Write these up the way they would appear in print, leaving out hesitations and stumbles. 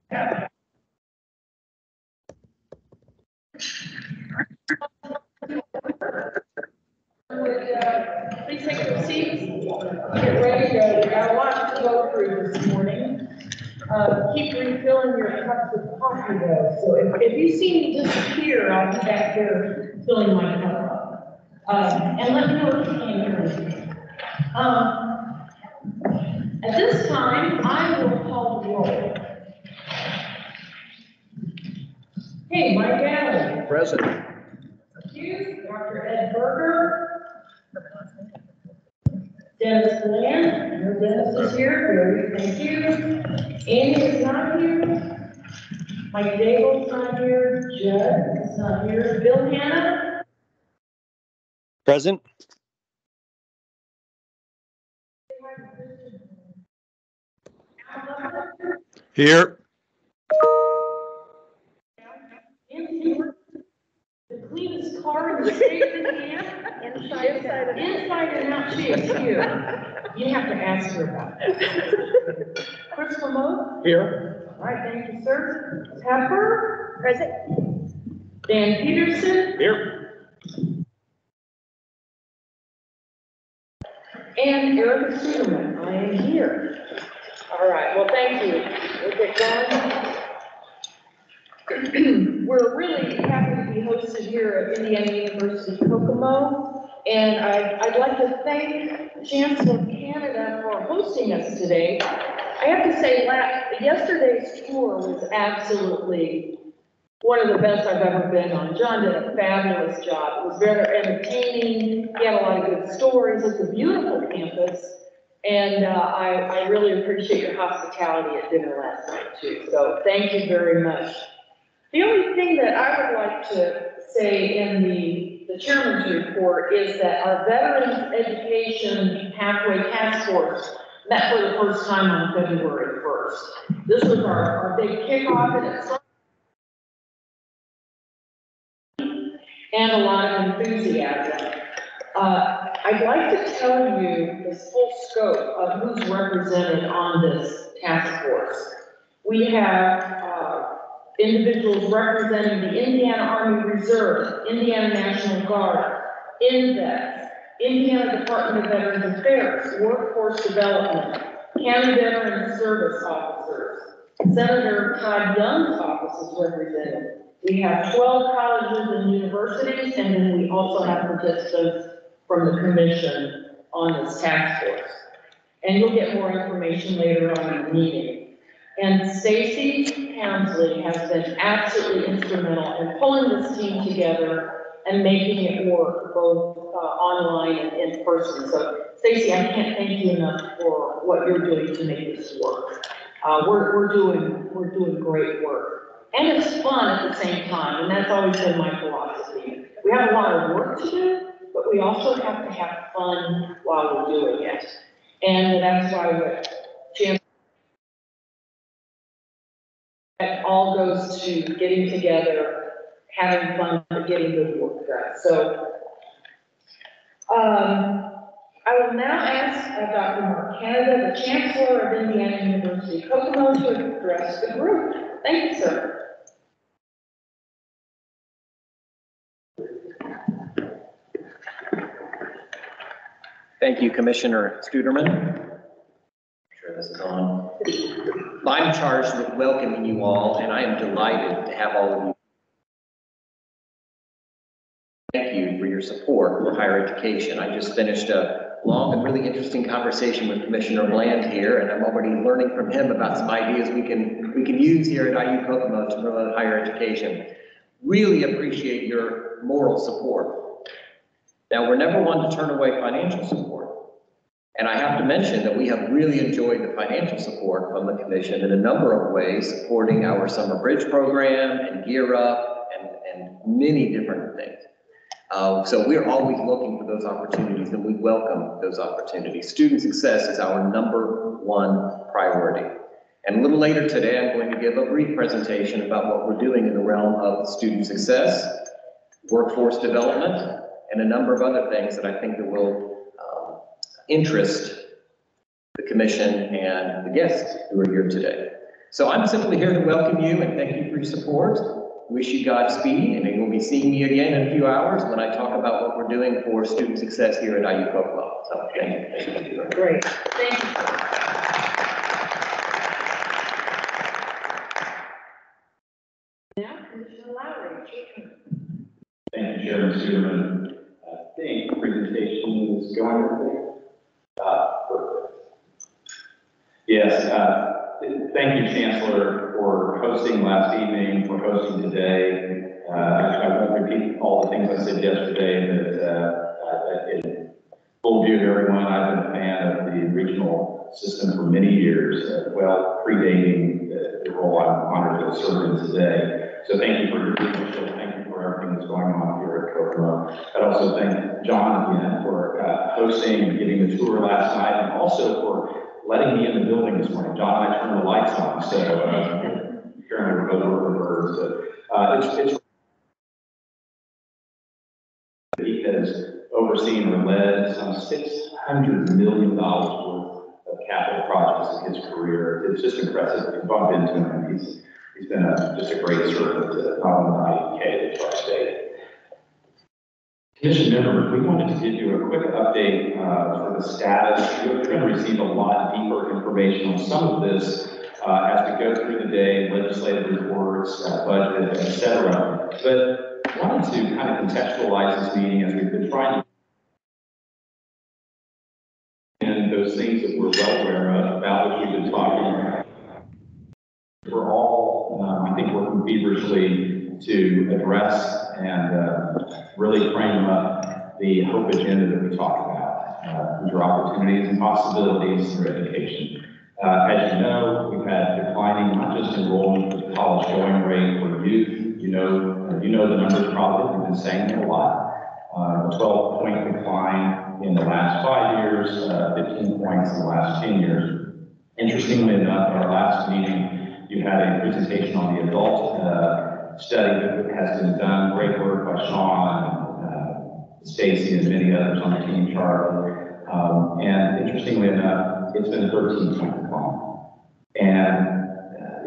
Please take your seats. Get ready to, we got a lot to go through this morning. Keep refilling your cups of coffee though. So if you see me disappear, I'll be back here filling my cup up. And let me know if you can't hear me. At this time, I will call the roll. Hey, Mike Allen. Present. Dr. Ed Berger. Dennis Bland. No, Dennis is here. Thank you. Andy is not here. Mike Dable's not here. Judd is not here. Bill Hanna. Present. Here. The cleanest car in the state of Indiana. Inside and out, she is here. You have to ask her about that. Chris Lamont. Here. All right, thank you, sir. Pepper. Present. Dan Peterson. Here. And Erica Suderman. I am here. All right, well, thank you. We'll get going. We're really happy to be hosted here at Indiana University Kokomo, and I'd like to thank Chancellor of Canada for hosting us today. I have to say, yesterday's tour was absolutely one of the best I've ever been on. John did a fabulous job. It was very entertaining. He had a lot of good stories. It's a beautiful campus, and I really appreciate your hospitality at dinner last night, too. So thank you very much. The only thing that I would like to say in the chairman's report is that our Veterans Education Pathway Task Force met for the first time on February 1st. This was our big kickoff, and it started and a lot of enthusiasm. I'd like to tell you the full scope of who's represented on this task force. We have individuals representing the Indiana Army Reserve, Indiana National Guard, INDEX, Indiana Department of Veterans Affairs, Workforce Development, County Veteran Service Officers. Senator Todd Young's office is represented. We have 12 colleges and universities, and then we also have participants from the commission on this task force. And you'll get more information later on in the meeting. And Stacy Townsley has been absolutely instrumental in pulling this team together and making it work both online and in person. So Stacy, I can't thank you enough for what you're doing to make this work. We're doing great work. And it's fun at the same time, and that's always been my philosophy. We have a lot of work to do, but we also have to have fun while we're doing it. And that's why it all goes to getting together, having fun, but getting good work done. So I will now ask Dr. Mark Canada, the Chancellor of Indiana University Kokomo, to address the group. Thank you, sir. Thank you, Commissioner Studerman. I'm sure this is on. I'm charged with welcoming you all, and I am delighted to have all of you. Thank you for your support for higher education. I just finished a long and really interesting conversation with Commissioner Bland here, and I'm already learning from him about some ideas we can use here at IU Kokomo to promote higher education. Really appreciate your moral support. Now, we're never one to turn away financial support. And I have to mention that we have really enjoyed the financial support from the Commission in a number of ways, supporting our Summer Bridge program and Gear Up and many different things. So we're always looking for those opportunities, and we welcome those opportunities. Student success is our #1 priority. And a little later today, I'm going to give a brief presentation about what we're doing in the realm of student success, workforce development, and a number of other things that I think that will interest the Commission and the guests who are here today. So I'm simply here to welcome you and thank you for your support. Wish you Godspeed, and you will be seeing me again in a few hours when I talk about what we're doing for student success here at IU Kokomo. So thank you. Thank you. Great. Thank you. Now, Commissioner Lowry, it's your turn. Thank you, Chairman Suderman. I think the presentation is going okay. Perfect. Yes, thank you, Chancellor, for hosting last evening, for hosting today. I won't repeat all the things I said yesterday, but in full view of everyone, I've been a fan of the regional system for many years, well predating the role I'm honored to serve in today. So thank you for your leadership. Thank you for everything that's going on here at Kokomo. I'd also thank John again for hosting and giving the tour last night, and also for letting me in the building this morning. John and I turned the lights on, so apparently we're both over birds. It's he has overseen or led some $600 million worth of capital projects in his career. It's just impressive. We've bumped into him. He's been just a great servant to not only IUK, but our state. Commission members, we wanted to give you a quick update for the status. You're going to receive a lot deeper information on some of this as we go through the day, legislative reports, budget, et cetera. But I wanted to kind of contextualize this meeting as we've been trying to, and those things that we're well aware of, about which we've been talking. We're all, I think, working feverishly to address and really frame up the hope agenda that we talk about, which are opportunities and possibilities through education. As you know, we've had declining, not just enrollment, but the college going rate for youth. You know the numbers probably, we've been saying it a lot. 12-point decline in the last 5 years, 15 points in the last 10 years. Interestingly enough, in our last meeting, you had a presentation on the adult study that has been done. Great work by Sean, Stacy, and many others on the team, Charlie. And interestingly enough, it's been a 13-point decline. And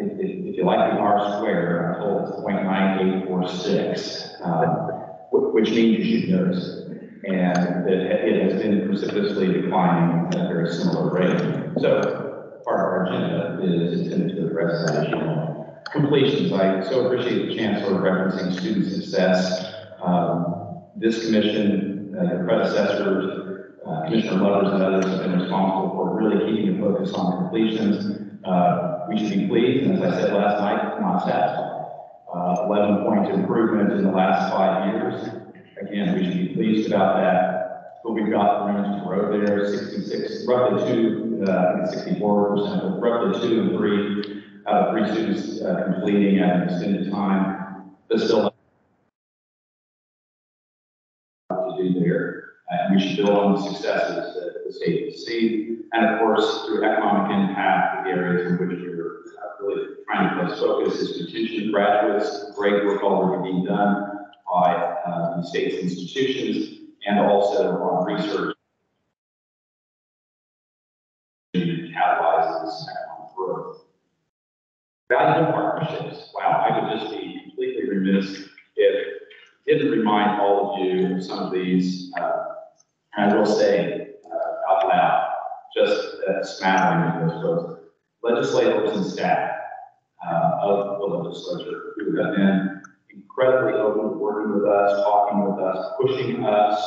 if you like the R squared, I'm told it's 0.9846, which means you should notice it. And that it has been precipitously declining at a very similar rate. So part of our agenda is intended to address that issue. Completions. I so appreciate the Chancellor referencing student success. This commission, your predecessors, Commissioner Lovers and others have been responsible for really keeping a focus on completions. We should be pleased, and as I said last night, not satisfied. 11-point improvement in the last 5 years. Again, we should be pleased about that, but we've got room to grow there. 66, roughly 64%, but roughly 2 and 3 out of 3 students completing at an extended time, but still to do there. And we should build on the successes that the state has seen, and of course, through economic impact, the areas in which we're really trying to place focus is retention graduates, great work already being done by the state's institutions, and also on research that catalyzes economic growth. Valuable partnerships. Wow, I would just be completely remiss if I didn't remind all of you of some of these, and I will say out loud, just a smattering of those folks. Legislators and staff of the legislature who have been incredibly open, working with us, talking with us, pushing us,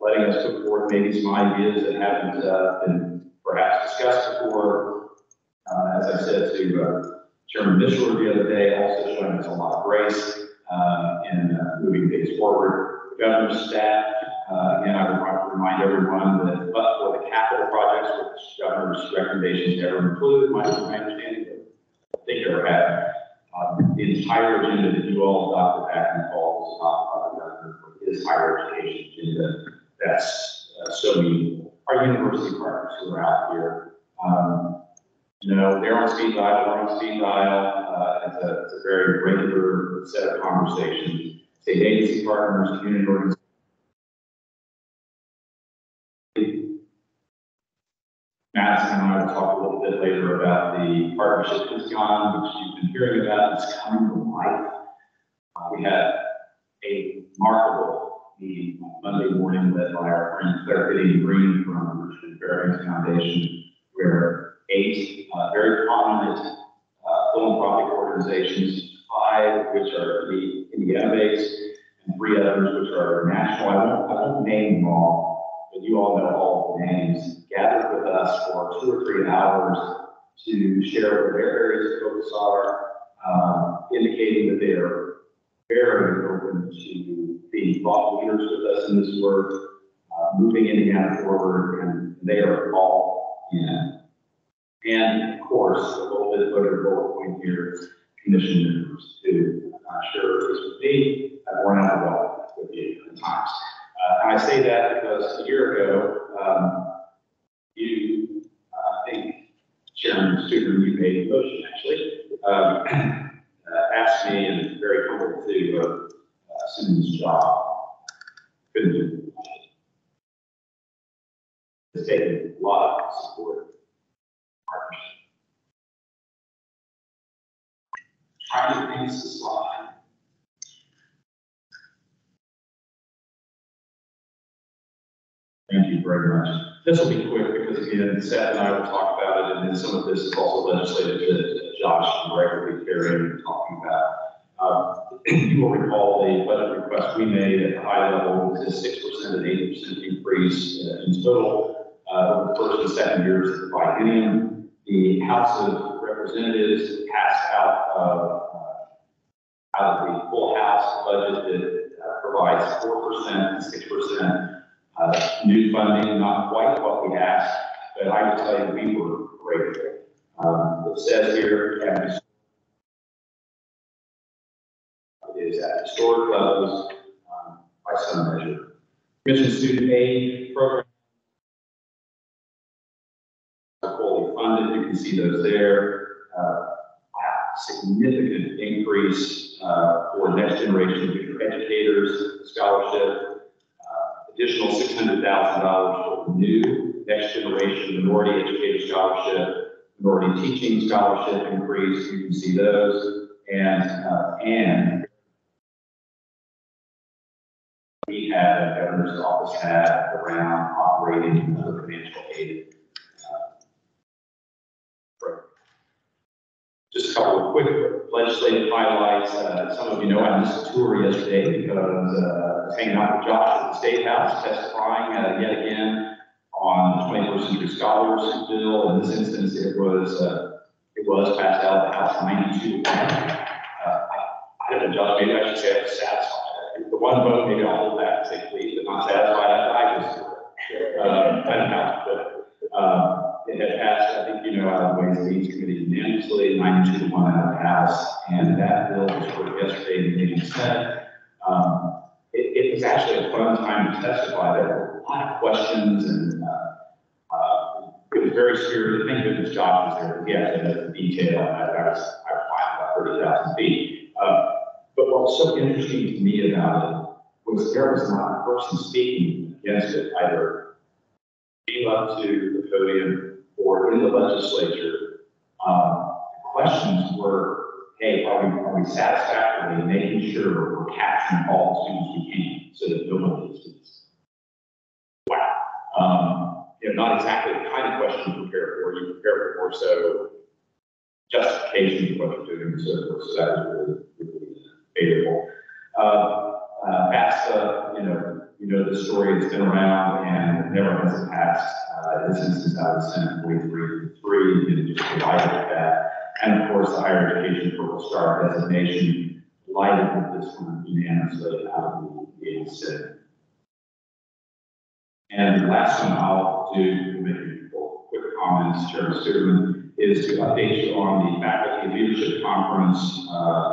letting us put forth maybe some ideas that haven't been perhaps discussed before. As I said to Chairman Mitchell the other day, also showing us a lot of grace in moving things forward. The governor's staff, again, I would want to remind everyone that but for the capital projects which the governor's recommendations never include, my understanding, I think ever had, the entire agenda that you all adopted back in the fall was adopted by the governor for his higher education agenda. That's so meaningful. Our university partners who are out here, you know, they're on speed dial, we're on speed dial. It's a very regular set of conversations. State agency partners, community organizations. Madison and I will talk a little bit later about the partnership with John, which you've been hearing about. It's coming to life. We had a remarkable meeting on Monday morning led by our friend Claire Green from the Richard Fairbanks Foundation, where 8 very prominent philanthropic organizations, 5 of which are Indiana-based, and 3 others which are national. I won't name them all, but you all know all the names, gathered with us for 2 or 3 hours to share what their areas of focus are, indicating that they are very open to being thought leaders with us in this work, moving Indiana forward, and they are all in. And of course, a little bit later bullet point here is commission members who I'm not sure this would be, I've worn out the well with you at times. And I say that because a year ago, you, I think, Chairman Studer, you made a motion actually, asked me, and very humble to assume this job. Couldn't do it. It's taken a lot of support. Trying to advance the slide. Thank you very much. This will be quick because again, Seth and I will talk about it, and then some of this is also legislative that Josh and Greg will be carrying and talking about. You will recall the budget request we made at the high level was a 6% and 8% increase in total over the first and second years of the biennium. The House of Representatives passed out of the full House budget that provides 4% and 6% new funding, not quite what we asked, but I will tell you we were grateful. It says here, it is at historic levels by some measure. Mission student aid program fully funded. You can see those there. Significant increase for next generation future educators scholarship, additional $600,000 for new next generation minority educator scholarship, minority teaching scholarship increase. You can see those, and we had, the governor's office had around operating and other financial aid. Just a couple of quick legislative highlights. Some of you know I missed a tour yesterday because I was hanging out with Josh at the State House, testifying yet again on the 21st Century Scholars Bill. In this instance, it was passed out of the House 92 to 1. I don't know, Josh, maybe I should say I was satisfied. The one vote, maybe I'll hold back and say please, but not satisfied. I just I don't know, but it had passed, I think you know, out of the Ways and Means Committee unanimously, 92 to 1 out of the House, and that bill was heard yesterday in the meeting Senate. It was actually a fun time to testify. There were a lot of questions, and it was very spirited. Thank goodness Josh was there. He actually has the detail, and I was flying about 30,000 feet. But what was so interesting to me about it was there was not a person speaking against it, either came up to the podium or in the legislature. The questions were, hey, are we satisfactorily making sure we're capturing all the students we can so that nobody gets students? Wow. Not exactly the kind of question you prepare for. You prepare for more so justification for what you're doing and so forth. So that was really favorable. FAFSA, you know the story. It's been around and never has passed. This instance out of the Senate 43-3, and just delighted with that. And of course, the higher education Purple Star designation, delighted with this one unanimously out of the Senate. And the last one I'll do, making quick comments, Chairman Studerman, is to update you on the Faculty Leadership Conference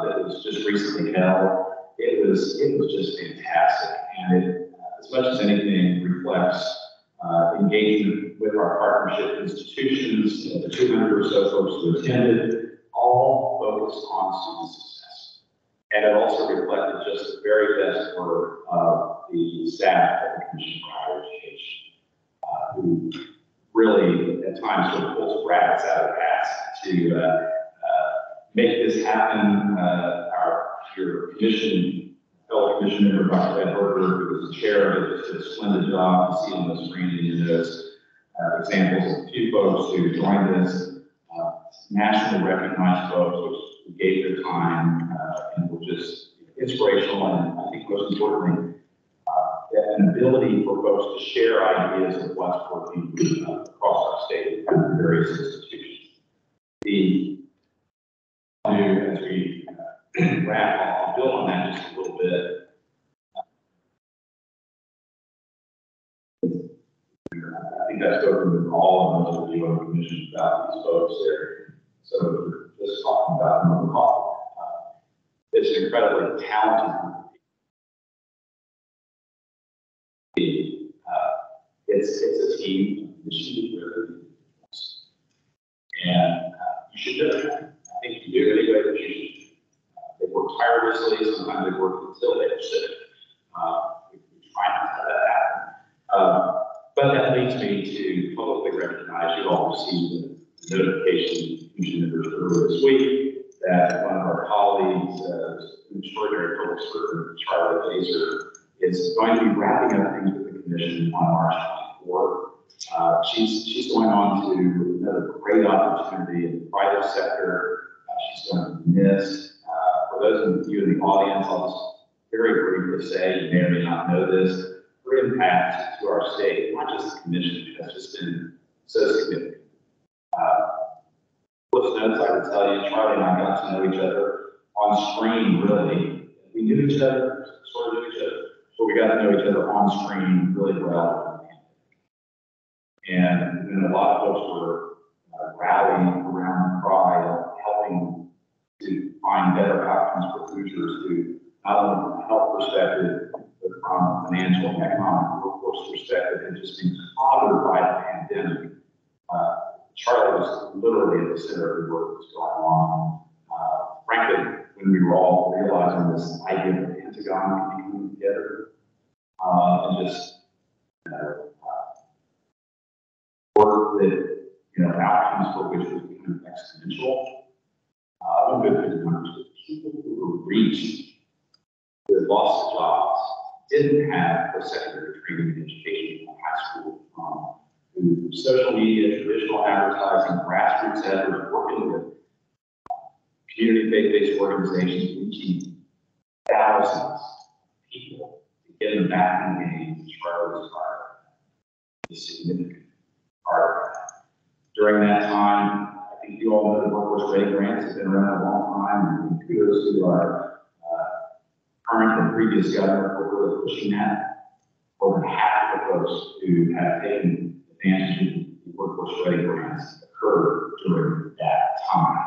that was just recently held. It was just fantastic, and it, as much as anything, reflects engagement with our partnership institutions, the 200 or so folks who attended, all focused on student success. And it also reflected just the very best work of the staff at the Commission for Higher Education, who really at times sort of pulls rabbits out of the ass to make this happen. Your commission, fellow commission member, Dr. Ed Berger, who was the chair, did a splendid job to see on the screen in those examples of a few folks who joined us, nationally recognized folks who gave their time and were just inspirational, and I think most importantly, an ability for folks to share ideas of what's working across our state and various institutions. As we wrap, I'll build on that just a little bit. I think I've spoken with all of those of you on the commission about these folks there. So we're just talking about them on the call. It's an incredibly talented group. It's a team. You should really, and you should do it. I think you do anyway, but you should. They work tirelessly. Sometimes they work until they're sick. We try not to let that happen. But that leads me to publicly recognize you all received the notification earlier this week that one of our colleagues, an extraordinary public servant, Charlie Glazer, is going to be wrapping up things with the commission on March 24th. She's going on to another great opportunity in the private sector. She's going to be missed. For those of you in the audience, I'll just very briefly say, you may or may not know this, her impact to our state, not just the commission, has just been so significant. Cliff notes, I would tell you, Charlie and I got to know each other on screen, really. We knew each other, sort of knew each other, but we got to know each other on screen really well. And a lot of folks were rallying around the cry of helping to find better outcomes for Hoosiers who, not only from a health perspective, but from a financial and economic workforce perspective, had just been clobbered by the pandemic. Charlie was literally at the center of the work that was going on. Frankly, when we were all realizing this idea of the Pentagon coming together, and just work that, outcomes for which was becoming exponential. One good thing to understand, people who were reached who had lost their jobs, didn't have post-secondary training and education from high school, who social media, traditional advertising, grassroots efforts, working with community faith-based organizations, reaching thousands of people to get them back in the game. Charlie was part of that. A significant part of that. During that time, I think you all know the Workforce Ready grants have been around a long time, and kudos to our current and previous governor for really pushing that. Over half of the folks who have taken advantage of the Workforce Ready grants occurred during that time.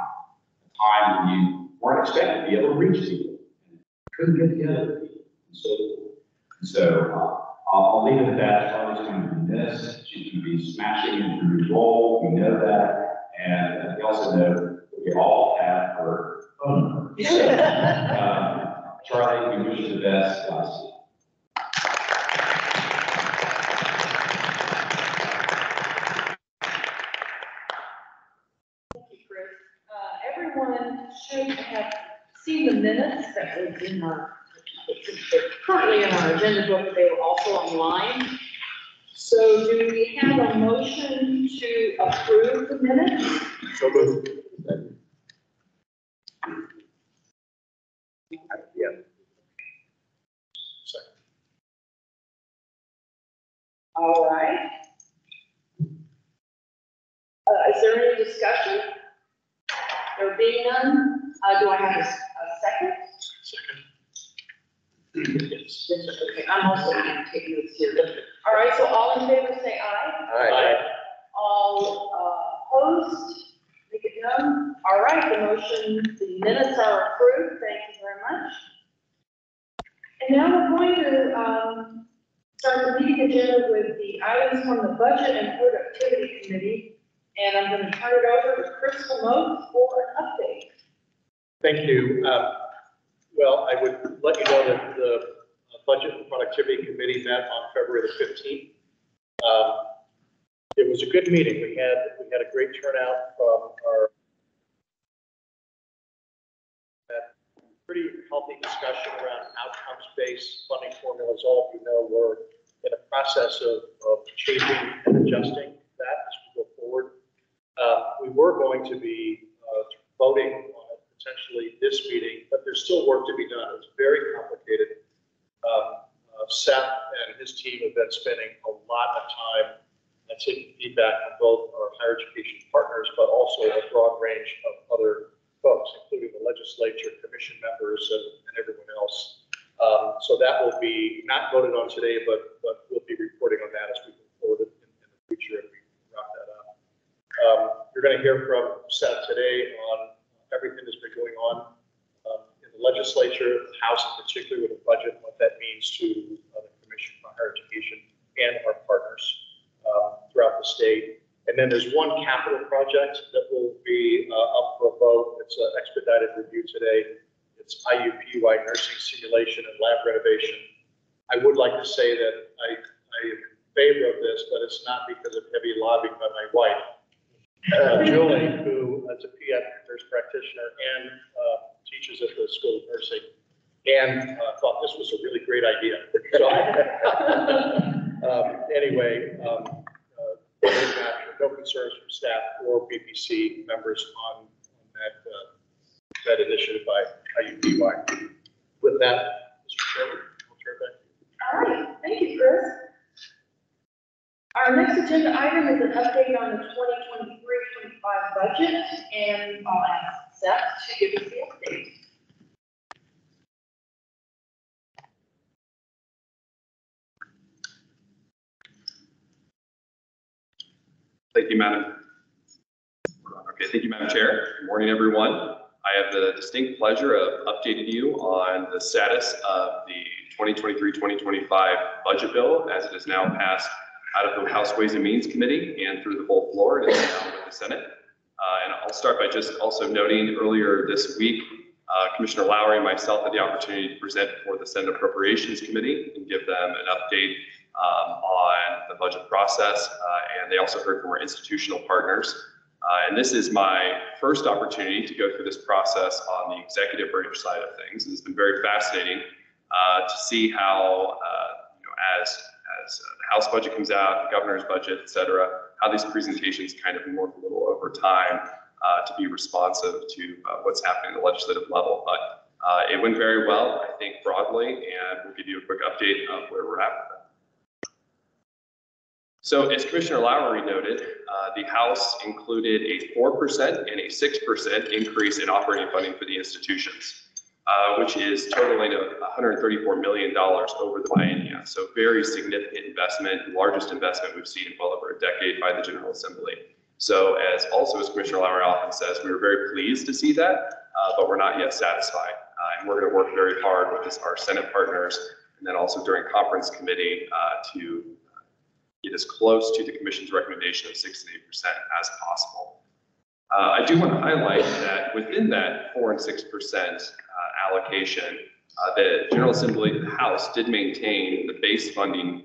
A time when you weren't expected to be able to reach people and couldn't get together with people and so forth. And so I'll leave it at that. Charlie's going to be missed. She's going to be smashing into her new role. We know that. And we also know that we all have her phone number. So, Charlie, we wish you the best. Godspeed. Thank you, Chris. Everyone should have seen the minutes that was in our, currently in our agenda book. They were also online. So do we have a motion to approve the minutes? So moved. Yeah. Second. All right. Is there any discussion? There being none, do I have a second? Second. Yes. Okay, I'm also going to take this here. All right, so all in favor say aye. Aye. All opposed? Make it known. All right, the minutes are approved. Thank you very much. And now we're going to start the meeting agenda with the items from the Budget and Productivity Committee. And I'm going to turn it over to Chris Wilmot for an update. Thank you. Well, I would let you know that the Budget and Productivity Committee met on February the 15th. it was a good meeting. We had a great turnout from our pretty healthy discussion around outcomes-based funding formulas. All of you know we're in a process of changing and adjusting that as we go forward. We were going to be voting on it potentially this meeting, but there's still work to be done. It's very complicated. Seth and his team have been spending a lot of time and taking feedback from both our higher education partners, but also a broad range of other folks, including the legislature, commission members, and everyone else. So that will be not voted on today, but we'll be reporting on that as we move forward in the future and we wrap that up. You're going to hear from Seth today on everything that's been going on in the legislature, the House in particular, with the budget, and what that means to the Commission for Higher Education and our partners throughout the state. And then there's one capital project that will be up for a vote. It's an expedited review today. It's IUPUI nursing simulation and lab renovation. I would like to say that I am in favor of this, but it's not because of heavy lobbying by my wife, Julie, who is a pediatric nurse practitioner and teaches at the School of Nursing, and thought this was a really great idea. So anyway, no concerns from staff or BPC members on that initiative by IUPUI. With that, Mr. Chairman, I'll turn it back to you. All right, thank you, Chris. Our next agenda item is an update on the 2023-25 budget, and I'll ask Seth to give us the update. Thank you, Madam. Okay, thank you, Madam Chair. Good morning, everyone. I have the distinct pleasure of updating you on the status of the 2023-2025 budget bill as it is now passed out of the House Ways and Means Committee and through the full floor. It is now with the Senate. And I'll start by just also noting earlier this week, Commissioner Lowry and myself had the opportunity to present before the Senate Appropriations Committee and give them an update on the budget process. And they also heard from our institutional partners. And this is my first opportunity to go through this process on the executive branch side of things. It's been very fascinating to see how, as the House budget comes out, the governor's budget, et cetera, how these presentations kind of morph a little over time to be responsive to what's happening at the legislative level. But it went very well, I think, broadly, and we'll give you a quick update of where we're at with it. So as Commissioner Lowry noted, the House included a 4% and a 6% increase in operating funding for the institutions, which is totaling $134 million over the biennium. So very significant investment, largest investment we've seen in well over a decade by the General Assembly. So as Commissioner Lowry often says, we were very pleased to see that, but we're not yet satisfied. And we're going to work very hard with our Senate partners and then also during conference committee to get as close to the Commission's recommendation of 6 to 8% as possible. I do want to highlight that within that 4 and 6% allocation, the General Assembly, the House, did maintain the base funding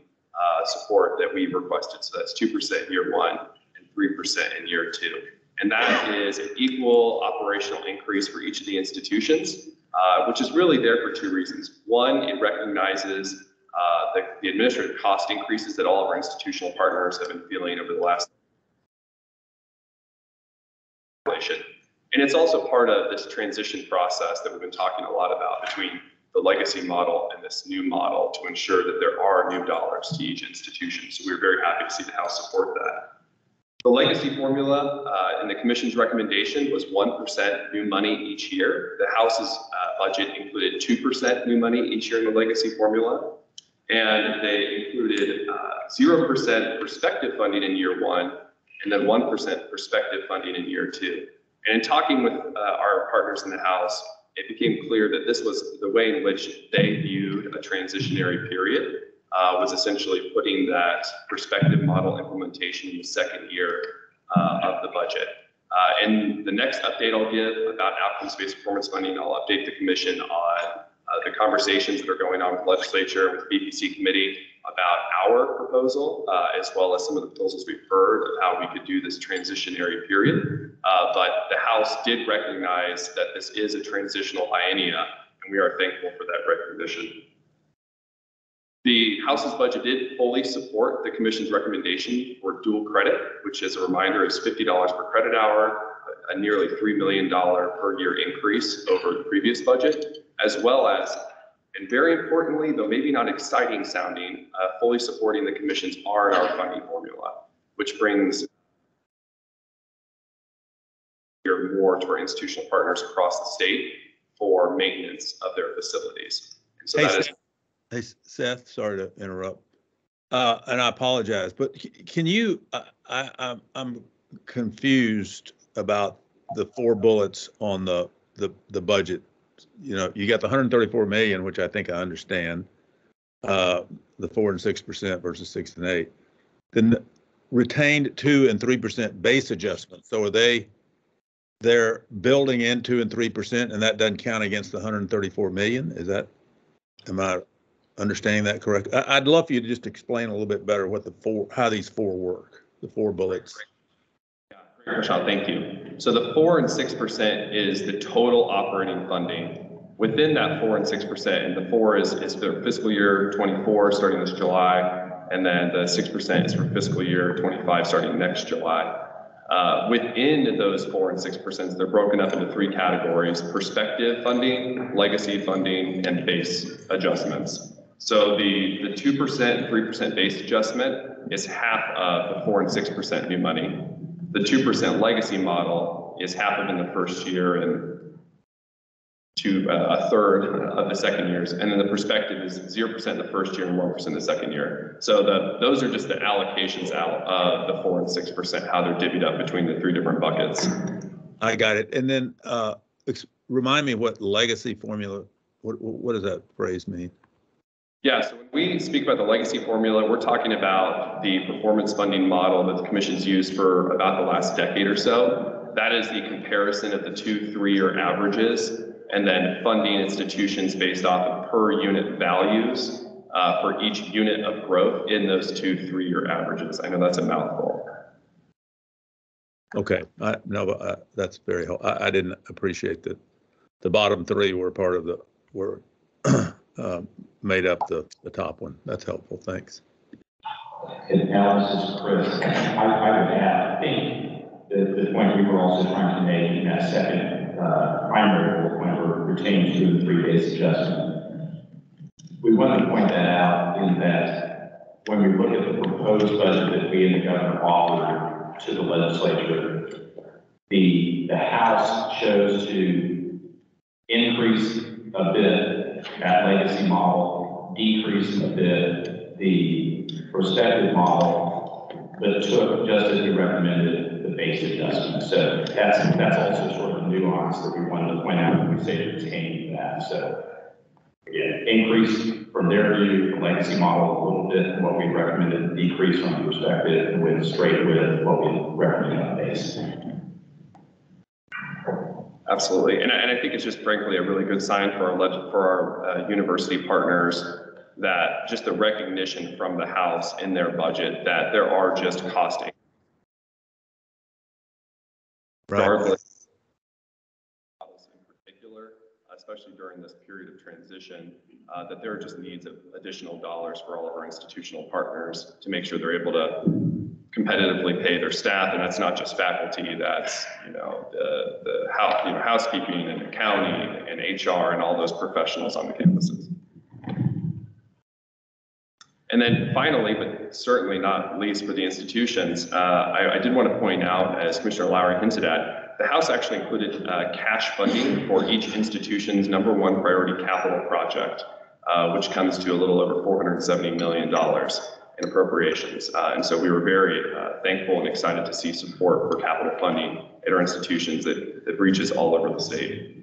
support that we requested. So that's 2% year one and 3% in year two. And that is an equal operational increase for each of the institutions, which is really there for two reasons. One, it recognizes the administrative cost increases that all of our institutional partners have been feeling over the last inflation. And it's also part of this transition process that we've been talking a lot about between the legacy model and this new model to ensure that there are new dollars to each institution. So we're very happy to see the House support that. The legacy formula in the Commission's recommendation was 1% new money each year. The House's budget included 2% new money each year in the legacy formula. And they included 0% prospective funding in year one, and then 1% prospective funding in year two. And in talking with our partners in the House, it became clear that this was the way in which they viewed a transitionary period, was essentially putting that prospective model implementation in the second year of the budget. And the next update I'll give about outcomes-based performance funding, I'll update the Commission on the conversations that are going on with the legislature, with the BPC committee about our proposal, as well as some of the proposals we've heard of how we could do this transitionary period. But the House did recognize that this is a transitional biennia, and we are thankful for that recognition. The House's budget did fully support the Commission's recommendation for dual credit, which, as a reminder, is $50 per credit hour, a nearly $3 million per year increase over the previous budget, as well as, and very importantly, though maybe not exciting sounding, fully supporting the Commission's R&R funding formula, which brings more to our institutional partners across the state for maintenance of their facilities. And so Hey, Seth, sorry to interrupt. And I apologize, but can you, I'm confused about the 4 bullets on the budget. You know, you got the 134 million, which I think I understand, the 4 and 6% versus 6 and 8. Then retained 2 and 3% base adjustments. So are they're building in 2 and 3%, and that doesn't count against the 134 million? Is that, am I understanding that correct? I'd love for you to just explain a little bit better what how these 4 work, the 4 bullets. Yeah, great, Prashant, thank you. So the 4 and 6% is the total operating funding. Within that 4 and 6%, and the 4 is for fiscal year 24 starting this July, and then the 6% is for fiscal year 25 starting next July. Within those 4 and 6%, they're broken up into 3 categories: prospective funding, legacy funding, and base adjustments. So the 2% and 3% base adjustment is half of the 4 and 6% new money. The 2% legacy model is half of in the first year and a third of the second years. And then the prospective is 0% the first year and 1% the second year. So those are just the allocations out of the 4 and 6%, how they're divvied up between the 3 different buckets. I got it. And then remind me what legacy formula, what does that phrase mean? Yeah, so when we speak about the legacy formula, we're talking about the performance funding model that the Commission's used for about the last decade or so. That is the comparison of the 2 3-year averages, and then funding institutions based off of per unit values for each unit of growth in those 2 3-year averages. I know that's a mouthful. Okay, that's very helpful. I didn't appreciate that the bottom 3 were part of made up the top one. That's helpful. Thanks. And now this is Chris. I would add, I think the point we were also trying to make in that second primary bullet point were retaining 2 and 3 base adjustment. We want to point that out in that when we look at the proposed budget that we and the governor offered to the legislature, the House chose to increase a bit that legacy model, decrease a bit the prospective model, but took, just as we recommended, the base adjustment. So that's also sort of a nuance that we wanted to point out when we say retaining that. So again, increase from their view, the legacy model a little bit from what we recommended, decrease from the perspective, and went straight with what we recommended on base. Absolutely, and I think it's just frankly a really good sign for our university partners that just the recognition from the House in their budget that there are just costing. Regardless, in particular, especially during this period of transition, that there are just needs of additional dollars for all of our institutional partners to make sure they're able to competitively pay their staff, and that's not just faculty. That's the housekeeping and accounting and HR and all those professionals on the campuses. And then finally, but certainly not least for the institutions, I did want to point out, as Commissioner Lowry hinted at, the House actually included cash funding for each institution's #1 priority capital project, which comes to a little over $470 million in appropriations. And so we were very thankful and excited to see support for capital funding at our institutions that reaches all over the state.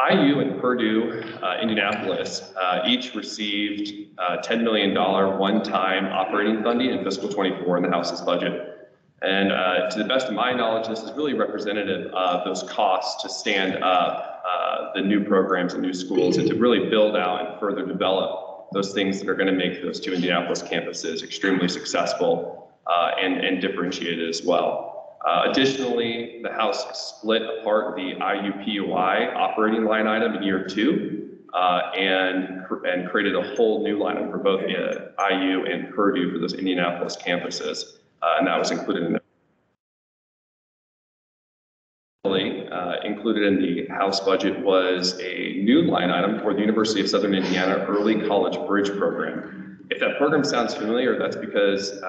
IU and Purdue, Indianapolis, each received $10 million one-time operating funding in fiscal 24 in the House's budget. And to the best of my knowledge, this is really representative of those costs to stand up the new programs and new schools and to really build out and further develop those things that are going to make those two Indianapolis campuses extremely successful and differentiated as well. Additionally, the House split apart the IUPUI operating line item in year 2 and created a whole new line item for both IU and Purdue for those Indianapolis campuses. And that was included in included in the House budget was a new line item for the University of Southern Indiana Early College Bridge Program. If that program sounds familiar, that's because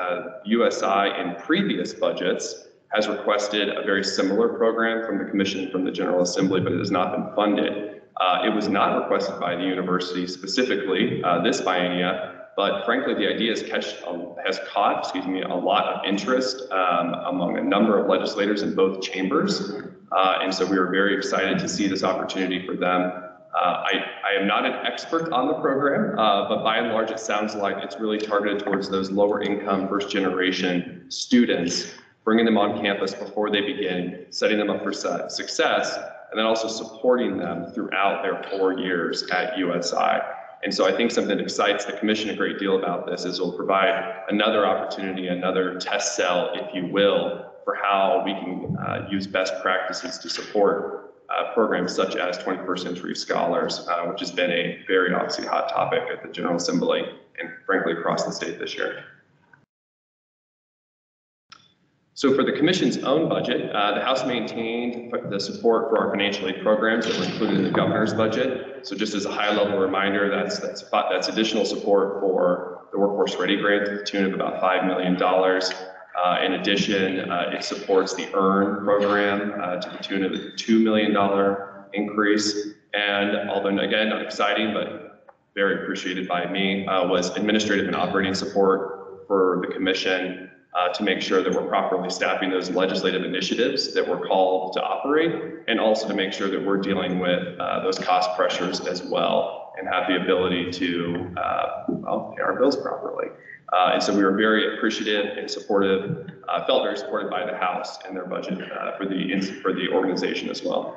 USI in previous budgets has requested a very similar program from the Commission from the General Assembly, but it has not been funded. It was not requested by the university specifically this biennia, but frankly, the idea has caught a lot of interest among a number of legislators in both chambers. And so we were very excited to see this opportunity for them. I am not an expert on the program, but by and large, it sounds like it's really targeted towards those lower income first generation students, bringing them on campus before they begin, setting them up for success, and then also supporting them throughout their 4 years at USI. And so I think something that excites the Commission a great deal about this is it'll provide another opportunity, another test cell, if you will, for how we can use best practices to support programs such as 21st Century Scholars, which has been a very obviously hot topic at the General Assembly and frankly across the state this year. So for the Commission's own budget, the House maintained the support for our financial aid programs that were included in the Governor's budget. So just as a high-level reminder, that's additional support for the Workforce Ready Grant to the tune of about $5 million. In addition, it supports the EARN program to the tune of a $2 million increase. And although, again, not exciting, but very appreciated by me, was administrative and operating support for the Commission to make sure that we're properly staffing those legislative initiatives that we're called to operate, and also to make sure that we're dealing with those cost pressures as well and have the ability to pay our bills properly. And so we were very appreciative and supportive, felt very supported by the House and their budget for the organization as well.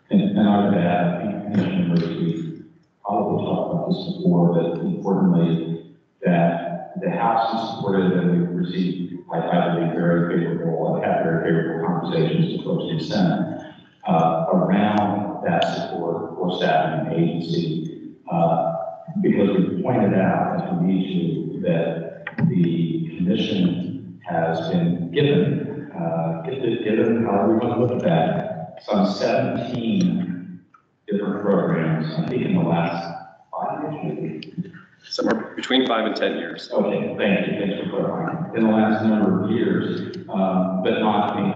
And I would add, I think Commissioner Murphy probably talked about this before, but importantly, that the House is supportive and we've received, I believe, very favorable, I've had very favorable conversations with folks in the Senate around that support for staff and agency, because we pointed out, as we need to, that the Commission has been given, however we want to look at that, some 17 different programs, I think in the last 5 years. Somewhere between 5 and 10 years. Okay, thank you. Thanks for clarifying. In the last number of years, but not being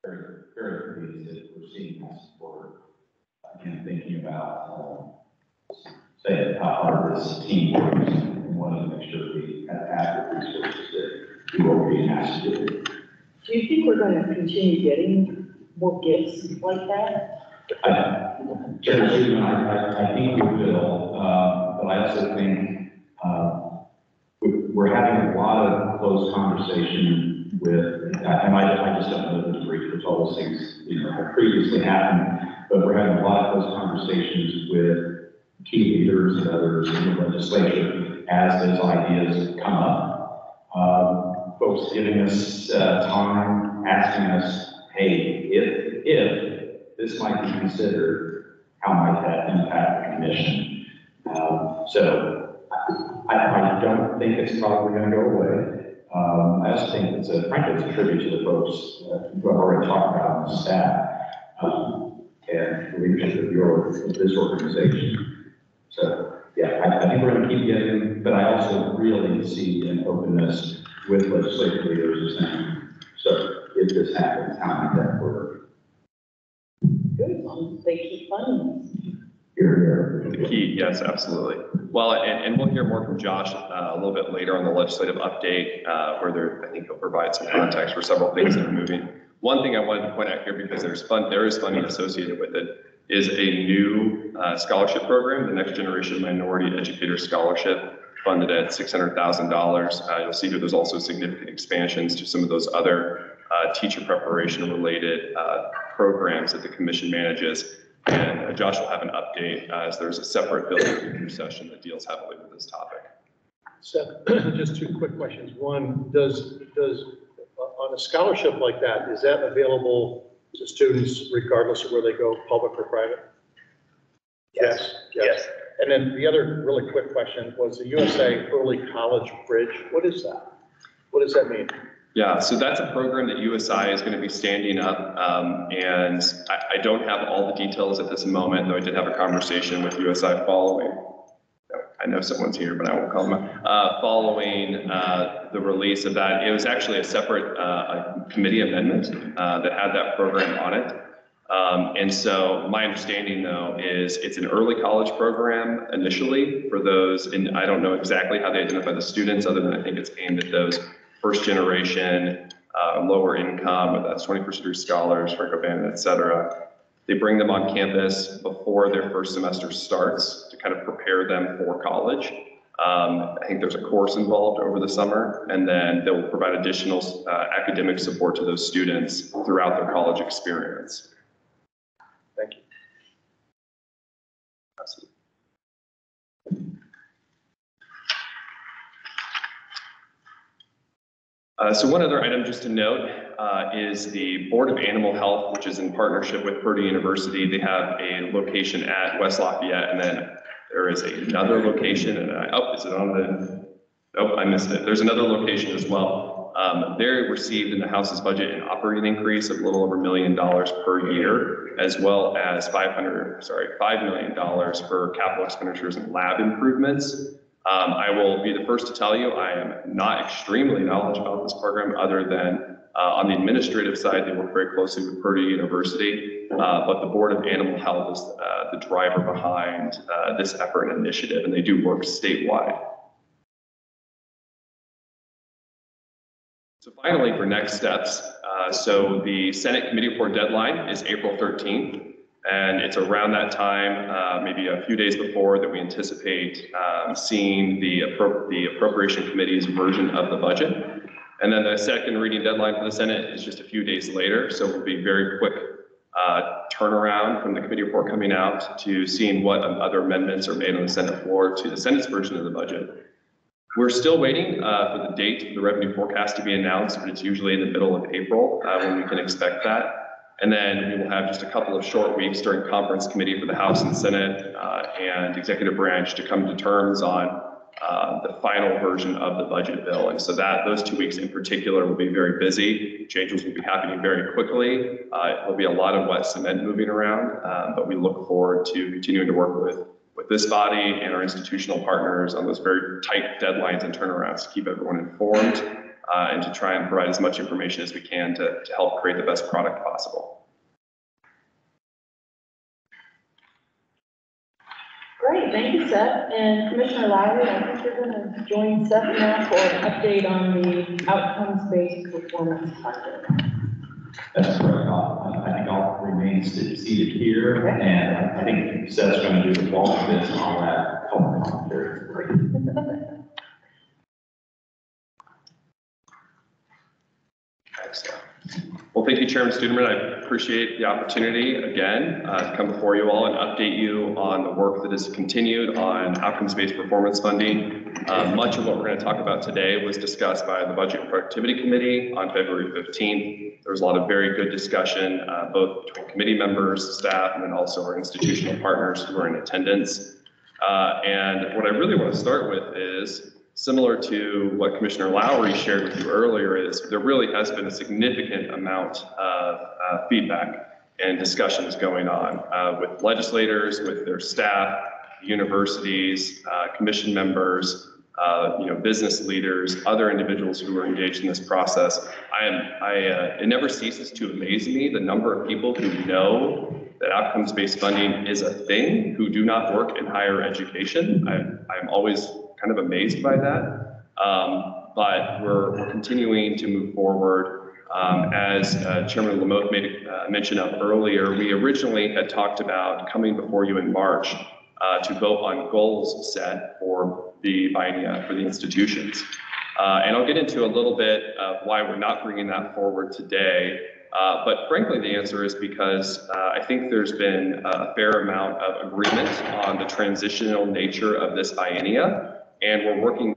very, very pleased that we're seeing that support. Again, thinking about, say, how hard this team works and wanting to make sure we have adequate resources to do what we're being asked to do. Do you think we're going to continue getting more gifts like that? Chair Susan, I think we will, but I also think we're having a lot of close conversation with, and I just don't know the degree because all those things have previously happened, but we're having a lot of close conversations with key leaders and others in the legislature as those ideas come up. Folks giving us time, asking us, hey, if this might be considered, how might that impact the Commission? So I don't think it's probably going to go away. I also think frankly, it's a tribute to the folks who I've already talked about on the staff and the leadership of this organization. So yeah, I think we're going to keep getting, but I also really see an openness with legislative leaders saying, so if this happens, how might that work? Good, they keep funding. Here. The key, yes, absolutely. Well, and we'll hear more from Josh a little bit later on the legislative update, where I think he'll provide some context for several things that are moving. One thing I wanted to point out here, because there is funding associated with it, is a new scholarship program, the Next Generation Minority Educator Scholarship. funded at $600,000. You'll see here there's also significant expansions to some of those other teacher preparation related programs that the commission manages. And Josh will have an update as there's a separate building review session that deals heavily with this topic. Seth, just two quick questions. One, does on a scholarship like that, is that available to students regardless of where they go, public or private? Yes. And then the other really quick question was the USA Early College Bridge. What is that? What does that mean? Yeah, so that's a program that USI is going to be standing up, and I don't have all the details at this moment, though I did have a conversation with USI following. I know someone's here, but I won't call them out. Following the release of that, it was actually a separate committee amendment that had that program on it. And so my understanding, though, is it's an early college program initially for those, and I don't know exactly how they identify the students, other than I think it's aimed at those first generation, lower income, whether that's 21st century scholars, Franco Bandit, et cetera. They bring them on campus before their first semester starts to kind of prepare them for college. I think there's a course involved over the summer, and then they will provide additional academic support to those students throughout their college experience. Thank you. Absolutely. So one other item just to note is the Board of Animal Health, which is in partnership with Purdue University. They have a location at West Lafayette, and then there is another location, and is it on the, nope, I missed it. There's another location as well. They received in the House's budget an operating increase of a little over $1 million per year, as well as $5 million for capital expenditures and lab improvements. I will be the first to tell you, I am not extremely knowledgeable about this program, other than on the administrative side, they work very closely with Purdue University, but the Board of Animal Health is the driver behind this effort and initiative, and they do work statewide. So finally, for next steps, so the Senate committee report deadline is April 13th. And it's around that time, maybe a few days before, that we anticipate seeing the Appropriation Committee's version of the budget. And then the second reading deadline for the Senate is just a few days later. So it'll be very quick turnaround from the committee report coming out to seeing what other amendments are made on the Senate floor to the Senate's version of the budget. We're still waiting for the date of the revenue forecast to be announced, but it's usually in the middle of April when we can expect that. And then we will have just a couple of short weeks during conference committee for the House and Senate and executive branch to come to terms on the final version of the budget bill. And so those 2 weeks in particular will be very busy. Changes will be happening very quickly. There'll be a lot of wet cement moving around, but we look forward to continuing to work with this body and our institutional partners on those very tight deadlines and turnarounds to keep everyone informed. And to try and provide as much information as we can to help create the best product possible. Great, thank you, Seth. And Commissioner Lowry, I think you're going to join Seth now for an update on the outcomes-based performance funding. That's correct. I think I'll remain seated here, and I think Seth's going to do the bulk of this and all that color commentary. Excellent. Well, thank you, Chairman Studeman. I appreciate the opportunity again to come before you all and update you on the work that is continued on outcomes-based performance funding. Much of what we're going to talk about today was discussed by the Budget and Productivity Committee on February 15th. There was a lot of very good discussion, both between committee members, staff, and then also our institutional partners who are in attendance. And what I really want to start with is, similar to what Commissioner Lowry shared with you earlier, is there really has been a significant amount of feedback and discussions going on with legislators, with their staff, universities, commission members, business leaders, other individuals who are engaged in this process. It never ceases to amaze me the number of people who know that outcomes-based funding is a thing, who do not work in higher education. I'm always kind of amazed by that, but we're continuing to move forward. As Chairman Lamotte made a mention of earlier, we originally had talked about coming before you in March to vote on goals set for the biennia for the institutions. And I'll get into a little bit of why we're not bringing that forward today. But frankly, the answer is because I think there's been a fair amount of agreement on the transitional nature of this biennia, and we're working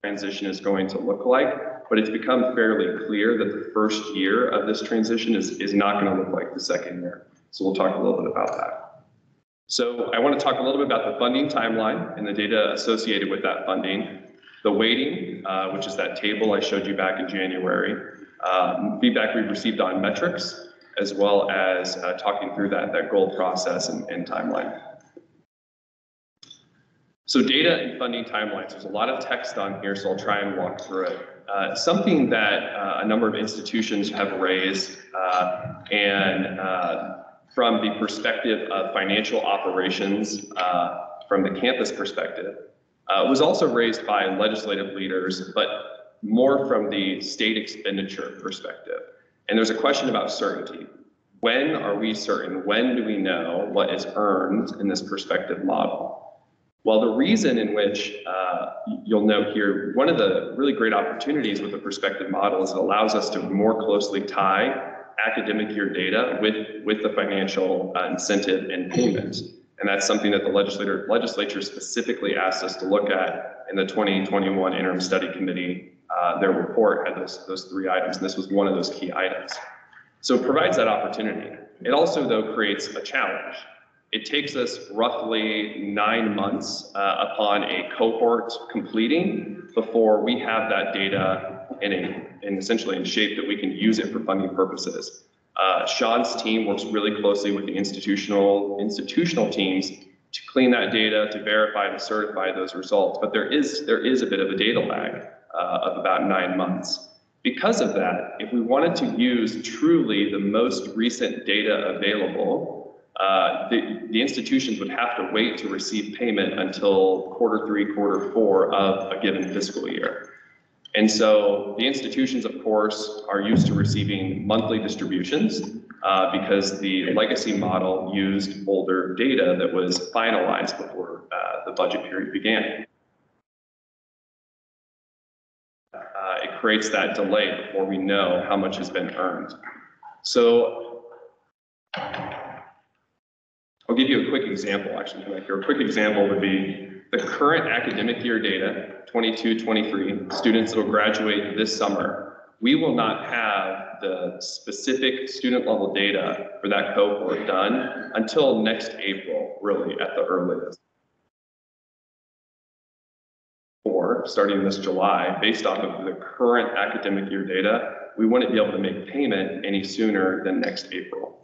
transition is going to look like, but it's become fairly clear that the first year of this transition is not going to look like the second year. So we'll talk a little bit about that. So I want to talk a little bit about the funding timeline and the data associated with that funding, the weighting, which is that table I showed you back in January, feedback we've received on metrics, as well as talking through that goal process and timeline. So data and funding timelines, there's a lot of text on here, so I'll try and walk through it. Something that a number of institutions have raised from the perspective of financial operations, from the campus perspective, was also raised by legislative leaders, but more from the state expenditure perspective. And there's a question about certainty. When are we certain? When do we know what is earned in this perspective model? Well, the reason in which you'll note here, one of the really great opportunities with the perspective model is it allows us to more closely tie academic year data with the financial incentive and payment. And that's something that the legislature specifically asked us to look at in the 2021 Interim Study Committee. Their report had those three items, and this was one of those key items. So it provides that opportunity. It also, though, creates a challenge. It takes us roughly 9 months upon a cohort completing before we have that data essentially in shape that we can use it for funding purposes. Sean's team works really closely with the institutional teams to clean that data, to verify, to certify those results. But there is a bit of a data lag of about 9 months. Because of that, if we wanted to use truly the most recent data available, the institutions would have to wait to receive payment until Q3, Q4 of a given fiscal year. And so the institutions, of course, are used to receiving monthly distributions because the legacy model used older data that was finalized before the budget period began. It creates that delay before we know how much has been earned. So I'll give you a quick example, actually. A quick example would be the current academic year data, 22-23, students that will graduate this summer. We will not have the specific student level data for that cohort done until next April, really, at the earliest. Or starting this July, based off of the current academic year data, we wouldn't be able to make payment any sooner than next April.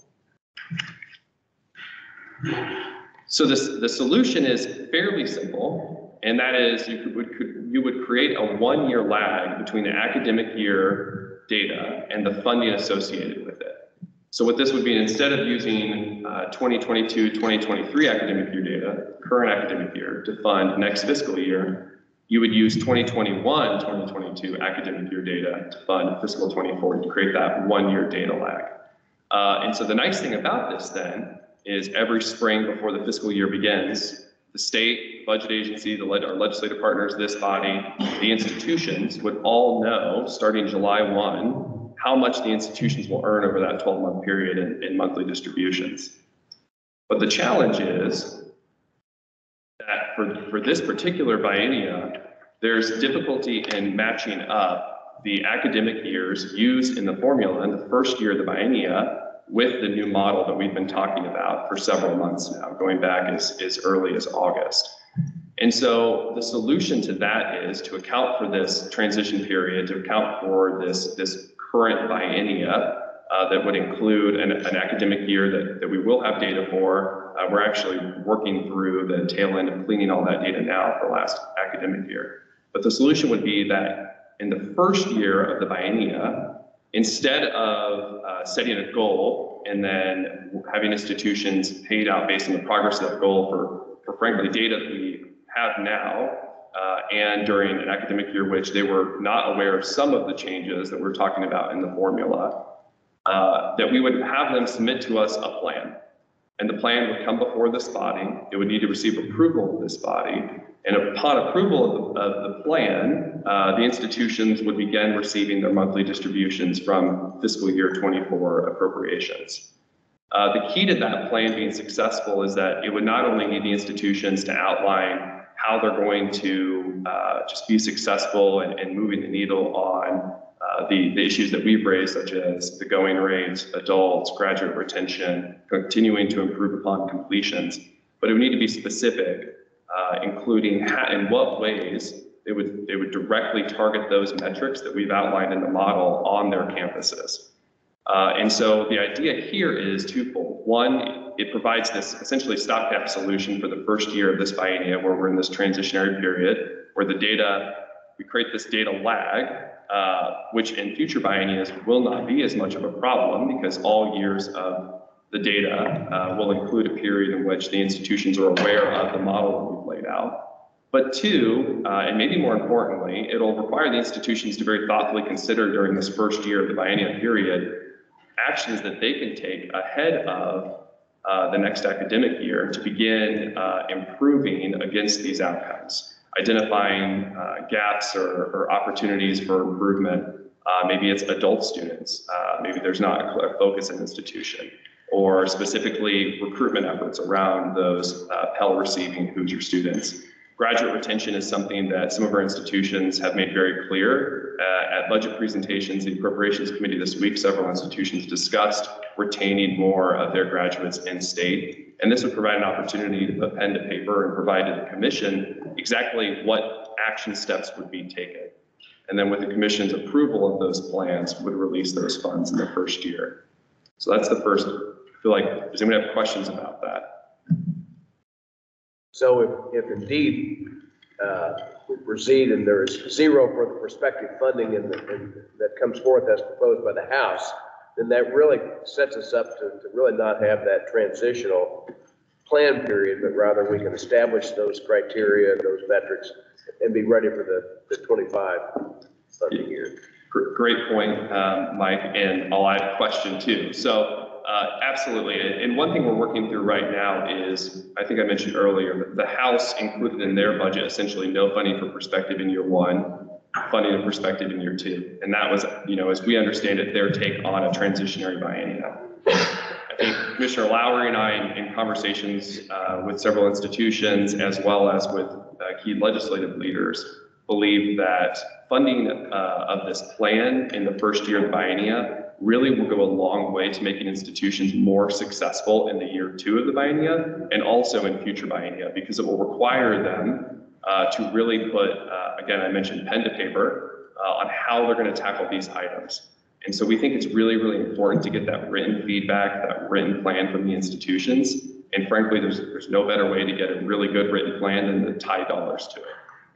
So the solution is fairly simple, and that is you would create a 1-year lag between the academic year data and the funding associated with it. So what this would be, instead of using 2022-2023 academic year data, current academic year, to fund next fiscal year, you would use 2021-2022 academic year data to fund fiscal 24 to create that 1-year data lag. And so the nice thing about this then is every spring before the fiscal year begins, the state, budget agency, our legislative partners, this body, the institutions would all know, starting July 1, how much the institutions will earn over that 12-month period in monthly distributions. But the challenge is that for this particular biennia, there's difficulty in matching up the academic years used in the formula in the first year of the biennia with the new model that we've been talking about for several months now, going back as early as August. And so the solution to that is to account for this transition period, to account for this current biennia that would include an academic year that we will have data for. We're actually working through the tail end of cleaning all that data now for last academic year. But the solution would be that in the first year of the biennia, instead of setting a goal and then having institutions paid out based on the progress of that goal for frankly data that we have now, and during an academic year which they were not aware of some of the changes that we're talking about in the formula, that we would have them submit to us a plan. And the plan would come before this body. It would need to receive approval of this body. And upon approval of the plan, the institutions would begin receiving their monthly distributions from fiscal year 24 appropriations. The key to that plan being successful is that it would not only need the institutions to outline how they're going to just be successful in moving the needle on the issues that we've raised, such as the going rate, adults, graduate retention, continuing to improve upon completions, but it would need to be specific, including in what ways they would directly target those metrics that we've outlined in the model on their campuses. And so the idea here is twofold. One, it provides this essentially stopgap solution for the first year of this biennium, where we're in this transitionary period, where we create this data lag, which in future bienniums will not be as much of a problem, because all years of the data will include a period in which the institutions are aware of the model that we've laid out. But two, and maybe more importantly, it'll require the institutions to very thoughtfully consider during this first year of the biennium period actions that they can take ahead of the next academic year to begin improving against these outcomes, identifying gaps or opportunities for improvement. Maybe it's adult students, maybe there's not a clear focus in institution, or specifically recruitment efforts around those Pell receiving Hoosier students. Graduate retention is something that some of our institutions have made very clear. At budget presentations, the Appropriations Committee this week, several institutions discussed retaining more of their graduates in state. And this would provide an opportunity to put pen to paper and provide to the commission exactly what action steps would be taken. And then with the commission's approval of those plans, would release those funds in the first year. So that's the first. I feel like, does anyone have questions about that? So if indeed we proceed and there is zero for the prospective funding that comes forth as proposed by the House, then that really sets us up to really not have that transitional plan period, but rather we can establish those criteria, those metrics, and be ready for the 25 funding year. Great point, Mike, and I'll add a question too. So absolutely, and one thing we're working through right now is, I think I mentioned earlier, the House included in their budget essentially no funding for perspective in year one, funding of perspective in year two. And that was, as we understand it, their take on a transitionary biennium. I think Commissioner Lowry and I, in conversations with several institutions, as well as with key legislative leaders, believe that funding of this plan in the first year of the biennium really will go a long way to making institutions more successful in the year two of the biennium and also in future biennia, because it will require them to really put, again, I mentioned pen to paper on how they're going to tackle these items. And so we think it's really, really important to get that written feedback, that written plan from the institutions. And frankly, there's no better way to get a really good written plan than to tie dollars to it.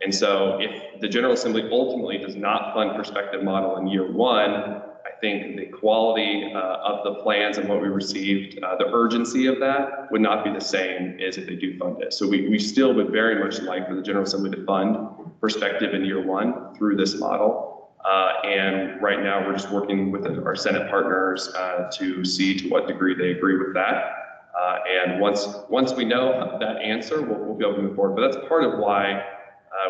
And so if the General Assembly ultimately does not fund perspective model in year one, I think the quality of the plans and what we received, the urgency of that would not be the same as if they do fund it. So we still would very much like for the General Assembly to fund perspective in year one through this model. And right now we're just working with our Senate partners to see to what degree they agree with that. And once we know that answer, we'll be able to move forward. But that's part of why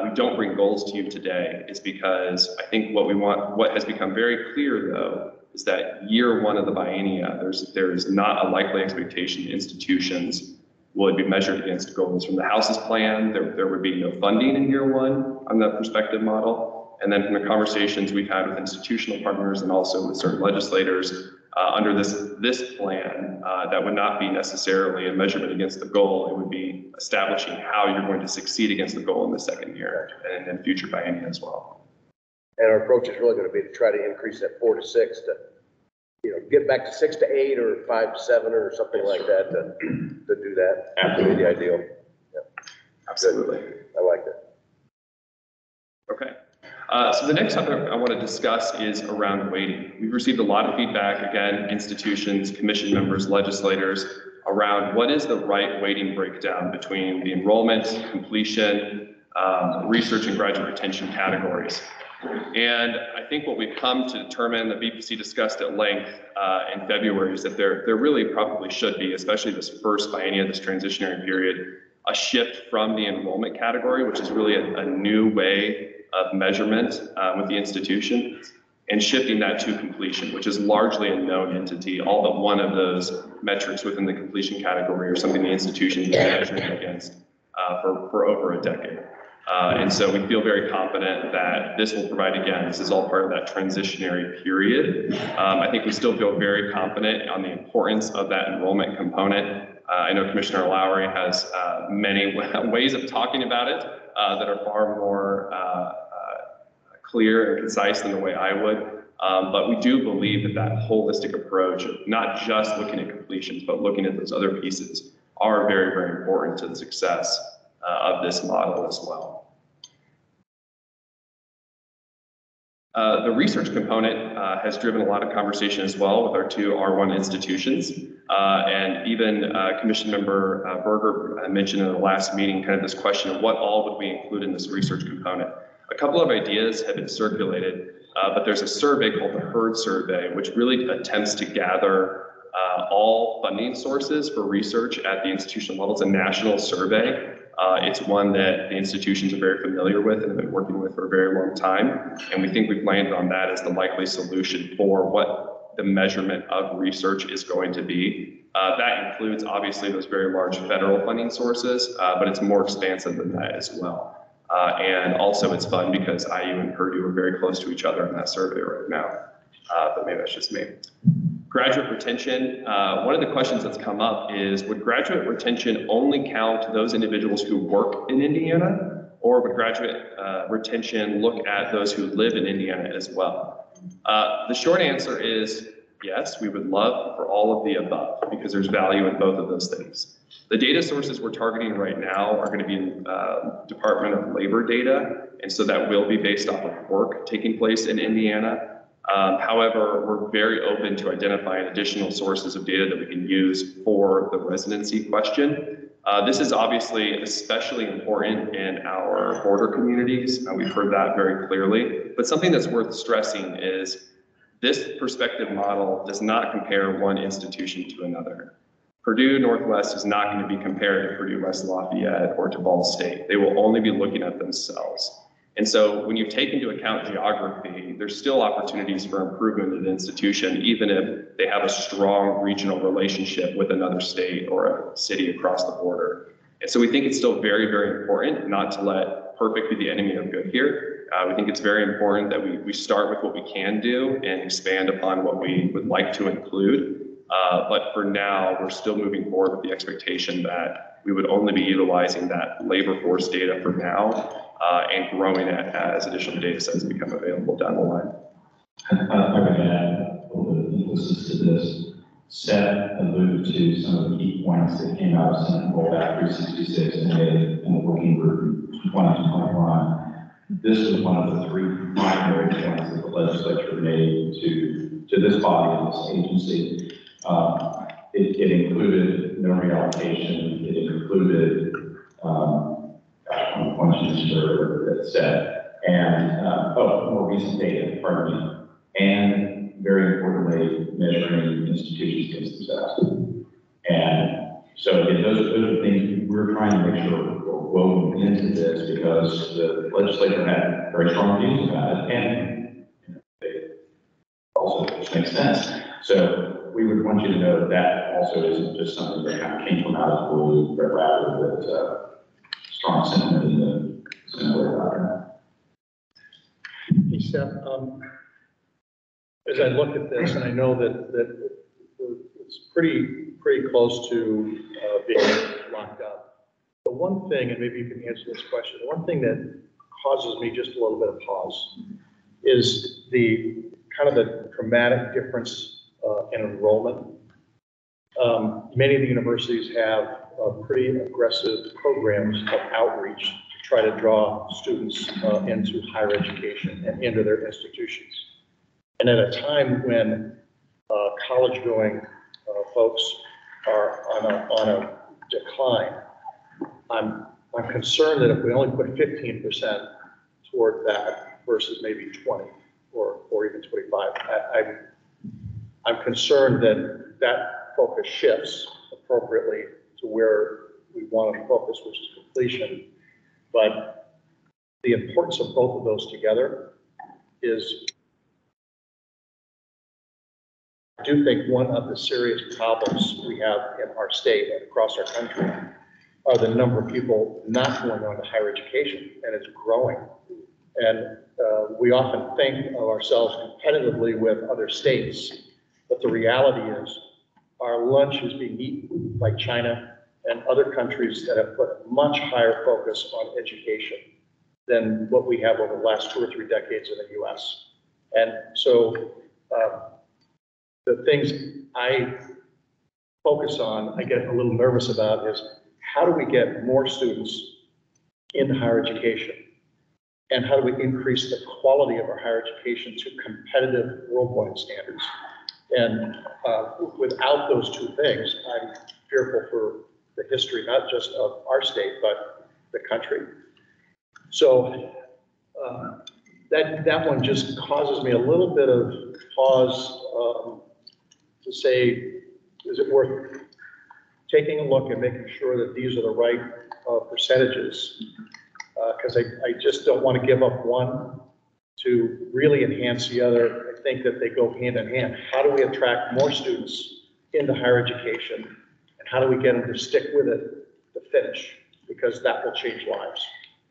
we don't bring goals to you today, is because I think what has become very clear though, is that year one of the biennia, there is not a likely expectation institutions would be measured against goals. From the House's plan, there would be no funding in year one on that perspective model. And then from the conversations we've had with institutional partners and also with certain legislators under this plan, that would not be necessarily a measurement against the goal. It would be establishing how you're going to succeed against the goal in the second year and in future biennia as well. And our approach is really going to be to try to increase that 4 to 6 to, get back to 6 to 8 or 5 to 7 or something like that to do that. Absolutely the ideal. Yeah. Absolutely. I like that. Okay. So the next topic I want to discuss is around weighting. We've received a lot of feedback, again, institutions, commission members, legislators, around what is the right weighting breakdown between the enrollment, completion, research and graduate retention categories. And I think what we've come to determine, the BPC discussed at length in February, is that there really probably should be, especially this first biennium, this transitionary period, a shift from the enrollment category, which is really a new way of measurement with the institution, and shifting that to completion, which is largely a known entity. All but one of those metrics within the completion category are something the institution's been measuring against for over a decade. And so we feel very confident that this will provide, again, this is all part of that transitionary period. I think we still feel very confident on the importance of that enrollment component. I know Commissioner Lowry has many ways of talking about it that are far more clear and concise than the way I would. But we do believe that that holistic approach of not just looking at completions, but looking at those other pieces are very, very important to the success of this model as well. The research component has driven a lot of conversation as well with our two R1 institutions. And even Commission Member Berger mentioned in the last meeting kind of this question of what all would we include in this research component. A couple of ideas have been circulated, but there's a survey called the HERD survey, which really attempts to gather all funding sources for research at the institutional level. It's a national survey. It's one that the institutions are very familiar with and have been working with for a very long time. And we think we've landed on that as the likely solution for what the measurement of research is going to be. That includes obviously those very large federal funding sources, but it's more expansive than that as well. And also it's fun because IU and Purdue are very close to each other in that survey right now. But maybe that's just me. Graduate retention, one of the questions that's come up is, would graduate retention only count those individuals who work in Indiana, or would graduate retention look at those who live in Indiana as well? The short answer is yes, we would love for all of the above because there's value in both of those things. The data sources we're targeting right now are going to be in Department of Labor data, and so that will be based off of work taking place in Indiana. However, we're very open to identifying additional sources of data that we can use for the residency question. This is obviously especially important in our border communities. We've heard that very clearly, but something that's worth stressing is this perspective model does not compare one institution to another. Purdue Northwest is not going to be compared to Purdue West Lafayette or to Ball State. They will only be looking at themselves. And so when you take into account geography, there's still opportunities for improvement in an institution, even if they have a strong regional relationship with another state or a city across the border. And so we think it's still very, very important not to let perfect be the enemy of good here. We think it's very important that we start with what we can do and expand upon what we would like to include. But for now, we're still moving forward with the expectation that we would only be utilizing that labor force data for now. And growing it as additional data sets become available down the line. I would add a little bit of emphasis to this. Seth alluded to some of the key points that came out of Senate Bill Act 366 and the working group in 2021. This was one of the three primary points that the legislature made to this body and this agency. It included no reallocation. It included that said, and more recent data, pardon me, and very importantly, measuring institutions against themselves. And so again, those are things we're trying to make sure we're woven into this because the legislature had very strong views about it, and it also makes sense. So we would want you to know that also isn't just something that kind of came from out of the blue, but rather that strong sentiment in the Hey, Seth, as I look at this, and I know that it's pretty close to being locked up. The one thing, and maybe you can answer this question, the one thing that causes me just a little bit of pause is the kind of the dramatic difference in enrollment. Many of the universities have pretty aggressive programs of outreach to try to draw students into higher education and into their institutions. And at a time when college-going folks are on a decline, I'm concerned that if we only put 15% toward that, versus maybe 20 or even 25. I'm concerned that that focus shifts appropriately to where we want to focus, which is completion. But the importance of both of those together is, I do think one of the serious problems we have in our state and across our country are the number of people not going on to higher education, and it's growing. And we often think of ourselves competitively with other states, but the reality is our lunch is being eaten by China and other countries that have put much higher focus on education than what we have over the last 2 or 3 decades in the US. And so the things I focus on, I get a little nervous about is how do we get more students into higher education? And how do we increase the quality of our higher education to competitive worldwide standards? And without those two things, I'm fearful for the history, not just of our state, but the country. So that one just causes me a little bit of pause to say, is it worth taking a look and making sure that these are the right percentages? Because I just don't want to give up one to really enhance the other. I think that they go hand in hand. How do we attract more students into higher education? And how do we get them to stick with it to finish? Because that will change lives.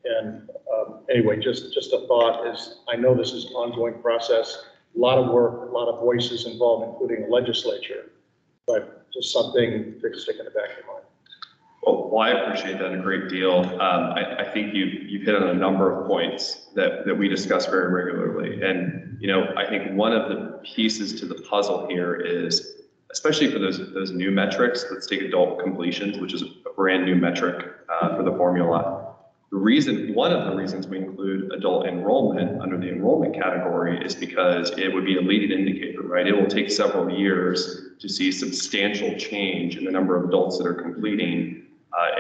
And anyway, just a thought is, I know this is an ongoing process, a lot of work, a lot of voices involved, including the legislature, but just something to stick in the back of your mind. Well, I appreciate that a great deal. I think you've hit on a number of points that we discuss very regularly. And, you know, I think one of the pieces to the puzzle here is, especially for those new metrics, let's take adult completions, which is a brand new metric for the formula. One of the reasons we include adult enrollment under the enrollment category is because it would be a leading indicator, right? It will take several years to see substantial change in the number of adults that are completing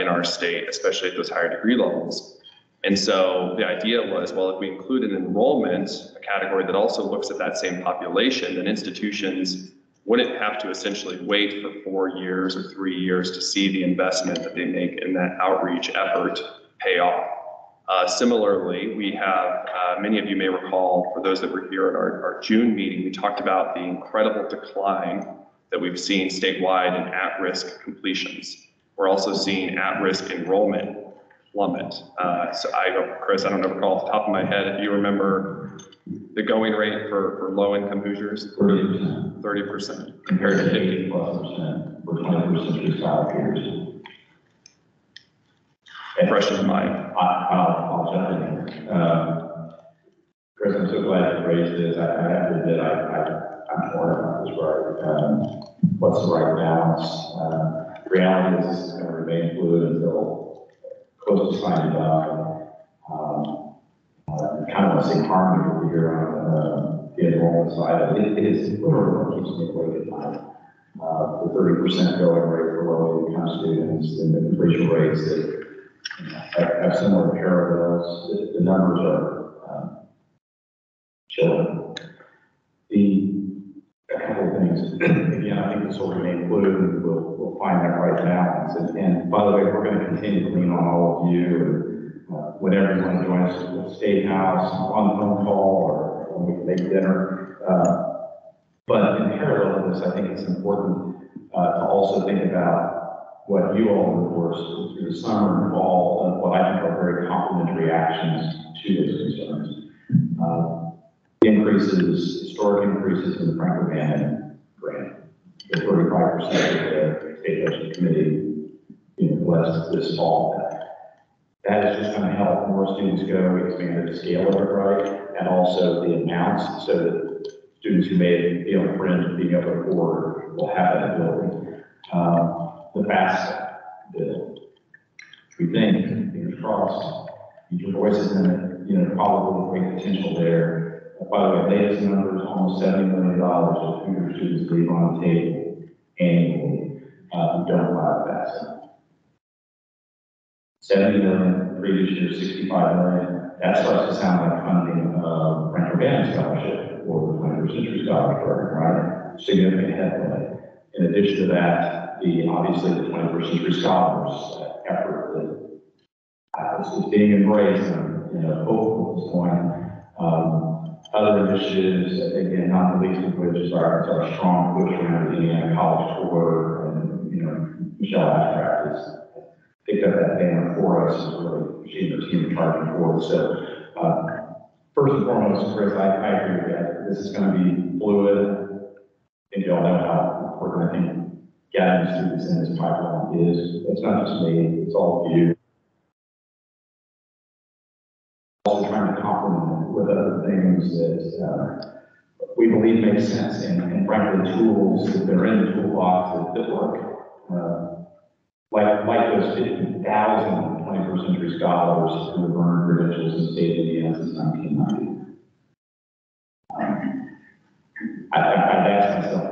in our state, especially at those higher degree levels. And so the idea was, well, if we include an enrollment, a category that also looks at that same population, then institutions wouldn't have to essentially wait for 4 years or 3 years to see the investment that they make in that outreach effort pay off. Similarly, we have, many of you may recall, for those that were here at our June meeting, we talked about the incredible decline that we've seen statewide in at-risk completions. We're also seeing at-risk enrollment plummet. So Chris, I don't recall off the top of my head if you remember the going rate for low-income Hoosiers. 30%. 30% compared to 50%. +% for 20% of scholar peers. Fresh in mind. I'll jump in here. Chris, I'm so glad you raised this. I have to admit, I'm torn about this, right? What's the right balance? Reality is this is going to remain fluid until close to signing done. Kind of want to say harmony over here on the enrollment side. It is literally what keeps me awake at night. The 30% going rate for low-income students and the completion rates that have similar parallels. The numbers are chilling. A couple of things. Again, I think this will remain fluid, and we'll find that right balance. And by the way, we're going to continue to lean on all of you. And whenever you want to join us at the State House, on the phone call, or when we can make dinner. But in parallel to this, I think it's important to also think about what you all endorse through the summer and fall, and what I think are very complementary actions to those concerns. Historic increases in the Franklin Bannon grant, the 35% of the State Budget Committee blessed this fall. That is just going to help more students go, expand the scale of it, right, and also the amounts, so that students who may be on the fringe of being able to afford will have that ability. The FAFSA bill, we think, fingers crossed, your voices in it, probably great potential there. By the way, latest numbers, almost $70 million of Hoosier students leave on the table annually who don't file FAFSA. 70 million, previous year 65 million. That starts to sound like funding of scholar program, right? Significant headway. In addition to that, obviously the 21st Century Scholars effort that is being embraced and hopeful at this point. Other initiatives, again, not the least of which is our strong push around the Indiana College Tour, and Michelle Ashcraft has picked up that banner for us, and really she and her team are charging forward. So, first and foremost, Chris, I agree with that. This is going to be fluid. I think you all know how important I think gathering students in this pipeline is. It's not just me; it's all of you. Also trying to complement it with other things that we believe make sense, and frankly, tools that are in the toolbox that work. Like those 50,000 21st Century Scholars who have earned credentials in the state of Indiana since 1990. I've asked myself,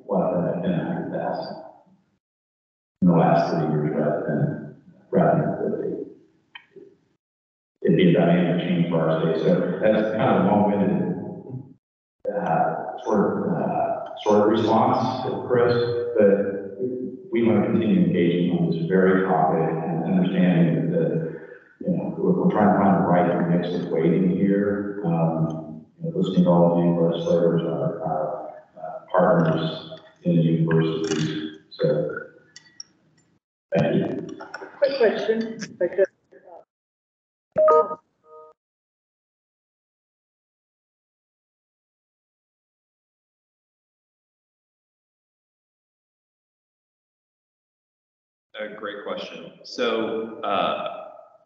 what have that been 100,000 in the last 3 years rather than 50? It'd be a dynamic change for our state. So that's kind of a long-winded sort of response to Chris, but we want to continue engaging on this very topic and understanding that we're trying to find the right mix of weighting here. Listening to all of you legislators, our partners in the universities. So, thank you. Quick question, because A great question. So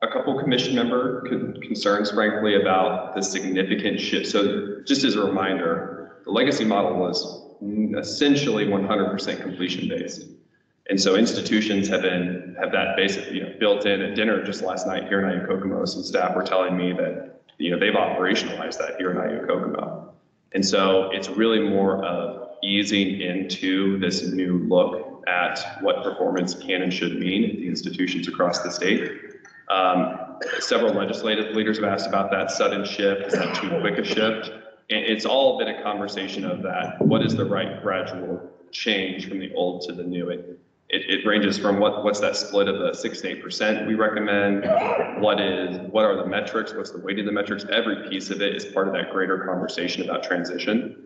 a couple commission member concerns, frankly, about the significant shift. So just as a reminder, the legacy model was essentially 100% completion based. And so institutions have that basically built in. At dinner just last night here in IU Kokomo, some staff were telling me that they've operationalized that here in IU Kokomo. And so it's really more of easing into this new look at what performance can and should mean at the institutions across the state. Several legislative leaders have asked about that sudden shift. Is that too quick a shift? And it's all been a conversation of that. What is the right gradual change from the old to the new? It ranges from what's that split of the 6 to 8% we recommend? What are the metrics? What's the weight of the metrics? Every piece of it is part of that greater conversation about transition.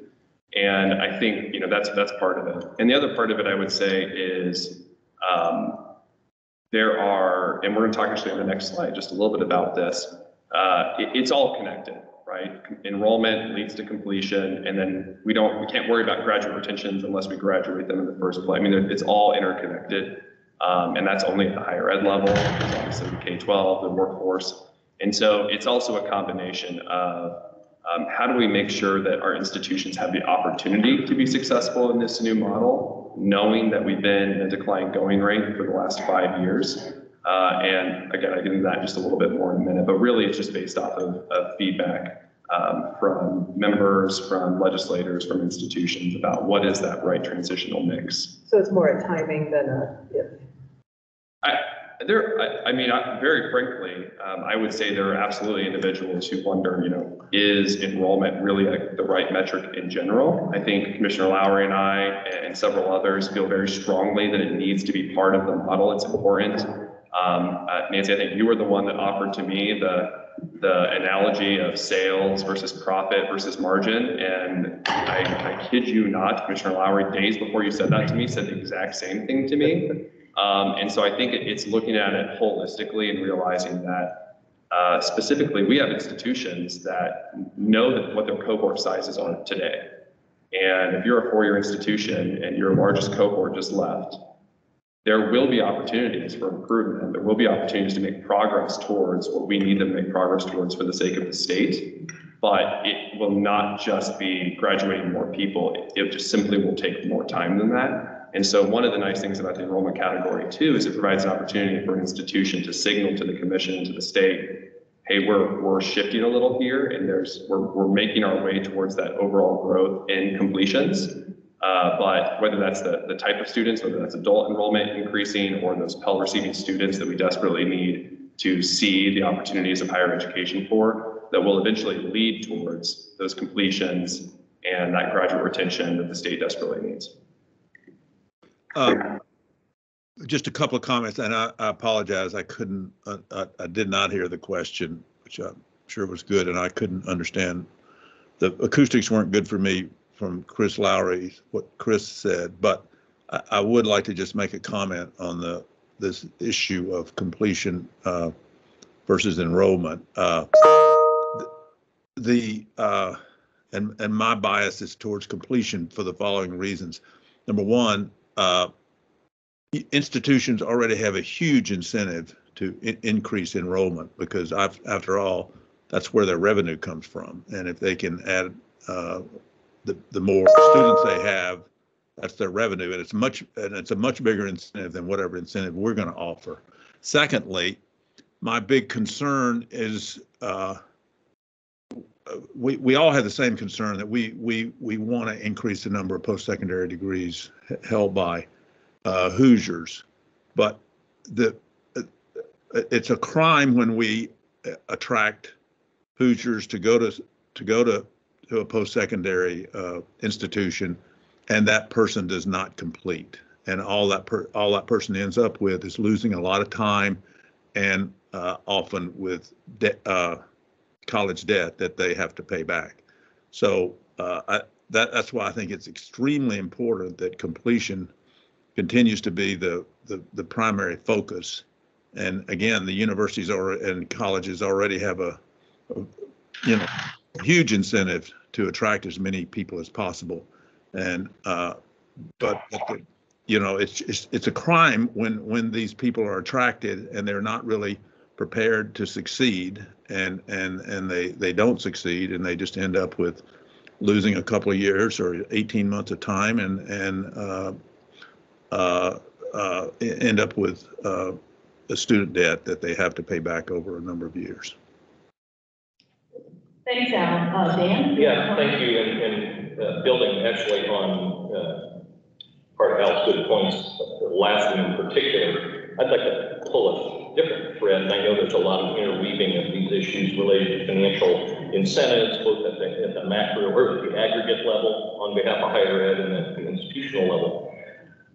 And I think that's part of it. And the other part of it, I would say, is there are, and we're going to talk actually on the next slide just a little bit about this. It's all connected, right? Enrollment leads to completion, and then we can't worry about graduate retentions unless we graduate them in the first place. I mean, it's all interconnected, and that's only at the higher ed level. There's obviously the K-12, the workforce, and so it's also a combination of how do we make sure that our institutions have the opportunity to be successful in this new model, knowing that we've been in a decline going rate for the last 5 years. And again, I'll get into that just a little bit more in a minute, but really it's just based off of feedback from members, from legislators, from institutions about what is that right transitional mix. so it's more a timing than a if. Very frankly, I would say there are absolutely individuals who wonder, is enrollment really the right metric in general? I think Commissioner Lowry and I and several others feel very strongly that it needs to be part of the model. It's important. Nancy, I think you were the one that offered to me the analogy of sales versus profit versus margin. And I kid you not, Commissioner Lowry, days before you said that to me, said the exact same thing to me. And so I think it's looking at it holistically and realizing that specifically we have institutions that know what their cohort sizes are today. And if you're a 4-year institution and your largest cohort just left, there will be opportunities for improvement. There will be opportunities to make progress towards what we need to make progress towards for the sake of the state. But it will not just be graduating more people. It just simply will take more time than that. And so one of the nice things about the enrollment category too is it provides an opportunity for an institution to signal to the commission and to the state, hey, we're shifting a little here, and we're making our way towards that overall growth in completions. But whether that's the type of students, whether that's adult enrollment increasing or those Pell receiving students that we desperately need to see the opportunities of higher education for, that will eventually lead towards those completions and that graduate retention that the state desperately needs. Just a couple of comments, and I apologize. I couldn't, I did not hear the question, which I'm sure was good, and I couldn't understand. The acoustics weren't good for me from Chris Lowry, what Chris said, but I would like to just make a comment on this issue of completion versus enrollment. And my bias is towards completion for the following reasons. Number one, institutions already have a huge incentive to increase enrollment because after all, that's where their revenue comes from. And if they can add the more students they have, that's their revenue, and it's a much bigger incentive than whatever incentive we're going to offer. Secondly, my big concern is we all have the same concern that we want to increase the number of post-secondary degrees held by Hoosiers, but it's a crime when we attract Hoosiers to go to a post-secondary institution, and that person does not complete, and all that person ends up with is losing a lot of time, and often with college debt that they have to pay back. So that's why I think it's extremely important that completion continues to be the primary focus. And again, the universities and colleges already have a huge incentive to attract as many people as possible. And but it's a crime when these people are attracted and they're not really prepared to succeed, and they don't succeed, and they just end up with losing a couple of years or 18 months of time, and end up with a student debt that they have to pay back over a number of years. Thanks, Alan. Dan? Yeah, thank you. And building actually on part of Al's good points, the last one in particular, I'd like to pull a different thread. And I know there's a lot of interweaving of these issues related to financial incentives, both at the macro or at the aggregate level on behalf of higher ed and at the institutional level.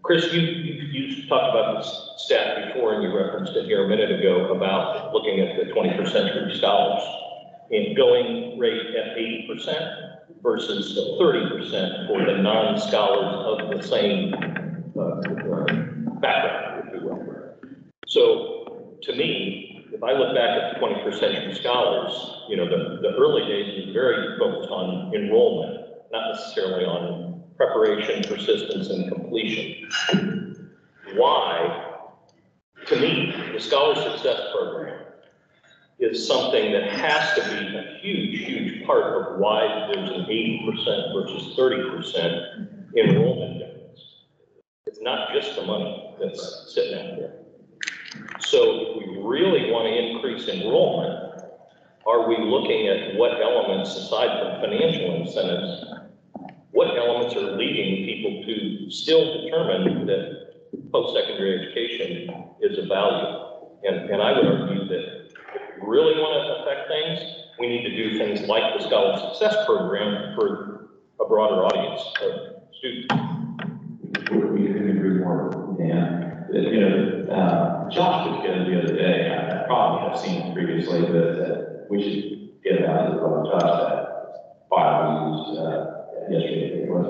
Chris, you talked about this stat before, and you referenced it here a minute ago about looking at the 21st century scholars in going rate at 80% versus 30% for the non-scholars of the same background, if you will. So to me, if I look back at the 21st century scholars, the early days was very focused on enrollment, not necessarily on preparation, persistence, and completion. Why? To me, the Scholar Success Program is something that has to be a huge part of why there's an 80% versus 30% enrollment difference. It's not just the money that's sitting out there. So if we really want to increase enrollment, are we looking at what elements, aside from financial incentives, what elements are leading people to still determine that post-secondary education is of value? And I would argue that if we really want to affect things, we need to do things like the Scholar Success Program for a broader audience of students. We couldn't agree more, Dan. Josh was good the other day. I probably have seen it previously, but we should get it out to Josh that file we used yesterday, I think it was,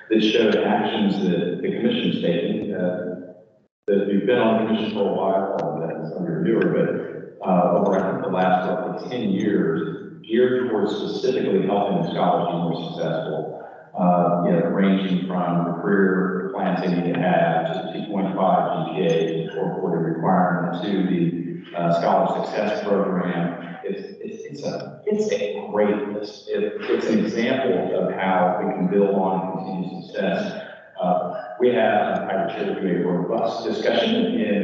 that showed actions that the commission stated that we've been on the commission for a while, and that's under newer, but over I think the last roughly 10 years, geared towards specifically helping the scholars be more successful. Ranging from the career plans they need to have to 2.5 GPA for the requirement to the Scholar Success Program. It's a great list. It's an example of how we can build on continued success. We had, I would share with you, a robust discussion in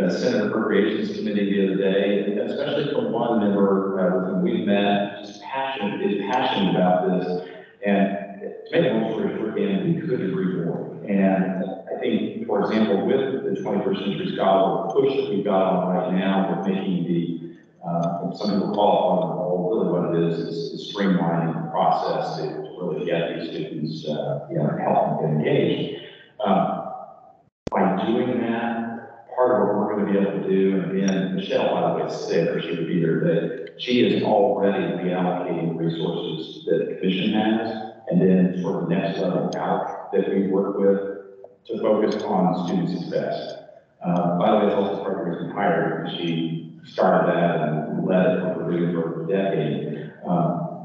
the Senate Appropriations Committee the other day, especially from one member with whom we've met, is passionate about this. And to make a long story short, Dan, we could agree more. And I think, for example, with the 21st Century Scholar push that we've got on right now, we're making the Some people call it role. Really what it is streamlining the process to really get these students, help them get engaged. By doing that, part of what we're going to be able to do, and again, Michelle, by the way, is sick, or she would be here today. She is already reallocating resources that the commission has, and then sort of the next level out that we work with to focus on student success. By the way, it's also part of the reason we hired her, because she started that and led it for a decade.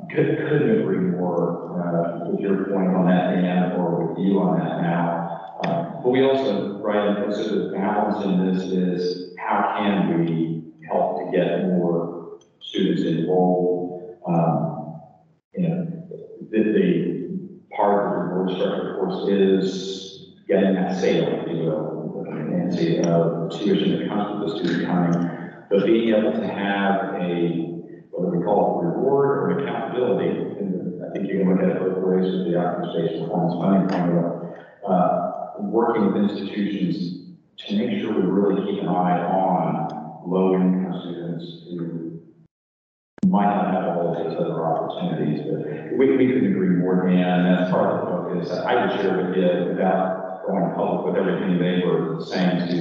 Couldn't agree more with your point on that, Dan, or with you on that now. But we also, right, so the balance in this is how can we help to get more students enrolled? The part of the reward structure, of course, is getting that sale, if you will, Nancy, tuition that comes with the student coming, but being able to have whether we call it reward or accountability, and I think you can look at it both ways with the outcomes-based performance funding formula, working with institutions to make sure we really keep an eye on low-income students who might not have all of those other opportunities, but we couldn't agree more, Dan. That's part of the focus. I would share with you without going public with everything they were saying to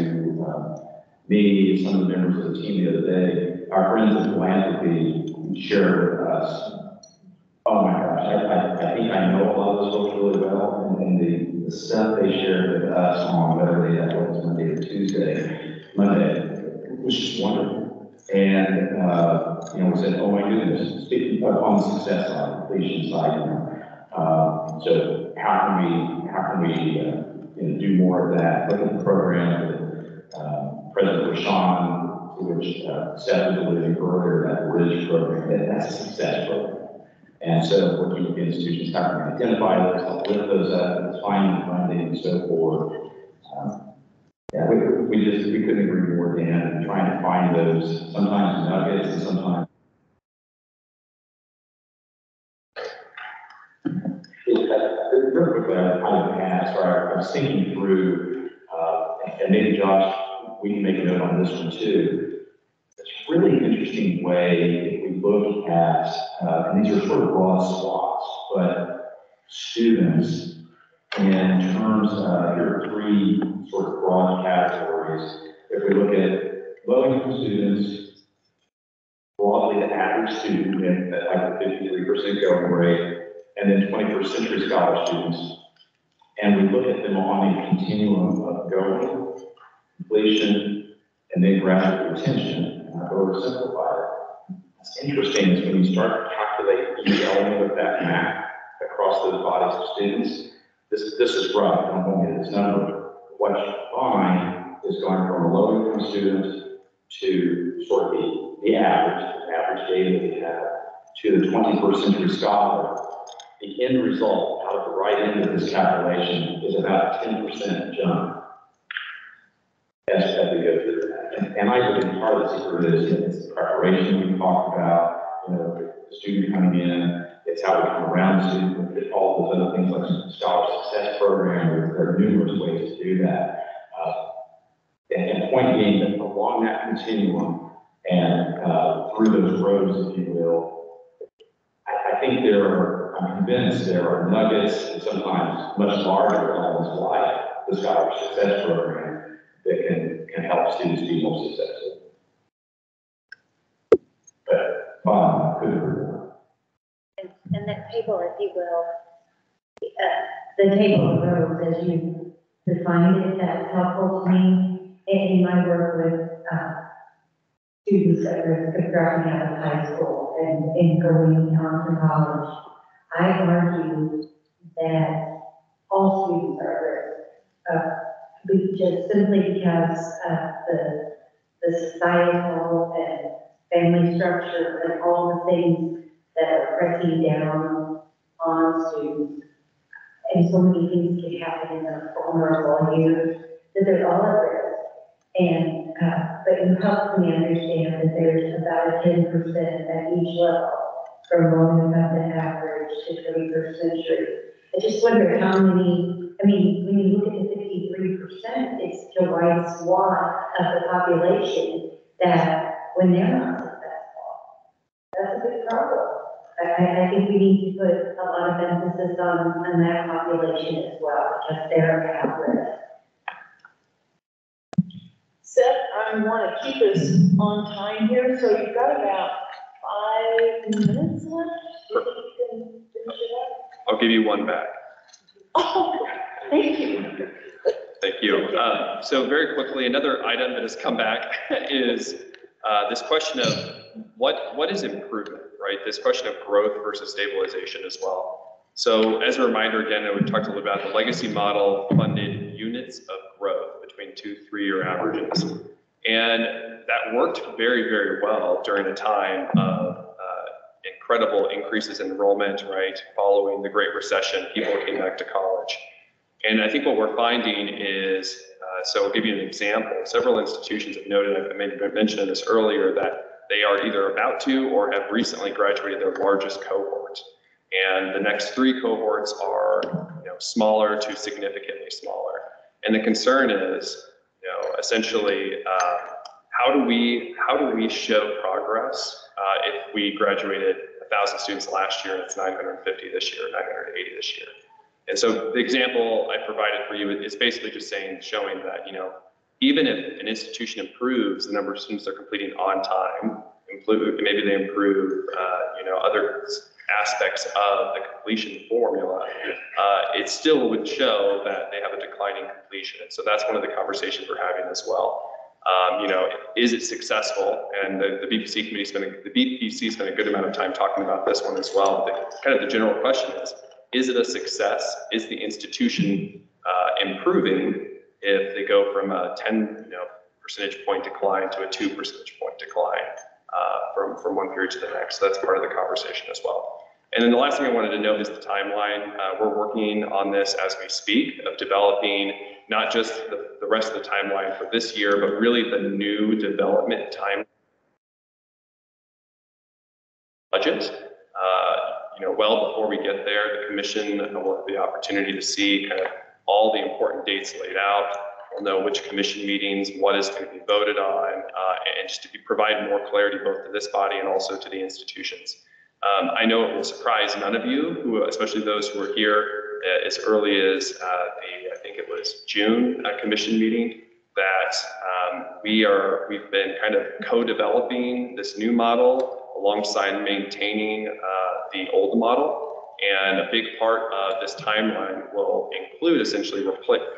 me, some of the members of the team the other day. Our friends in philanthropy shared with us, oh my gosh, I think I know a lot of those folks really well, and the stuff they shared with us on whether they had was Monday or Tuesday, it was just wonderful. And, we said, oh my goodness, speaking on the success side, completion side, so how can we do more of that? Look at the program that President Rashawn, to which Seth was alluding earlier, that Bridge program, that's a success program. And so working with the institutions, how can we identify those, help lift those up, finding funding and so forth. We couldn't agree more, Dan, and trying to find those sometimes nuggets and sometimes real quickly, I was thinking through, and maybe Josh, we can make a note on this one too. It's a really interesting way if we look at, and these are sort of broad swaths, but students in terms of, here are three sort of broad categories. If we look at low-income students, broadly the average student at like the 53% going rate, and then 21st century scholar students. And we look at them on a continuum of going, completion, and then graduate retention. And I've oversimplified it. What's interesting is when you start to calculate each element of that map across those bodies of students, this is rough, I don't hold me to this number. What you find is going from a low-income student to sort of the average data that we have, to the 21st century scholar. The end result out of the right end of this calculation is about a 10% jump as we go through that. And I believe part of the secret is the preparation we talked about, the student coming in, it's how we come around the student with all those other things like scholar success program. There are numerous ways to do that. And the point being that along that continuum and through those roads, if you will, I think I'm convinced there are nuggets and sometimes much larger elements like the Scholar Success Program that can help students be more successful. But couldn't agree more. And that table, if you will, the table of rows, as you defined it, that's helpful to me in my work with students at risk of dropping out of high school and going on to college. I argue that all students are at risk, just simply because of the societal and family structure and all the things that are pressing down on students. And so many things can happen in the vulnerable years that they're all at risk. And, but it helps me understand that there's about a 10% at each level, from low income to average to 21st century. I just wonder how many, when you look at the 53%, it's the wide swath of the population that when they're not successful, that's a big problem. I think we need to put a lot of emphasis on that population as well, because they're at risk. Seth, I want to keep us on time here, so you've got about 5 minutes left. Do you think you can finish it up? I'll give you one back. Oh, thank you. Thank you. So very quickly, another item that has come back is this question of what is improvement, right? This question of growth versus stabilization as well. So as a reminder, again, we talked a little about the legacy model funded units of growth between 2-3-year averages. And that worked very, very well during a time of incredible increases in enrollment, right? Following the Great Recession, people came back to college. And I think what we're finding is, so I'll give you an example. Several institutions have noted, I mentioned this earlier, that they are either about to or have recently graduated their largest cohort. And the next 3 cohorts are, smaller to significantly smaller. And the concern is, essentially, how do we show progress if we graduated 1,000 students last year and it's 950 this year, 980 this year? And so the example I provided for you is basically just showing that, even if an institution improves the number of students they're completing on time, maybe they improve, other aspects of the completion formula, it still would show that they have a declining completion. And so that's one of the conversations we're having as well. Is it successful? And the BPC committee spent a good amount of time talking about this one as well. But the general question is it a success? Is the institution improving if they go from a 10 percentage point decline to a 2 percentage point decline from one period to the next? So that's part of the conversation as well. And then the last thing I wanted to note is the timeline. We're working on this as we speak, of developing not just the rest of the timeline for this year, but really the new development time budget. Well before we get there, the commission will have the opportunity to see all the important dates laid out. We'll know which commission meetings, what is going to be voted on, and just to provide more clarity both to this body and also to the institutions. I know it will surprise none of you, especially those who are here as early as I think it was June commission meeting, that we've been co-developing this new model alongside maintaining the old model. And a big part of this timeline will include essentially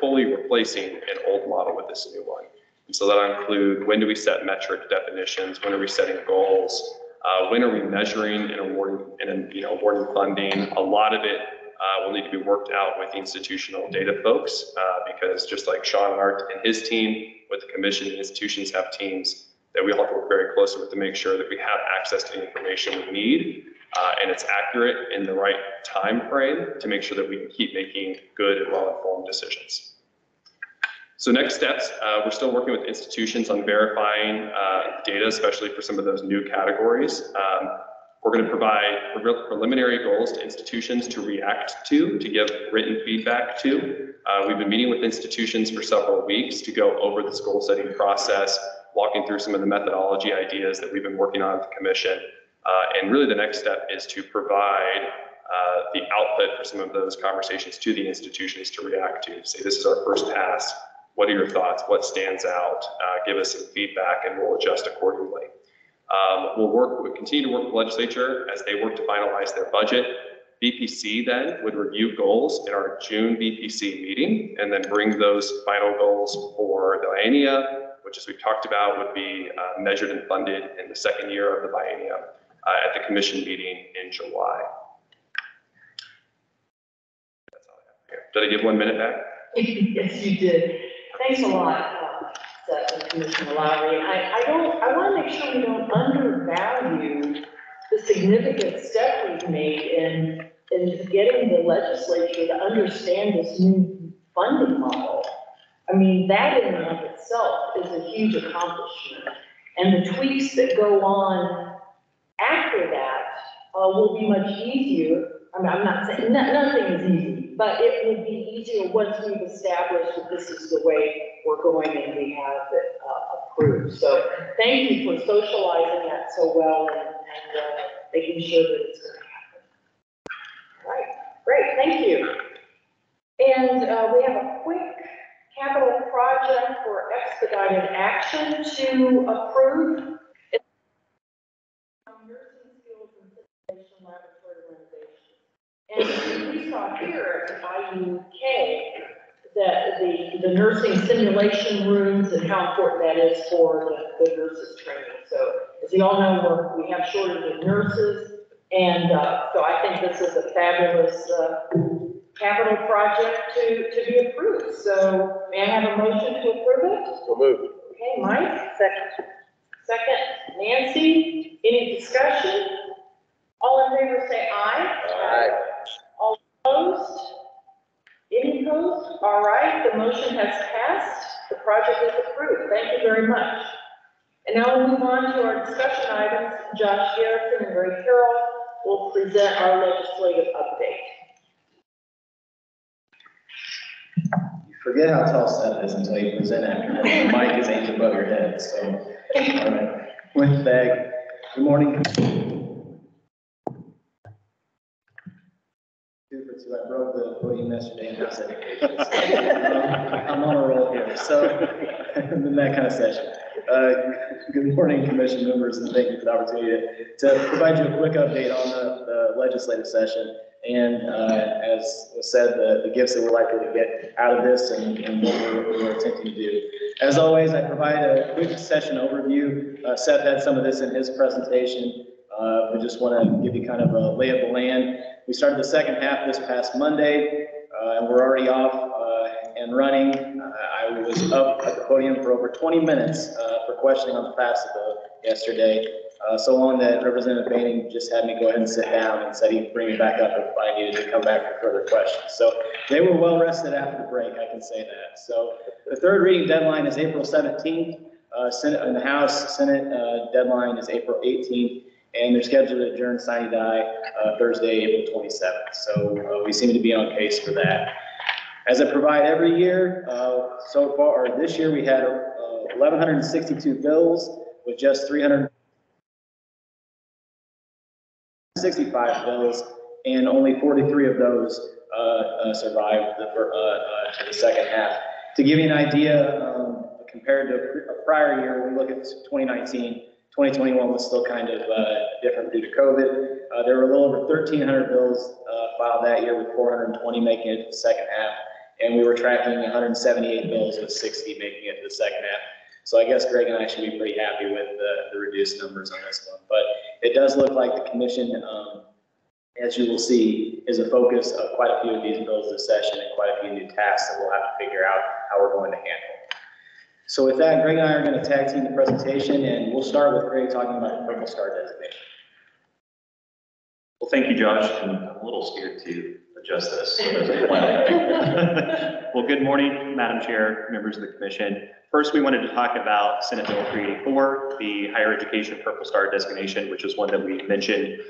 fully replacing an old model with this new one. And so that'll include, when do we set metric definitions? When are we setting goals? When are we measuring and awarding funding? A lot of it will need to be worked out with institutional data folks, because just like Sean and his team, with the commission, the institutions have teams that we all have to work very closely with to make sure that we have access to the information we need, and it's accurate in the right time frame to make sure that we can keep making good and well-informed decisions. So next steps, we're still working with institutions on verifying data, especially for some of those new categories. We're going to provide preliminary goals to institutions to react to give written feedback to. We've been meeting with institutions for several weeks to go over this goal setting process, walking through some of the methodology ideas that we've been working on at the commission. And really the next step is to provide the output for some of those conversations to the institutions to react to. Say, this is our first pass. What are your thoughts? What stands out? Give us some feedback and we'll adjust accordingly. We'll continue to work with the legislature as they work to finalize their budget. BPC then would review goals in our June BPC meeting and then bring those final goals for the biennia, which, as we've talked about, would be measured and funded in the second year of the biennium at the commission meeting in July. That's all I have here. Did I give 1 minute back? Yes, you did. Thanks a lot, Seth and Commissioner Lowry. I want to make sure we don't undervalue the significant step we've made in getting the legislature to understand this new funding model. I mean, that in and of itself is a huge accomplishment. And the tweaks that go on after that will be much easier. I mean, I'm not saying nothing is easy, but it will be easier once we've established that this is the way we're going and we have it approved. So thank you for socializing that so well and making sure that it's going to happen. All right, great, thank you. And we have a quick capital project for expedited action to approve. It's nursing skills and simulation laboratory renovation. And we saw here at IUK that the nursing simulation rooms and how important that is for the nurses training. So as you all know, we have shortage of nurses, and so I think this is a fabulous capital project to be approved. So may I have a motion to approve it? So moved. Okay, Mike? Second. Second, Nancy. Any discussion? All in favor say aye. Aye. All opposed? Any opposed? All right, the motion has passed. The project is approved. Thank you very much. And now we'll move on to our discussion items. Josh Garrison and Ray Carroll will present our legislative update. You forget how tall Seth is until you present after him. The mic is aimed above your head, so. All right. With that, good morning. 2 for 2. I broke the podium yesterday in house education. So, I'm on a roll here. So, in that kind of session. Good morning, commission members, and thank you for the opportunity to provide you a quick update on the legislative session. And as was said, the gifts that we're likely to get out of this and what we're attempting to do. As always, I provide a quick session overview. Seth had some of this in his presentation. We just want to give you kind of a lay of the land. We started the second half this past Monday, and we're already off and running. I was up at the podium for over 20 minutes for questioning on the FAFSA bill yesterday. So long that Representative Boehning just had me go ahead and sit down and said he'd bring me back up if I needed to come back for further questions. So they were well rested after the break, I can say that. So the third reading deadline is April 17th. Senate in the House, Senate deadline is April 18th. And they're scheduled to adjourn sine die Thursday, April 27th. So we seem to be on pace for that. As I provide every year, so far, or this year we had 1,162 bills with just 365 bills, and only 43 of those survived to the second half. To give you an idea, compared to a prior year, we look at 2019, 2021 was still kind of different due to COVID. There were a little over 1,300 bills filed that year, with 420 making it to the second half. And we were tracking 178 bills with 60 making it to the second half. So I guess Greg and I should be pretty happy with the reduced numbers on this one. But it does look like the commission, as you will see, is a focus of quite a few of these bills this session and quite a few new tasks that we'll have to figure out how we're going to handle. So with that, Greg and I are going to tag team the presentation, and we'll start with Greg talking about the Purple Star designation. Well, thank you, Josh. I'm a little scared to adjust this. Well, good morning, Madam Chair, members of the commission. First, we wanted to talk about Senate Bill 384, the Higher Education Purple Star designation, which is one that we mentioned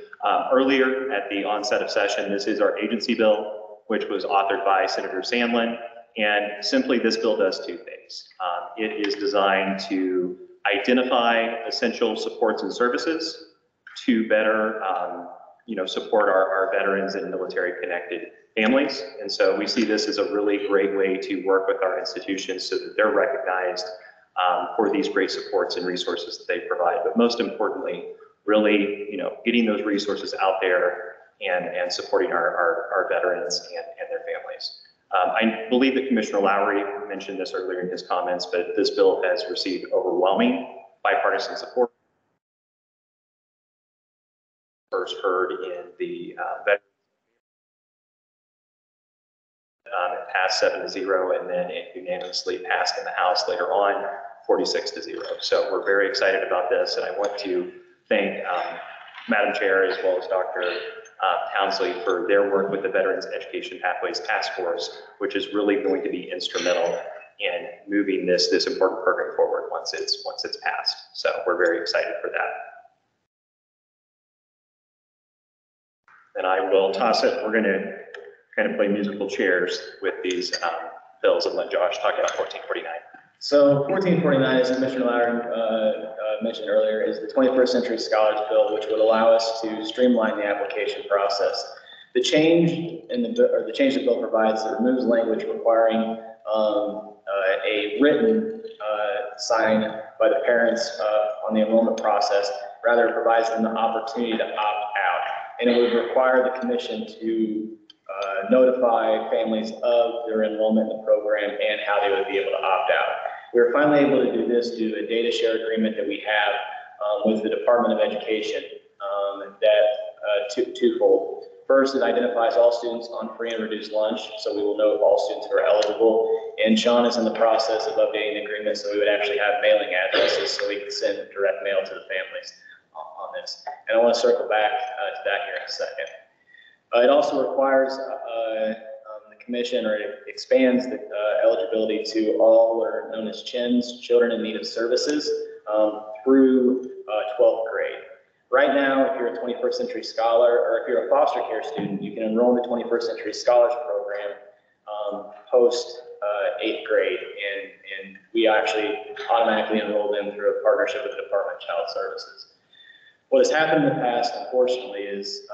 earlier at the onset of session. This is our agency bill, which was authored by Senator Sandlin. And simply, this bill does two things. It is designed to identify essential supports and services to better support our veterans and military-connected families. And so we see this as a really great way to work with our institutions so that they're recognized for these great supports and resources that they provide. But most importantly, really, getting those resources out there and supporting our veterans and their families. I believe that Commissioner Lowry mentioned this earlier in his comments, but this bill has received overwhelming bipartisan support. First heard in the veteran. It passed 7-0, and then it unanimously passed in the House later on, 46-0. So we're very excited about this, and I want to thank Madam Chair as well as Dr. Townsley for their work with the Veterans Education Pathways Task Force, which is really going to be instrumental in moving this important program forward once it's passed. So we're very excited for that. And I will toss it. We're going to kind of play musical chairs with these bills and let Josh talk about 1449. So 1449, as Commissioner Lowry mentioned earlier, is the 21st Century Scholars Bill, which would allow us to streamline the application process. The change the change the bill provides that removes language requiring a written sign by the parents on the enrollment process. Rather, it provides them the opportunity to opt out, and it would require the commission to notify families of their enrollment in the program and how they would be able to opt out. We were finally able to do this due to a data share agreement that we have with the Department of Education twofold. First, it identifies all students on free and reduced lunch, so we will know if all students are eligible. And Sean is in the process of updating the agreement, so we would actually have mailing addresses so we can send direct mail to the families on this. And I want to circle back to that here in a second. It also requires the commission, or it expands the eligibility to all what are known as CHINs, Children in Need of Services, through 12th grade. Right now, if you're a 21st Century Scholar, or if you're a foster care student, you can enroll in the 21st Century Scholars Program post 8th grade, and we actually automatically enroll them through a partnership with the Department of Child Services. What has happened in the past, unfortunately, is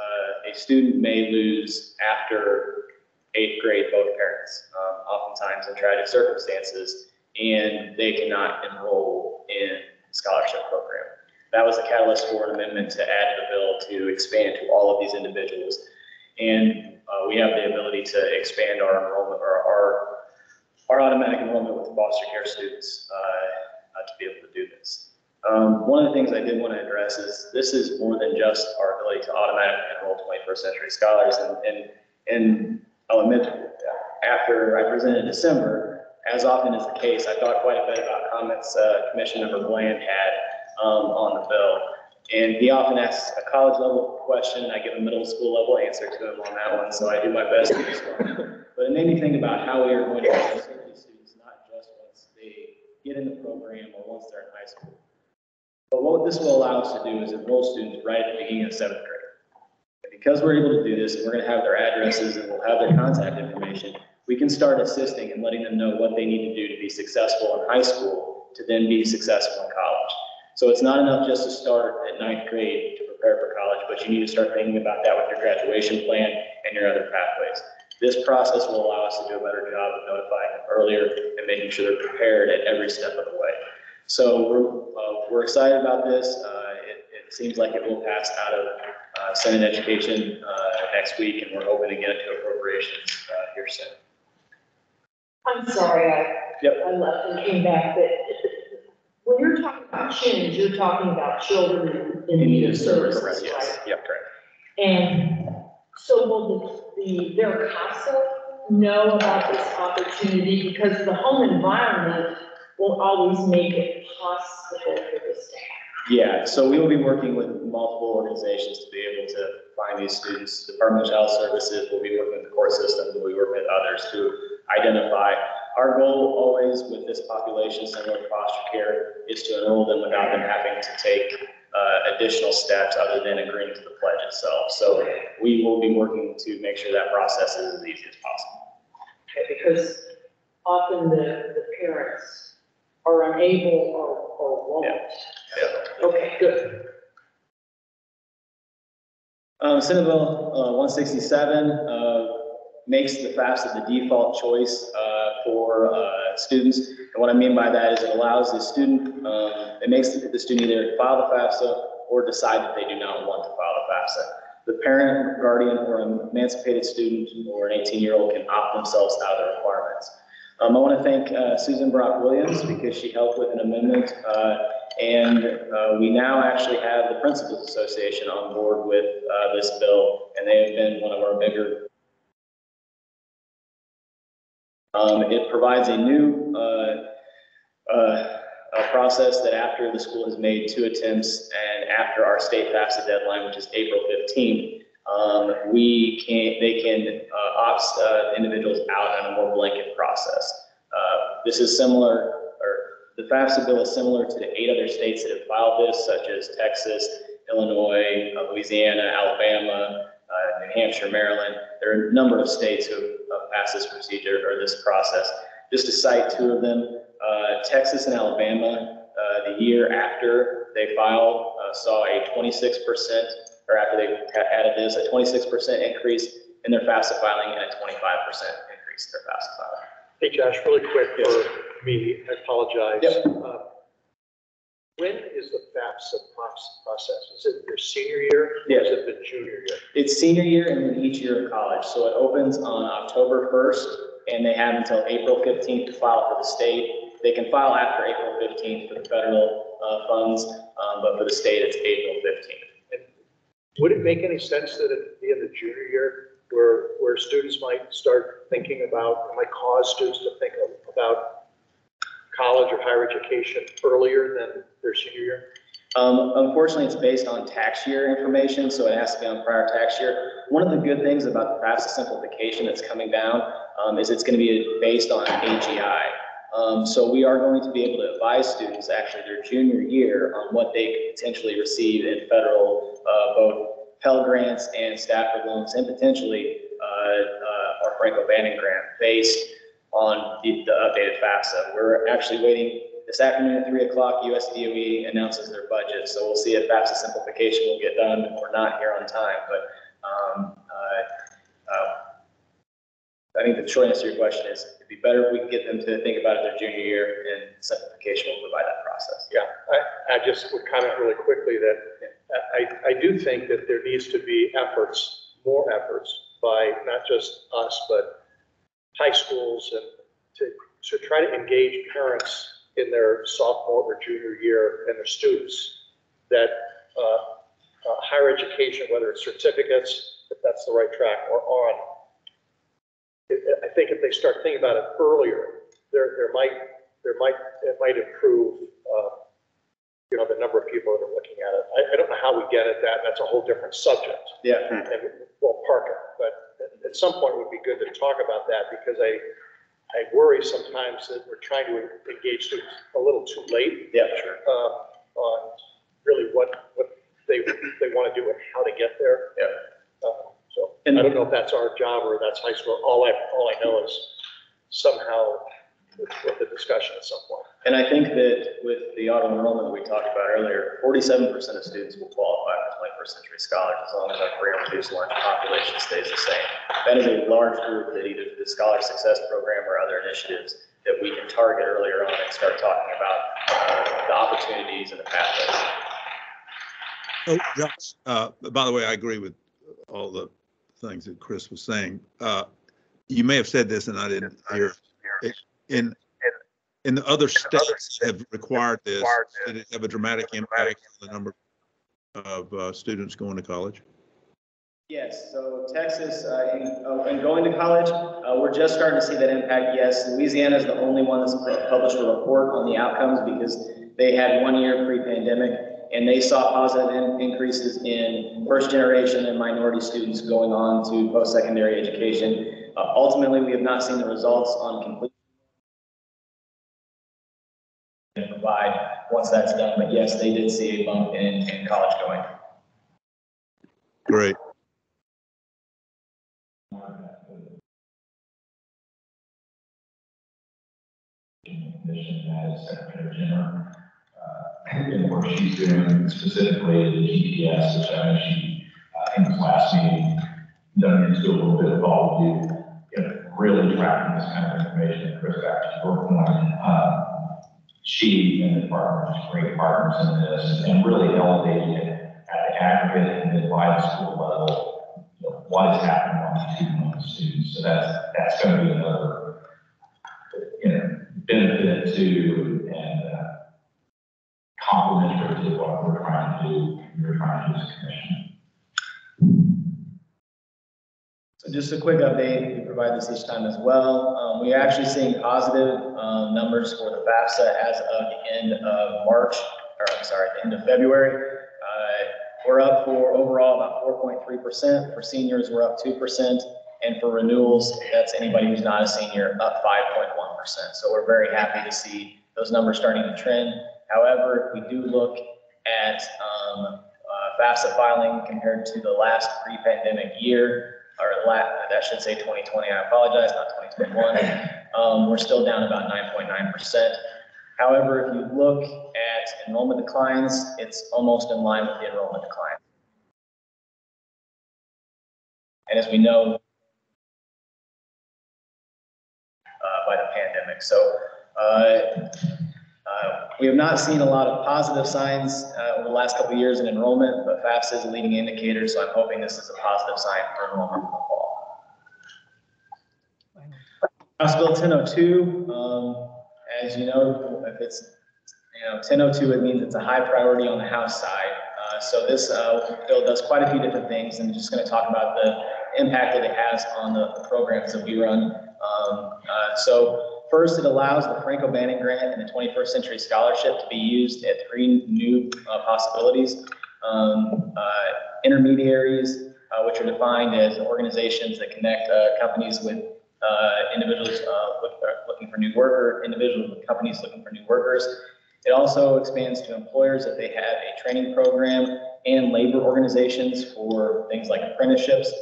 a student may lose after 8th grade both parents, oftentimes in tragic circumstances, and they cannot enroll in the scholarship program. That was the catalyst for an amendment to add to the bill to expand to all of these individuals. And we have the ability to expand our enrollment, or our automatic enrollment with foster care students to be able to do this. One of the things I did want to address is this is more than just our ability to automatically enroll 21st Century Scholars. And I'll admit, after I presented in December, as often is the case, I thought quite a bit about comments Commissioner Bland had on the bill. And he often asks a college level question, and I give a middle school level answer to him on that one, so I do my best to respond. But it made me think about how we are going to serve these students, not just once they get in the program or once they're in high school. But what this will allow us to do is enroll students right at the beginning of 7th grade. And because we're able to do this, and we're going to have their addresses and we'll have their contact information, we can start assisting and letting them know what they need to do to be successful in high school to then be successful in college. So it's not enough just to start at 9th grade to prepare for college, but you need to start thinking about that with your graduation plan and your other pathways. This process will allow us to do a better job of notifying them earlier and making sure they're prepared at every step of the way. So we're excited about this. It seems like it will pass out of Senate Education next week, and we're hoping to get it to appropriations here soon. I'm sorry, I left and came back, but when you're talking about CHINs, you're talking about children in need of services, correct, right? yes. Yep, correct. And so will their CASA know about this opportunity, because the home environment will always make it possible for this to happen? Yeah, so we will be working with multiple organizations to be able to find these students. Department of Child Services will be working with the court system, we'll be working with others to identify. Our goal always with this population, similar to foster care, is to enroll them without them having to take additional steps other than agreeing to the pledge itself. So we will be working to make sure that process is as easy as possible. Okay, because often the parents are unable or won't. Yeah. Okay, good. Senate Bill 167 makes the FAFSA the default choice for students. And what I mean by that is it allows the student, it makes the student either file the FAFSA or decide that they do not want to file the FAFSA. The parent, guardian, or an emancipated student or an 18-year-old can opt themselves out of the requirements. I want to thank Susan Brock-Williams because she helped with an amendment, and we now actually have the Principals Association on board with this bill, and they have been one of our bigger. It provides a new process that after the school has made 2 attempts and after our state FAFSA deadline, which is April 15th, they can opt individuals out on a more blanket process. This is similar, or the FAFSA bill is similar to the 8 other states that have filed this, such as Texas, Illinois, Louisiana, Alabama, New Hampshire, Maryland. There are a number of states who have passed this procedure or this process. Just to cite 2 of them, Texas and Alabama, the year after they filed, saw a 26%, or after they added this, a 26% increase in their FAFSA filing and a 25% increase in their FAFSA filing. Hey, Josh, really quick for me, I apologize. Yep. When is the FAFSA process? Is it your senior year? Yeah. Or is it the junior year? It's senior year and then each year of college. So it opens on October 1st and they have until April 15th to file for the state. They can file after April 15th for the federal funds, but for the state, it's April 15th. And would it make any sense that at the end of junior year, where students might start thinking about, or might cause students to think about college or higher education earlier than their senior year? Unfortunately, it's based on tax year information, so it has to be on prior tax year. One of the good things about the FAFSA simplification that's coming down is it's going to be based on AGI. So we are going to be able to advise students actually their junior year on what they could potentially receive in federal, both Pell Grants and Stafford loans, and potentially our Franco Banning grant based on the updated FAFSA. We're actually waiting this afternoon at 3 o'clock. USDOE announces their budget, so we'll see if FAFSA simplification will get done or not here on time. But I think the short answer to your question is it'd be better if we can get them to think about it their junior year, and simplification will provide that process. Yeah, I just would comment really quickly that I do think that there needs to be more efforts by not just us, but high schools, and to try to engage parents in their sophomore or junior year and their students that higher education, whether it's certificates, if that's the right track, or on. I think if they start thinking about it earlier, it might improve, the number of people that are looking at it. I don't know how we get at that. That's a whole different subject. Yeah. And we'll park it. But at some point, it would be good to talk about that, because I worry sometimes that we're trying to engage students a little too late. Yeah, sure. On really what they want to do and how to get there. Yeah. I don't know if that's our job or that's high school. All I know is somehow it's worth a discussion at some point. And I think that with the auto enrollment we talked about earlier, 47% of students will qualify for 21st century scholars as long as our free and reduced lunch population stays the same. That is a large group that either the Scholar Success Program or other initiatives that we can target earlier on and start talking about the opportunities and the pathways. Oh, Josh, by the way, I agree with all the things that Chris was saying. You may have said this and I didn't hear. In the other states have required this, did it have a dramatic impact on the number of students going to college? Yes, so Texas, and going to college, we're just starting to see that impact. Yes, Louisiana is the only one that's published a report on the outcomes because they had 1 year pre-pandemic, and they saw positive increases in first generation and minority students going on to post-secondary education. Ultimately, we have not seen the results on complete provide once that's done, but yes, they did see a bump in college going. Great. As Secretary General, and what she's doing specifically the GTS, which I know she, in this last meeting, dug into a little bit of all of you, really tracking this kind of information. Chris, back to your point, she and the department are great partners in this, and really elevating it at the aggregate and then by the school level, what is happening on the students. So that's going to be another, benefit to and complementary to what we're trying to do. We're trying to do as a commission. So just a quick update, we provide this each time as well. We are actually seeing positive numbers for the FAFSA as of the end of March, or I'm sorry, the end of February. We're up for overall about 4.3%. For seniors, we're up 2%. And for renewals, that's anybody who's not a senior, up 5.1%. So we're very happy to see those numbers starting to trend. However, if we do look at FAFSA filing compared to the last pre-pandemic year, or that should say 2020, I apologize, not 2021. We're still down about 9.9%. However, if you look at enrollment declines, it's almost in line with the enrollment decline. And as we know, by the pandemic. So we have not seen a lot of positive signs over the last couple of years in enrollment, but FAFSA is a leading indicator, so I'm hoping this is a positive sign for enrollment in the fall. House Bill 1002, as you know, if it's 1002, it means it's a high priority on the House side. So this bill does quite a few different things, and I'm just going to talk about the impact that it has on the programs that we run. So first, it allows the Frank O'Bannon Grant and the 21st Century Scholarship to be used at 3 new possibilities. Intermediaries, which are defined as organizations that connect companies with individuals looking for new workers, individuals with companies looking for new workers. It also expands to employers if they have a training program, and labor organizations for things like apprenticeships.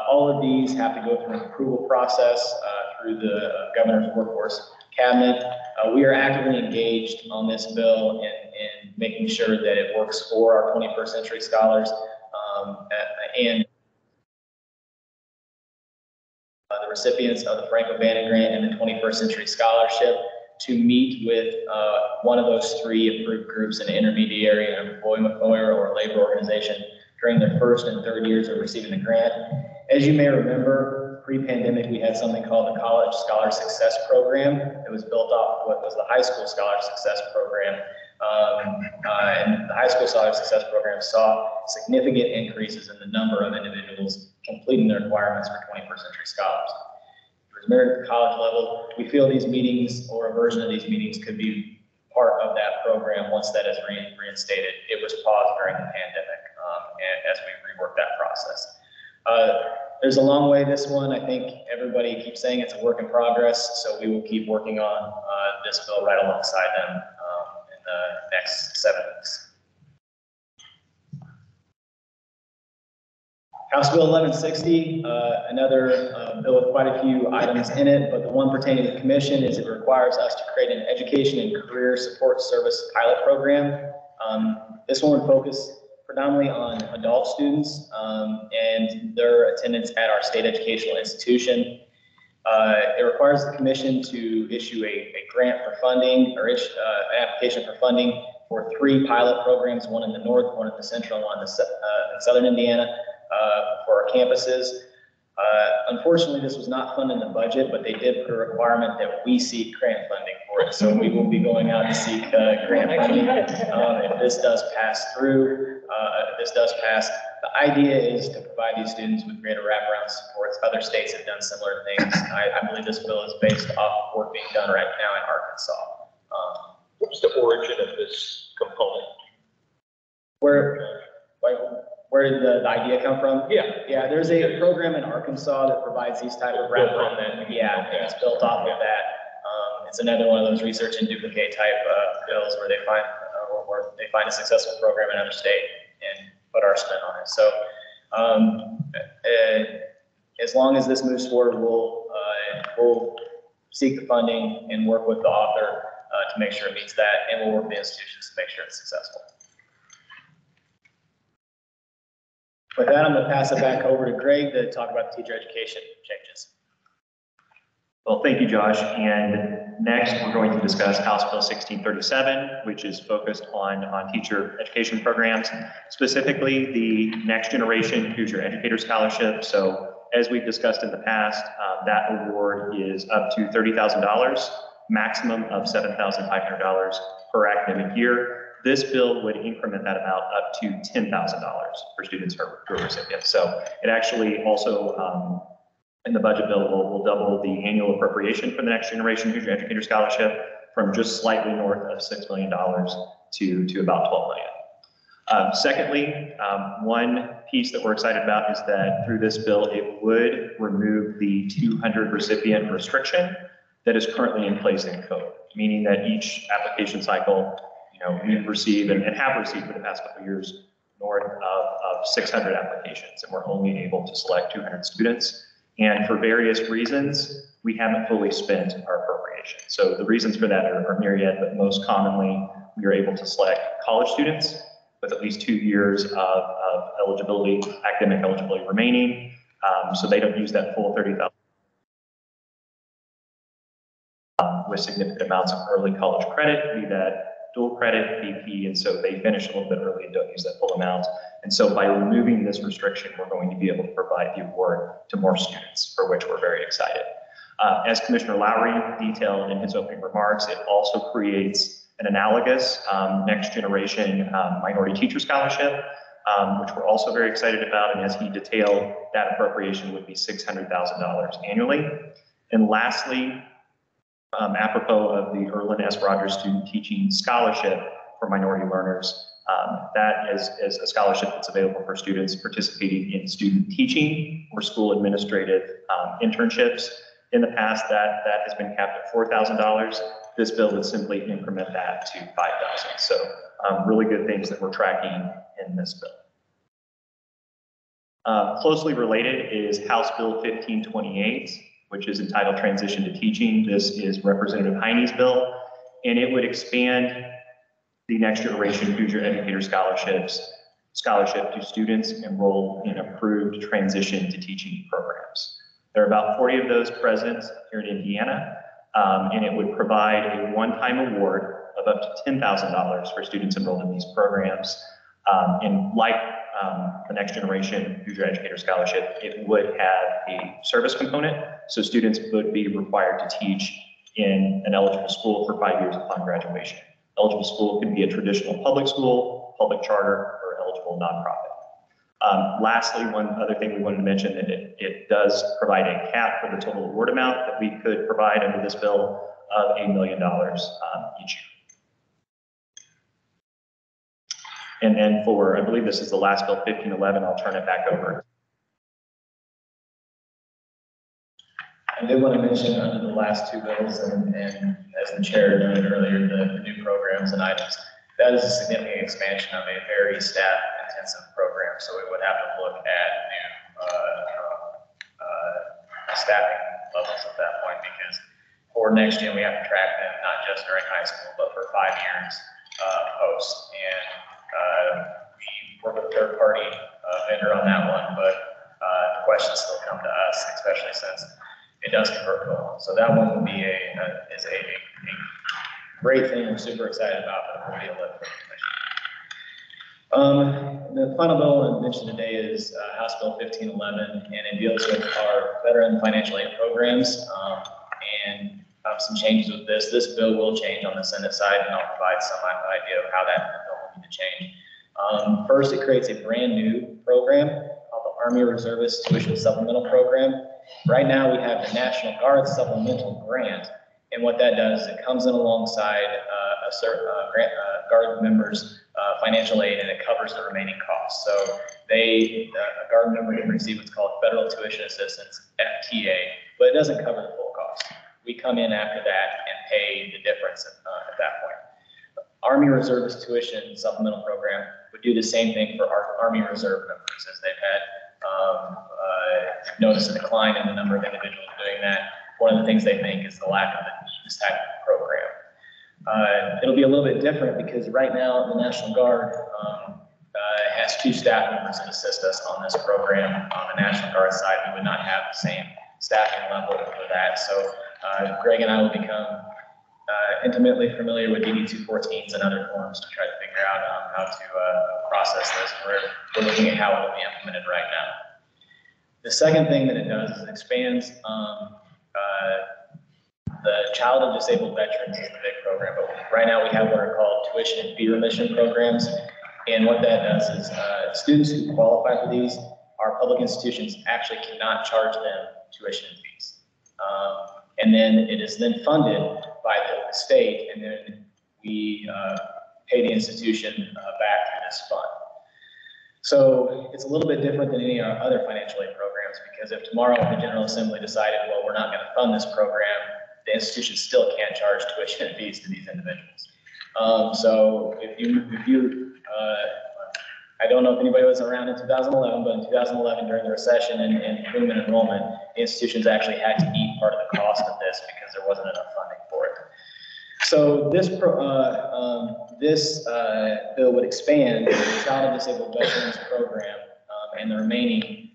All of these have to go through an approval process through the Governor's Workforce Cabinet. We are actively engaged on this bill in making sure that it works for our 21st century scholars and the recipients of the Frank O'Bannon Grant and the 21st Century Scholarship to meet with one of those 3 approved groups, an intermediary, an employer, or a labor organization during their first and third years of receiving the grant. As you may remember, pre-pandemic, we had something called the College Scholar Success Program. It was built off what was the High School Scholar Success Program. And the High School Scholar Success Program saw significant increases in the number of individuals completing the requirements for 21st century scholars. It was merit at the college level. We feel these meetings, or a version of these meetings, could be part of that program once that is reinstated. It was paused during the pandemic as we rework that process. There's a long way this one. I think everybody keeps saying it's a work in progress, so we will keep working on this bill right alongside them in the next 7 weeks. House Bill 1160, another bill with quite a few items in it, but the one pertaining to the commission is it requires us to create an education and career support service pilot program. This one would focus predominantly on adult students and their attendance at our state educational institution. It requires the commission to issue a grant for funding, or an application for funding for 3 pilot programs, one in the north, one in the central, and one in southern Indiana for our campuses. Unfortunately, this was not funded in the budget, but they did put a requirement that we seek grant funding for it. So we will be going out to seek grant funding if this does pass through. If this does pass, the idea is to provide these students with greater wraparound supports. Other states have done similar things. I believe this bill is based off of work being done right now in Arkansas. What's the origin of this component? Where did the idea come from? Yeah, there's a program in Arkansas that provides these type of wraparound. Yeah, and it's built off of that. It's another one of those research and duplicate type bills where they find a successful program in another state and put our spin on it. So as long as this moves forward, we'll seek the funding and work with the author to make sure it meets that, and we'll work with the institutions to make sure it's successful. With that, I'm going to pass it back over to Greg to talk about the teacher education changes. Well, thank you, Josh. And next, we're going to discuss House Bill 1637, which is focused on teacher education programs, specifically the Next Generation Future Educator Scholarship. So as we've discussed in the past, that award is up to $30,000, maximum of $7,500 per academic year. This bill would increment that amount up to $10,000 for students who are recipients. So it actually also, in the budget bill, will double the annual appropriation for the Next Generation Future Educator Scholarship from just slightly north of $6 million to about $12 million. Secondly, one piece that we're excited about is that through this bill, it would remove the 200 recipient restriction that is currently in place in code, meaning that each application cycle, we receive and have received for the past couple of years north of 600 applications, and we're only able to select 200 students. And for various reasons, we haven't fully spent our appropriation. So the reasons for that are myriad, but most commonly, we are able to select college students with at least 2 years of eligibility, academic eligibility remaining. So they don't use that full 30,000 with significant amounts of early college credit, be that dual credit, BP, and so they finish a little bit early and don't use that full amount. And so by removing this restriction, we're going to be able to provide the award to more students, for which we're very excited. As Commissioner Lowry detailed in his opening remarks, it also creates an analogous next generation minority teacher scholarship, which we're also very excited about. And as he detailed, that appropriation would be $600,000 annually. And lastly, apropos of the Erlen S. Rogers Student Teaching Scholarship for minority learners, that is a scholarship that's available for students participating in student teaching or school administrative internships. In the past, that has been capped at $4,000. This bill would simply increment that to $5,000. So really good things that we're tracking in this bill. Closely related is House Bill 1528, which is entitled Transition to Teaching. This is Representative Heine's bill, and it would expand the Next Generation Future Educator Scholarship to students enrolled in approved transition to teaching programs. There are about 40 of those present here in Indiana, and it would provide a one-time award of up to $10,000 for students enrolled in these programs. And like the Next Generation Future Educator Scholarship, it would have a service component, so students would be required to teach in an eligible school for 5 years upon graduation. Eligible school could be a traditional public school, public charter, or eligible nonprofit. Lastly, one other thing we wanted to mention, that it does provide a cap for the total award amount that we could provide under this bill of $1 million each year. And then for, I believe this is the last bill, 1511, I'll turn it back over. I did want to mention under the last two bills, and as the chair noted earlier, the new programs and items, that is a significant expansion of a very staff-intensive program. So we would have to look at new staffing levels at that point, because for next year, we have to track them not just during high school, but for 5 years post. And we work with a third-party vendor on that one, but the questions still come to us, especially since it does convert to. So that one would be a great thing we're super excited about, but it will be a lift for the commission. The final bill I mentioned today is House Bill 1511, and it deals with our veteran financial aid programs and some changes with this. This bill will change on the Senate side, and I'll provide some idea of how that bill will need to change. First, it creates a brand new program called the Army Reservist Tuition Supplemental Program. Right now, we have the National Guard Supplemental Grant, and what that does is it comes in alongside Guard members' financial aid, and it covers the remaining costs. So a Guard member can receive what's called Federal Tuition Assistance, FTA, but it doesn't cover the full cost. We come in after that and pay the difference at that point. Army Reservist Tuition Supplemental Program would do the same thing for our Army Reserve members, as they've had noticed a decline in the number of individuals doing that. One of the things they think is the lack of this type of program. It'll be a little bit different because right now the National Guard has 2 staff members that assist us on this program. On the National Guard side, we would not have the same staffing level for that. So Greg and I will become intimately familiar with DD 214s and other forms to try to figure out how to process this. We're looking at how it will be implemented right now. The second thing that it does is it expands the Child of Disabled Veterans is the big program, but right now we have what are called tuition and fee remission programs. And what that does is students who qualify for these, our public institutions actually cannot charge them tuition and fees. And then it is then funded by the state, and then we pay the institution back through this fund. So it's a little bit different than any of our other financial aid programs, because if tomorrow the General Assembly decided, well, we're not going to fund this program, the institution still can't charge tuition and fees to these individuals. So if you I don't know if anybody was around in 2011, but in 2011 during the recession and boom in enrollment, the institutions actually had to eat part of the cost of this because there wasn't enough funding for it. So this bill would expand the Child and Disabled Veterans Program and the remaining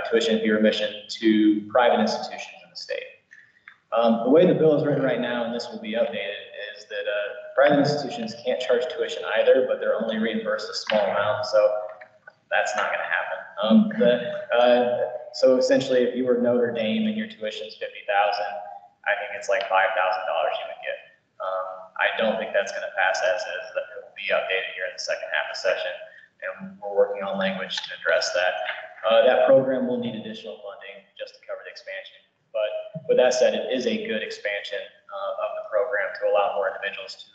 tuition fee remission to private institutions in the state. The way the bill is written right now, and this will be updated, is that private institutions can't charge tuition either, but they're only reimbursed a small amount, so that's not going to happen. So essentially, if you were Notre Dame and your tuition is $50,000, I think it's like $5,000 you would get. I don't think that's going to pass as is. That will be updated here in the second half of session, and we're working on language to address that. That program will need additional funding just to cover the expansion. But with that said, it is a good expansion of the program to allow more individuals to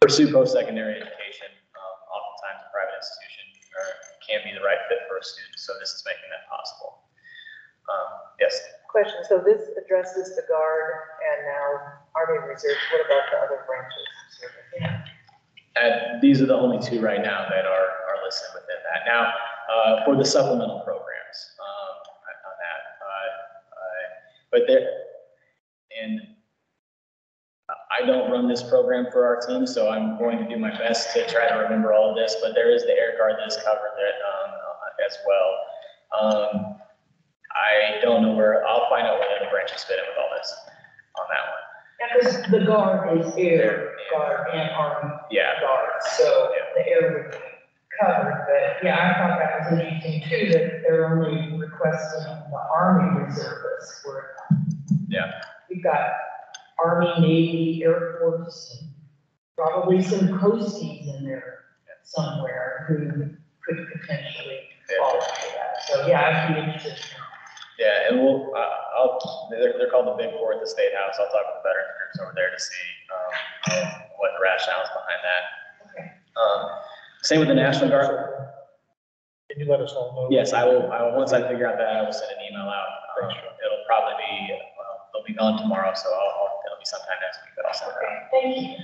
pursue post-secondary education. Oftentimes, a private institution can be the right fit for a student, so this is making that possible. Yes. Question, so this addresses the Guard and now Army Reserve, what about the other branches? These are the only two right now that are listed within that. Now, for the supplemental programs on that, but there, and I don't run this program for our team, so I'm going to do my best to try to remember all of this, but there is the Air Guard that is covered that as well. I don't know where, I'll find out where the other branches fit in with all this on that one. Because the Guard is Air Guard and Army Guard, so the Air would be covered, but yeah, I thought that was interesting too, that they're only requesting the Army Reservists for we've got Army, Navy, Air Force, probably some Coasties in there somewhere who could potentially qualify for that. So yeah, I'd be interested. Yeah, and we'll, they're called the Big Four at the State House. I'll talk with the veterans groups over there to see what the rationale is behind that. Okay. Same with the National Guard. Can you let us all know? Yes, I will. Once I figure out that, I will send an email out. It'll probably be, they'll be gone tomorrow, so it'll be sometime next week, but I'll send it out. Thank you.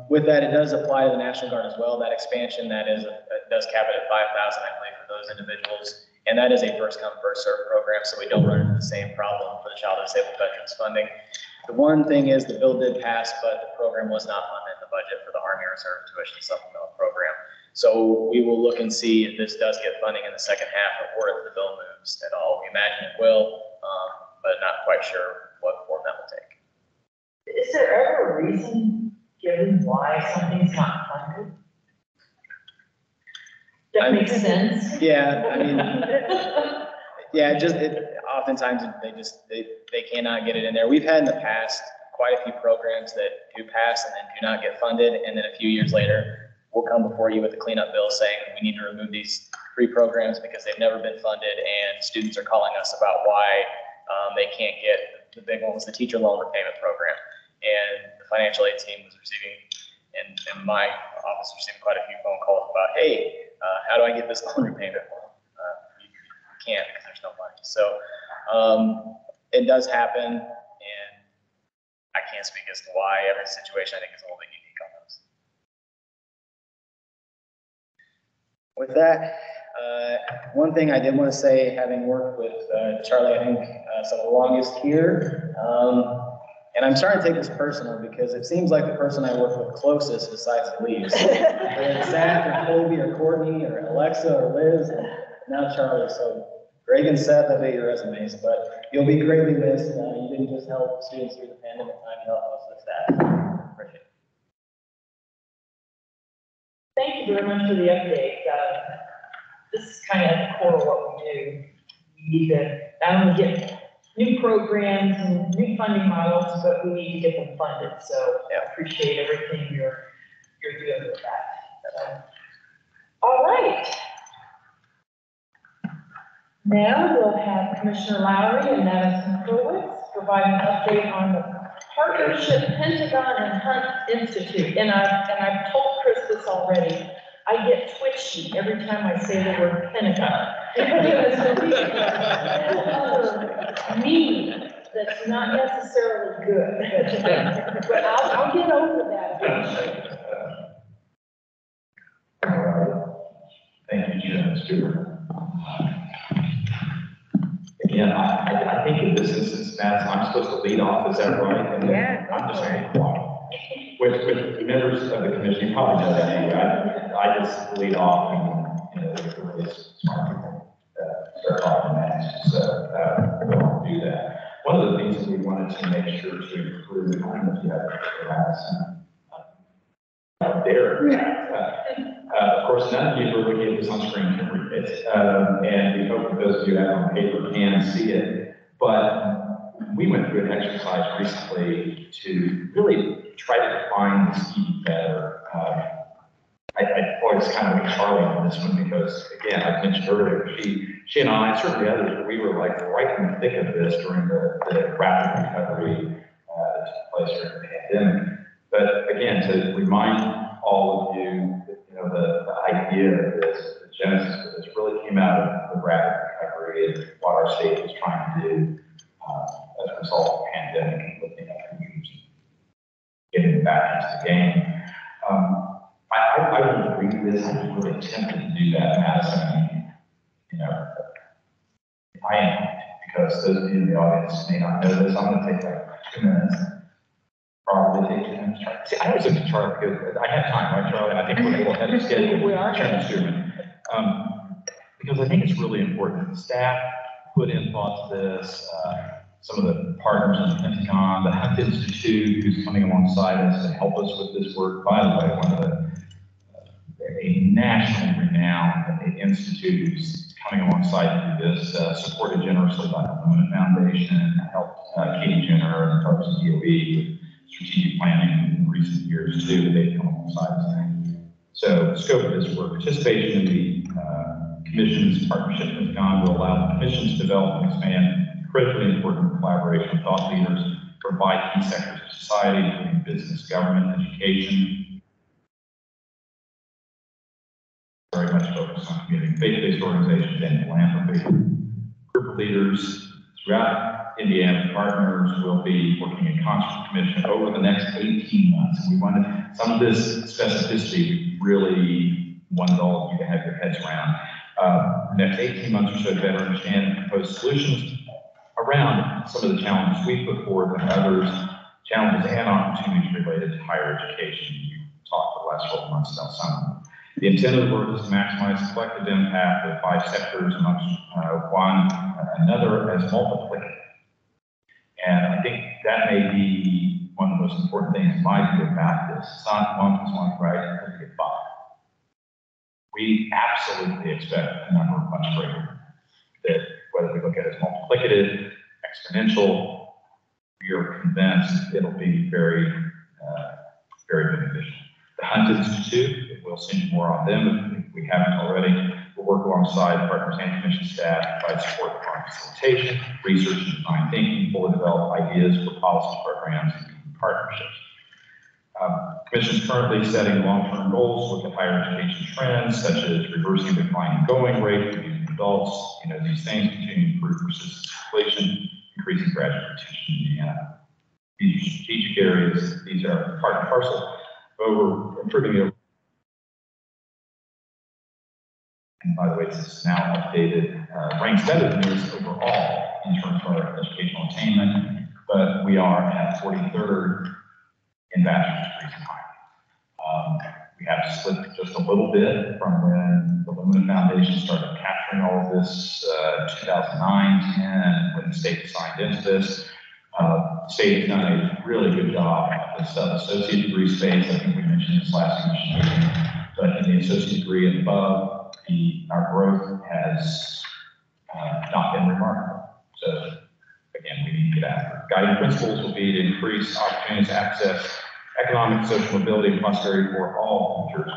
With that, it does apply to the National Guard as well. That expansion, it does cap it at 5,000, I believe, for those individuals. And that is a first come, first served program, so we don't run into the same problem for the Child and Disabled Veterans funding. The one thing is the bill did pass, but the program was not funded in the budget for the Army Reserve Tuition Supplemental Program. So we will look and see if this does get funding in the second half or if the bill moves at all. We imagine it will, but not quite sure what form that will take. Is there ever a reason given why something's not funded? That makes sense. Yeah, I mean, yeah, oftentimes they cannot get it in there. We've had in the past quite a few programs that do pass and then do not get funded, and then a few years later, we'll come before you with a cleanup bill saying we need to remove these 3 programs because they've never been funded, and students are calling us about why they can't get the big one was the teacher loan repayment program, and the financial aid team was receiving, and my office received quite a few phone calls about, hey, how do I get this loan repayment? You can't because there's no money. So it does happen, and I can't speak as to why. Every situation I think is a little bit unique on those. With that, one thing I did want to say, having worked with Charlie, I think some of the longest here, and I'm starting to take this personal because it seems like the person I work with closest besides Elise, whether it's Seth or Colby or Courtney or Alexa or Liz, and now Charlie. So Greg and Seth, I bet your resumes, but you'll be greatly missed. You didn't just help students through the pandemic time, you helped most of the staff. Appreciate it. Thank you very much for the update. This is kind of at the core of what we do. We need to not only get new programs and new funding models, but we need to get them funded. So I appreciate everything you're doing with that. So, all right. Now we'll have Commissioner Lowry and Madison Krowitz provide an update on the partnership Pentagon and Hunt Institute. And I've told Chris this already. I get twitchy every time I say the word Pentagon. Me, that's not necessarily good, but I'll get over that eventually. Thank you, Jen Stewart. again, I think in this instance, Matt, I'm supposed to lead off, is that right? And Yeah, I'm just going to be quiet. With members of the commission, you probably know that anyway. I just lead off and, you know, the really smart people start talking next. So we won't do that. One of the things that we wanted to make sure to improve, I don't know if you have of course, none of you are looking at this on screen can read it, and we hope that those of you who have it on paper can see it. But we went through an exercise recently to really try to define the scheme better. I always kind of like Charlie on this one because, again, I mentioned earlier, she and I, and certainly others, we were like right in the thick of this during the rapid recovery that took place during the pandemic. But again, to remind all of you, you know, the idea of this, the genesis of this really came out of the rapid recovery and what our state was trying to do as a result of the pandemic and lifting up communities, getting back into the game. I would agree with this. I was really tempted to do that, Madison. You know, I am, because those of you in the audience may not know this. I'm going to take like 2 minutes. Probably take 2 minutes. See, I always look at Charlie because I have time, right, Charlie? I think we're a little ahead of schedule. We are. Chairman Stearman. Because I think it's really important. The staff put in thought to this. Some of the partners in the Pentagon, the Hunt Institute, who's coming alongside us to help us with this work. By the way, one of the a nationally renowned institute who's coming alongside to do this, supported generously by the Women Foundation, helped Katie Jenner and folks at DOE with strategic planning in recent years too, that they've come alongside us. So the scope of this work, participation in the Commission's partnership with GON will allow the Commission to develop and expand critically important collaboration with thought leaders from key sectors of society, including business, government, education. Very much focused on community, faith-based organizations and philanthropy. Group of leaders throughout Indiana, partners, will be working in concert with the Commission over the next 18 months. And we wanted some of this specificity, we really wanted all of you to have your heads around. The next 18 months or so to better understand and propose solutions around some of the challenges we put forward and others, challenges and opportunities related to higher education. We talked for the last 12 months about some of them. The intent of the work is to maximize the collective impact of 5 sectors amongst one another as multiplicative. And I think that may be one of the most important things in my view about this. It's not 1 plus 1, right? It's get 5. We absolutely expect a number much greater. That whether we look at it as multiplicative, exponential, we are convinced it'll be very, very beneficial. The Hunt Institute, we'll see more on them if we haven't already. We'll work alongside partners and Commission staff to provide support for facilitation, research and design thinking, fully develop ideas for policy programs and partnerships. Commission is currently setting long-term goals to look at higher education trends, such as reversing the declining going rate for youth and adults. You know, these things continue to improve persistent inflation, increasing graduate retention in Indiana. These are strategic areas. These are part and parcel over improving the. And by the way, this is now updated, ranks better than this overall in terms of our educational attainment, but we are at 43rd in bachelor's degrees and higher. We have slipped just a little bit from when the Women Foundation started capturing all of this, 2009, 10, when the state signed into this. The state has done a really good job at the sub-associate degree space. I think we mentioned this last commission meeting, but in the associate degree and above, our growth has not been remarkable. So again, we need to get after it. Guiding principles will be to increase opportunities to access economic, social mobility, and prosperity for all futures.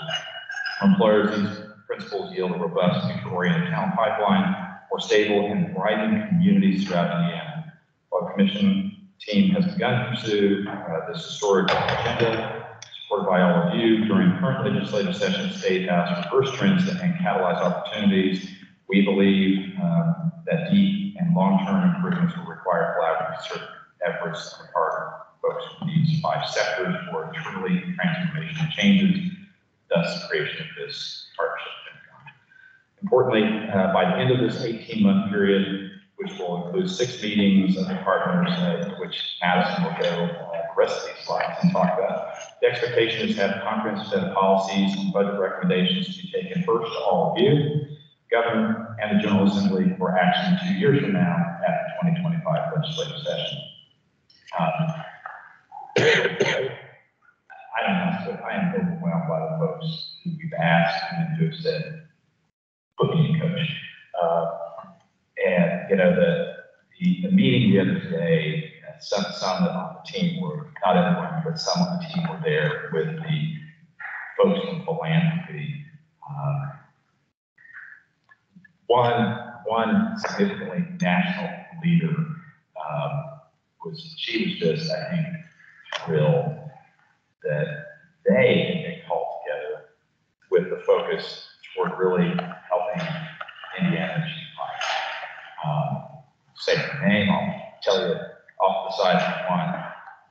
For employers, these principles yield a robust, future-oriented talent pipeline, more stable and thriving communities throughout Indiana. While the Commission team has begun to pursue this historic agenda, supported by all of you, during the current legislative session, the State has reversed trends and catalyzed opportunities. We believe that deep and long-term improvements will require collaborative efforts on the part of folks from these 5 sectors for truly transformational changes, thus the creation of this partnership. Importantly, by the end of this 18-month period, which will include 6 meetings of the partners, which Madison will go the rest of these slides and talk about. The expectation is to have comprehensive set of policies and budget recommendations to be taken first to all of you, Governor, and the General Assembly for action 2 years from now at the 2025 legislative session. I don't know, so I am overwhelmed by the folks who we've asked and who have said, put me in, coach. And, you know, the meeting the other day, some on the team were, not everyone, but some on the team were there with the folks from philanthropy. One significantly national leader she was just, I think, thrilled that they had been called together with the focus toward really helping Indiana achieve life. Say her name, I'll tell you off the side if you want,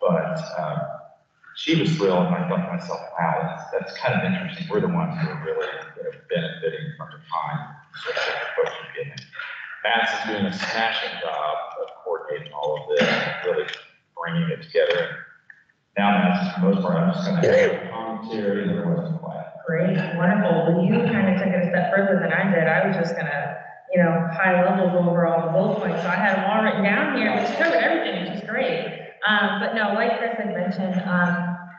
but she was thrilled, and I thought to myself, wow, that's kind of interesting. We're the ones who are really benefiting from the time so that the folks are getting. Madison's doing a smashing job of coordinating all of this, really bringing it together. Now, Madison, for the most part, I'm just going to have a commentary and the rest of the class. Great, wonderful. Well, you kind of took it a step further than I did. I was just going to, you know, high level go over all the bullet points. So I had them all written down here, which covered everything, which is great. But no, like Chris had mentioned,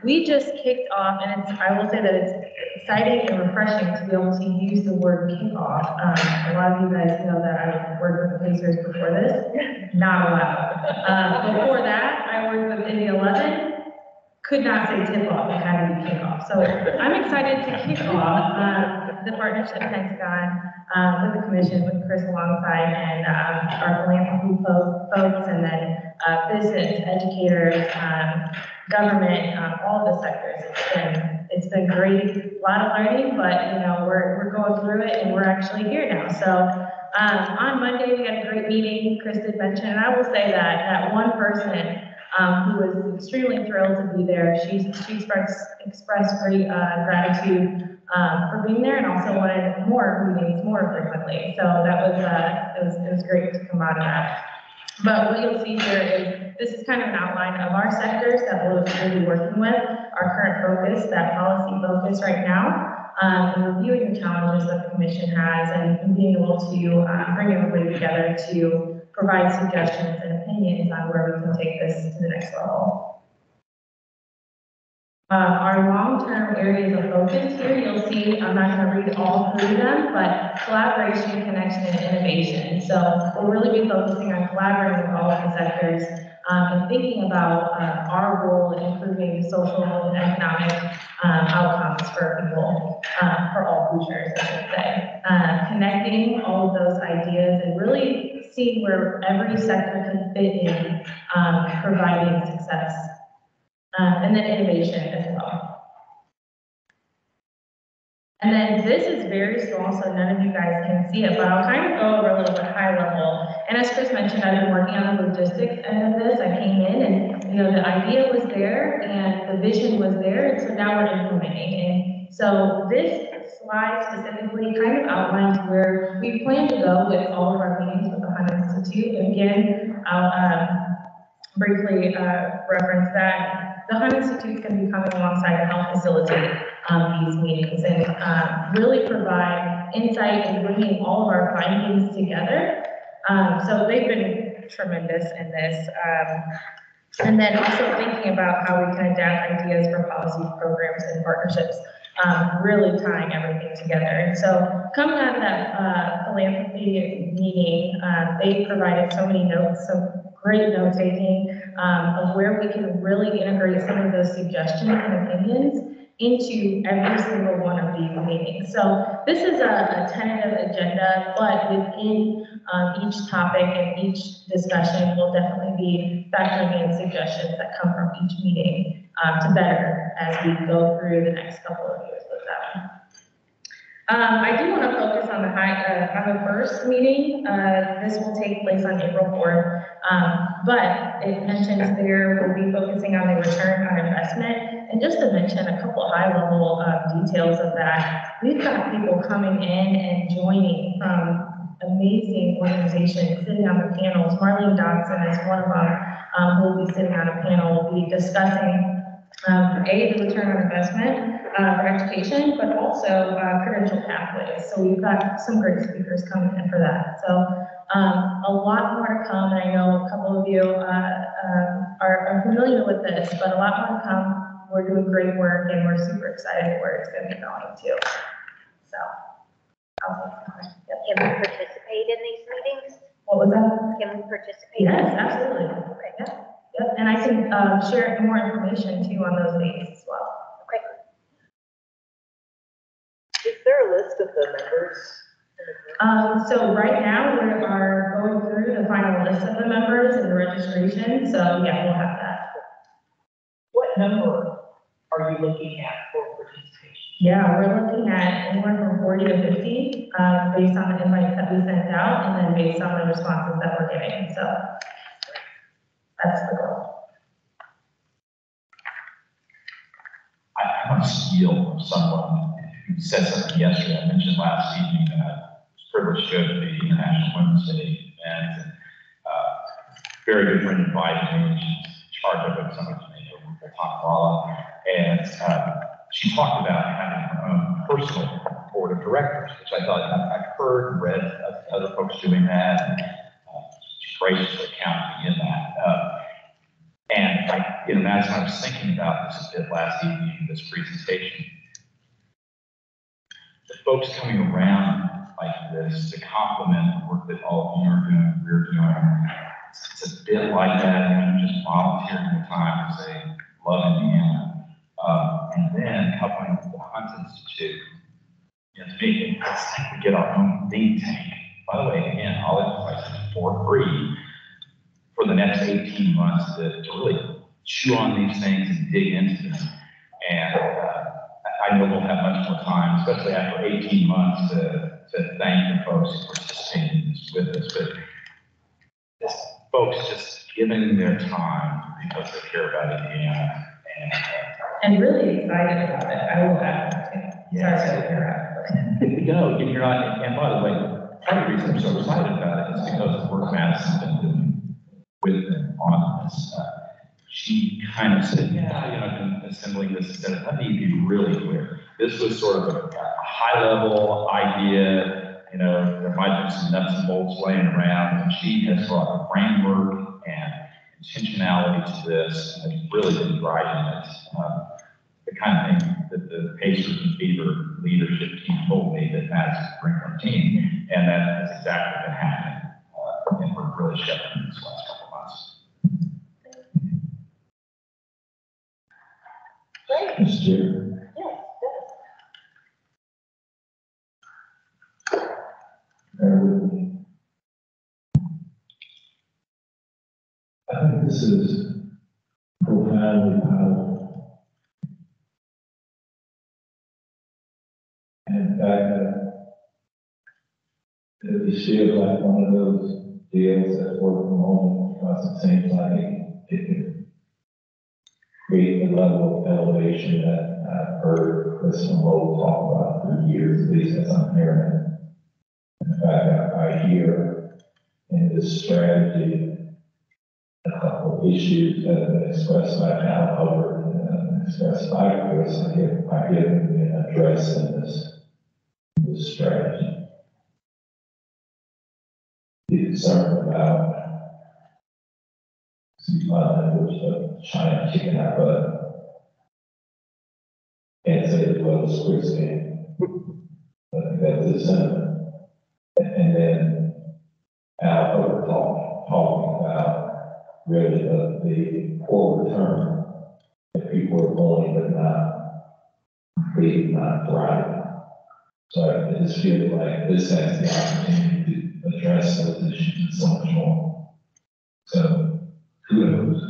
we just kicked off, and I will say that it's exciting and refreshing to be able to use the word kickoff. A lot of you guys know that I worked with the Pacers before this, not allowed. Before that, I worked with Indy 11, could not say tip off, it had to be kickoff. So I'm excited to kick off the partnership Pentagon with the commission, with Chris alongside, and our philanthropy folks, and then business, educators, government, all the sectors. It's been great, a lot of learning, but you know, we're going through it and we're actually here now. So on Monday, we had a great meeting, Chris did mention, and I will say that one person who was extremely thrilled to be there, she expressed great gratitude for being there, and also wanted more meetings more frequently. So that was, it was great to come out of that. But what you'll see here is, this is kind of an outline of our sectors that we'll be working with, our current focus, that policy focus right now, and reviewing the challenges that the commission has, and being able to bring everybody together to provide suggestions and opinions on where we can take this to the next level. Our long-term areas of focus here, you'll see, I'm not going to read all 3 of them, but collaboration, connection, and innovation. So we'll really be focusing on collaborating with all of the sectors and thinking about our role in improving social and economic outcomes for people, for all Hoosiers, I should say. Connecting all of those ideas and really seeing where every sector can fit in providing success. And then innovation as well. And then this is very small, so none of you guys can see it, but I'll kind of go over a little bit high level. And as Chris mentioned, I've been working on the logistics end of this. I came in and, you know, the idea was there and the vision was there, and so now we're implementing. And so this slide specifically kind of outlines where we plan to go with all of our meetings with the Hunt Institute. And again, I'll briefly reference that. The Hunt Institute is going to be coming alongside to help facilitate these meetings and really provide insight and bringing all of our findings together. So they've been tremendous in this. And then also thinking about how we can adapt ideas for policy programs and partnerships, really tying everything together. And so coming out of that philanthropy meeting, they provided so many notes, some great note taking of where we can really integrate some of those suggestions and opinions into every single one of these meetings. So this is a tentative agenda, but within each topic and each discussion, we'll definitely be factoring in suggestions that come from each meeting to better as we go through the next couple of years with that. I do want to focus on the first meeting. This will take place on April 4th, but it mentions there we'll be focusing on the return on investment. And just to mention a couple high-level details of that, we've got people coming in and joining from amazing organizations sitting on the panels. Marlene Dodson is one of them, who will be sitting on a panel, will be discussing the return on investment for education, but also credential pathways. So we've got some great speakers coming in for that. So a lot more to come, and I know a couple of you are familiar with this, but a lot more to come. We're doing great work, and we're super excited where it's going to be going too. So, I'll take the question. Yep. Can we participate in these meetings? What was that? Can we participate? Yes, absolutely. Okay, yeah. Yep, and I can share more information too on those dates as well. Okay. Is there a list of the members? So right now we are going through the final list of the members and the registration. So yeah, we'll have that. What number are you looking at for participation? Yeah, we're looking at anywhere from 40 to 50 based on the invites that we sent out and then based on the responses that we're getting. So that's the goal. I want to steal from someone who said something yesterday. I mentioned last evening that I was privileged to go to the International Women's Day event. Very good friend invited me. She's in charge of it, somebody we'll talk about. And she talked about having her own personal board of directors, which I thought I've heard and read of other folks doing that. And she graciously counted me in that. And that's what I was thinking about this a bit last evening in this presentation. The folks coming around like this to complement the work that all of you are doing, we're doing, it's a bit like that, just volunteering the time to say, love Indiana. And then coupling with the Hunt Institute, to me, it's like we get our own think tank. By the way, again, I'll emphasize it for free for the next 18 months to really chew on these things and dig into them. And I know we'll have much more time, especially after 18 months, to thank the folks who participated in this with us. But this folks just giving their time because they care about Indiana. And really excited about it. I will add. Yes. You're not, and by the way, part of the reason I'm so excited about it is because of the work Madison's been doing with them on this. She kind of said, I've been assembling this and said, let me be really clear. This was sort of a high level idea, there might be some nuts and bolts laying around, and she has brought a framework and intentionality to this, and has really been driving it. The kind of thing that the Pacers and Beaver leadership team told me that Madison's bring our team, and that has exactly been happening, and we're really shepherding this last couple of months. Great. Mr. Chair. Yes, I think this is profoundly powerful. And in fact, it feels like one of those deals that's work from home because it seems like it can create the level of elevation that I've heard Chris and Lowe talk about for years, at least as I'm hearing it. In fact, I hear in this strategy a couple of issues that have been expressed by Al Hubbard and expressed by Chris. I hear them being addressed in this strategy. The concern about language of China kicking our butt. Can't say as well as Chris can. But I think that's the sentiment. And then Al Hubbard talking about really the poor return that people are going but not completely, not thriving. So I just feel like this has the opportunity to address those issues and so much more. So kudos.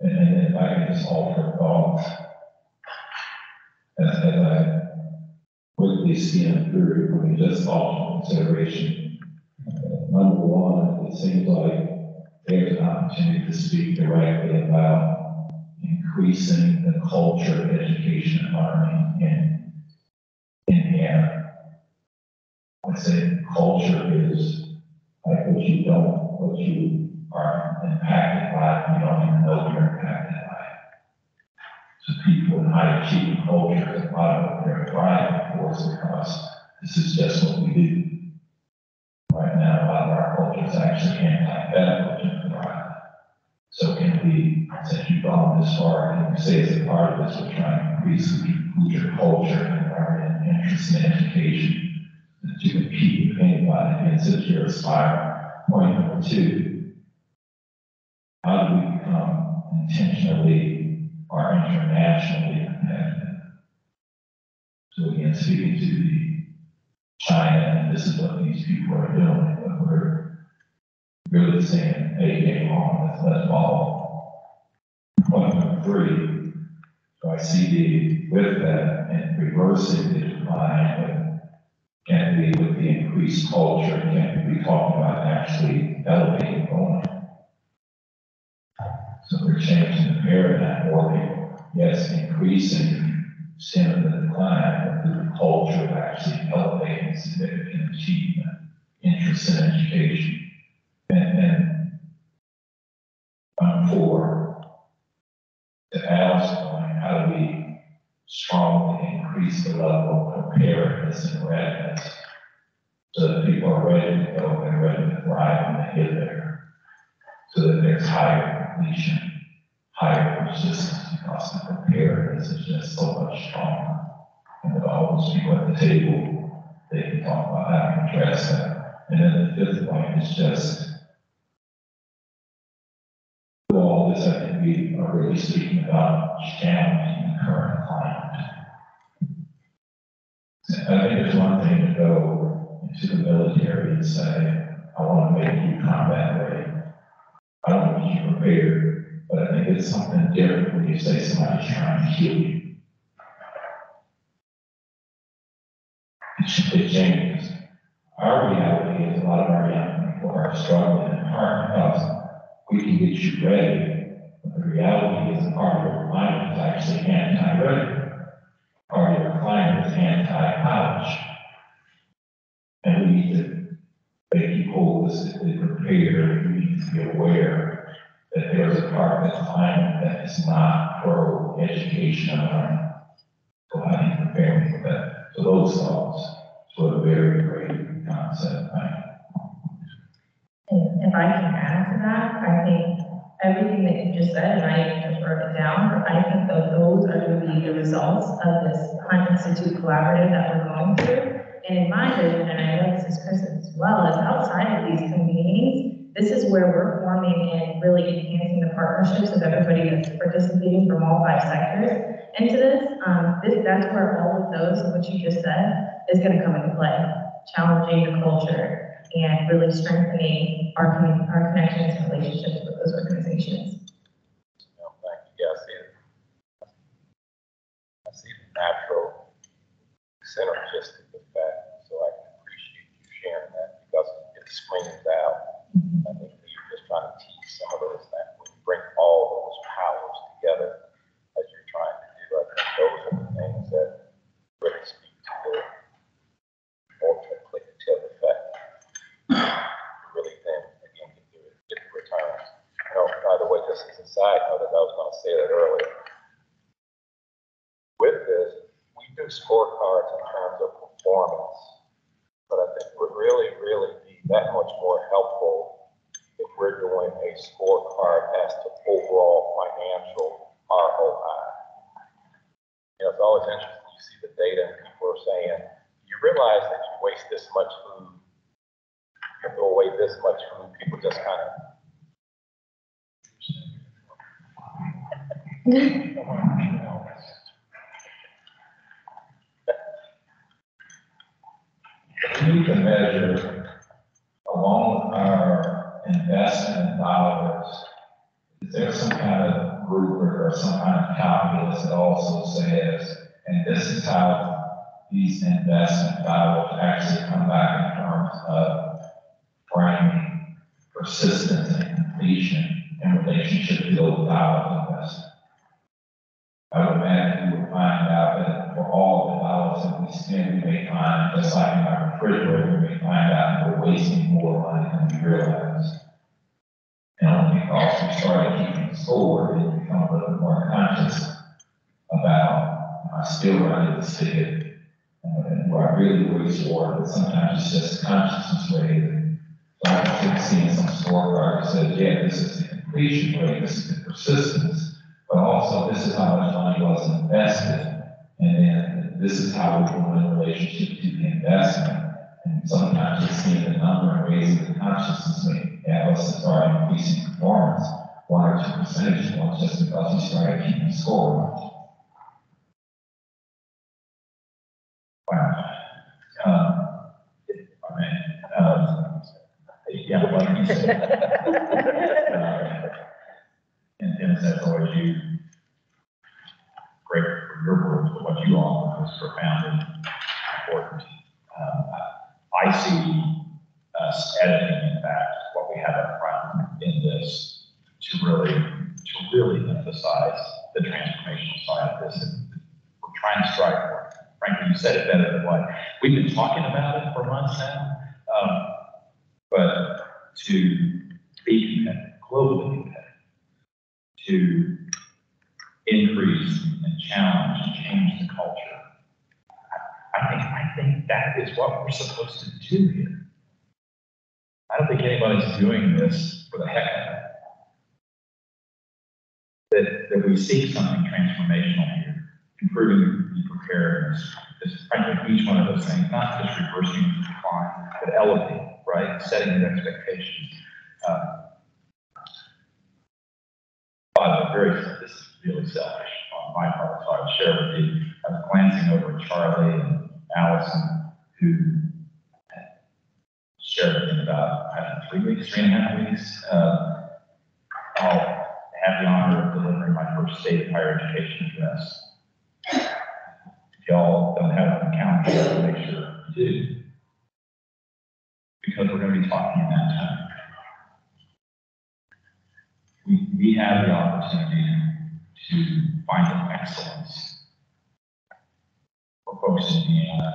And if I can just offer thoughts as I quickly scan through, when we just offer consideration. Number one, it seems like there's an opportunity to speak directly about increasing the culture education environment in Indiana. I say culture is like what you are impacted by, you don't even know you're impacted by it. So people in high achieving cultures, a lot of them are thriving, of course, because this is just what we do. Right now, a lot of our culture is actually anti-pedagogy and thrive. So can we, since you've gone this far, can we say as a part of this, we're trying to increase your culture and our interest in education to compete with anybody against it, your aspire. Point number two, how do we become intentionally or internationally competitive? So again, speaking to the China, and this is what these people are doing, but we're really saying, hey, game on, let's ball. Point number three, so I see with that and reversing the decline, but can we, with the increased culture, can we be talking about actually elevating going? So we're changing the paradigm, or yes, increasing extent of the decline, but through the culture of actually elevating significant achievement, interest in education. And four, to ask, how do we strongly increase the level of preparedness and readiness so that people are ready to go and ready to thrive when they get there, so that there's higher completion, higher persistence, because the preparedness is just so much stronger. And with all those people at the table, they can talk about how to address that. And then the fifth point is just, through all this, I think we are really speaking about challenging the current climate. I think it's one thing to go into the military and say, I want to make you combat ready. I don't want you prepared, but I think it's something different when you say somebody's trying to kill you. It changes. Our reality is a lot of our young people are struggling in part because we can get you ready, but the reality is part of your climate is actually anti-ready. Part of your climate is anti-college. And we need to make you holistically prepared. We need to be aware that there's a part of the climate that is not pro-education and learning. So how do you prepare me for that? So those thoughts sort of very great concept. And if I can add to that, I think everything that you just said, and I just wrote it down, I think that those are going to be the results of this Hunt Institute collaborative that we're going through. And in my vision, and I know this is Chris's as well, is outside of these convenings, this is where we're forming and really enhancing the partnerships of everybody that's participating from all 5 sectors into this. That's where all of those, what you just said, is going to come into play. Challenging the culture and really strengthening our connections and relationships with those organizations. Thank you. Yeah, I see the natural synergistic effect, so I can appreciate you sharing that because it screams out. I think that you're just trying to teach some of those things. When you bring all those powers together, as you're trying to do, I think those are the things that really speak to the multiplicative effect. Really then, again, get the returns. By the way, just as a side note, I was going to say that earlier. With this, we do scorecards in terms of performance, but I think it would really, really be that much more helpful if we're doing a scorecard as to overall financial ROI. It's always interesting, you see the data and people are saying, you realize that you waste this much food, you throw away this much food, people just kind of, We can measure along our investment dollars. Is there some kind of rubric or some kind of calculus that also says, and this is how these investment dollars actually come back in terms of framing persistence and completion in relationship to those dollars invested? I would imagine you would find out that for all the dollars and we may find, just like in our refrigerator, we may find out we're wasting more money than we realize. And only because we started keeping score, we become a little more conscious about, I still running the city, and where I really waste water, but sometimes it's just a consciousness rate. So I keep seeing some scorecard that says, yeah, this is the completion rate, this is the persistence, but also this is how much money was invested, and then this is how we're doing in relationship to the investment. And sometimes just seeing the number and raising the consciousness may have us start increasing performance 1 or 2 percentage points just because we started keeping score. Wow. Yeah, like you said, and that's always you, great for your work, but what you offer is profoundly important. I see us editing, in fact, what we have up front in this to really emphasize the transformational side of this. And we're trying to strive for it. Frankly, you said it better than what we've been talking about it for months now. But to be competitive, globally competitive, to increase and challenge and change the culture, I think that is what we're supposed to do here. I don't think anybody's doing this for the heck of it. That we seek something transformational here, improving the preparedness. Just frankly, each one of those things, not just reversing the decline, but elevating. Right, setting the expectations. This is really selfish on my part, so I'll share with you. I was glancing over at Charlie and Allison, who shared with me about, 3.5 weeks. I'll have the honor of delivering my first state of higher education address. If y'all don't have it on the calendar, make sure you do. Because we're going to be talking in that time. We have the opportunity to find an excellence for folks in Indiana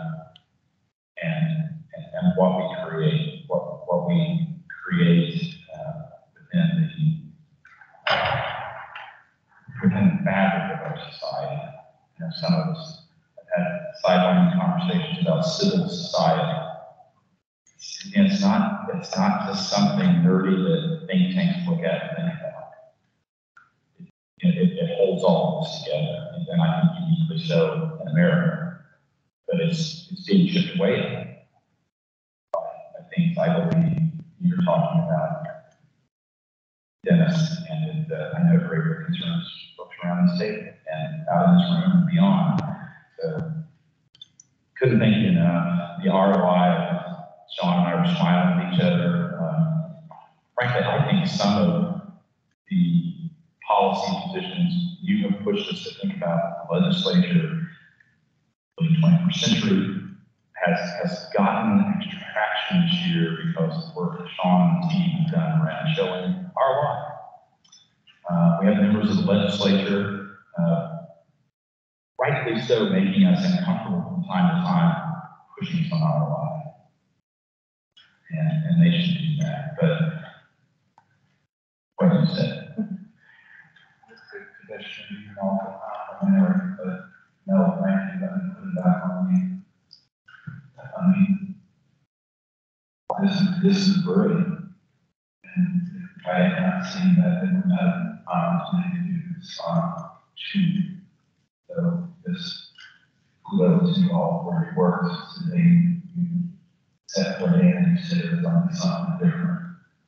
and what we create, what we create within the fabric of our society. You know, some of us have had sideline conversations about civil society. And it's not just something nerdy that think tanks look at and think about. It holds all of this together, and I think uniquely so in America. But it's being chipped away by things I believe you're talking about, Dennis, and I know greater concerns folks around the state and out in this room and beyond. So couldn't thank you enough. The ROI. Sean and I were smiling at each other. Frankly, I think some of the policy positions you have pushed us to think about the legislature in the 21st century has gotten extra traction this year because of the work that Sean and the team have done around showing ROI. We have members of the legislature, rightly so, making us uncomfortable from time to time, pushing us on ROI. And they should do that. But what you said, tradition, you know, but no, thank you, let me put it back on you. I mean, this is brilliant. And if I had not seen that, then we had an opportunity to do this on Tuesday. So this kudos to all for your work today. Set one in and you said it was on something different.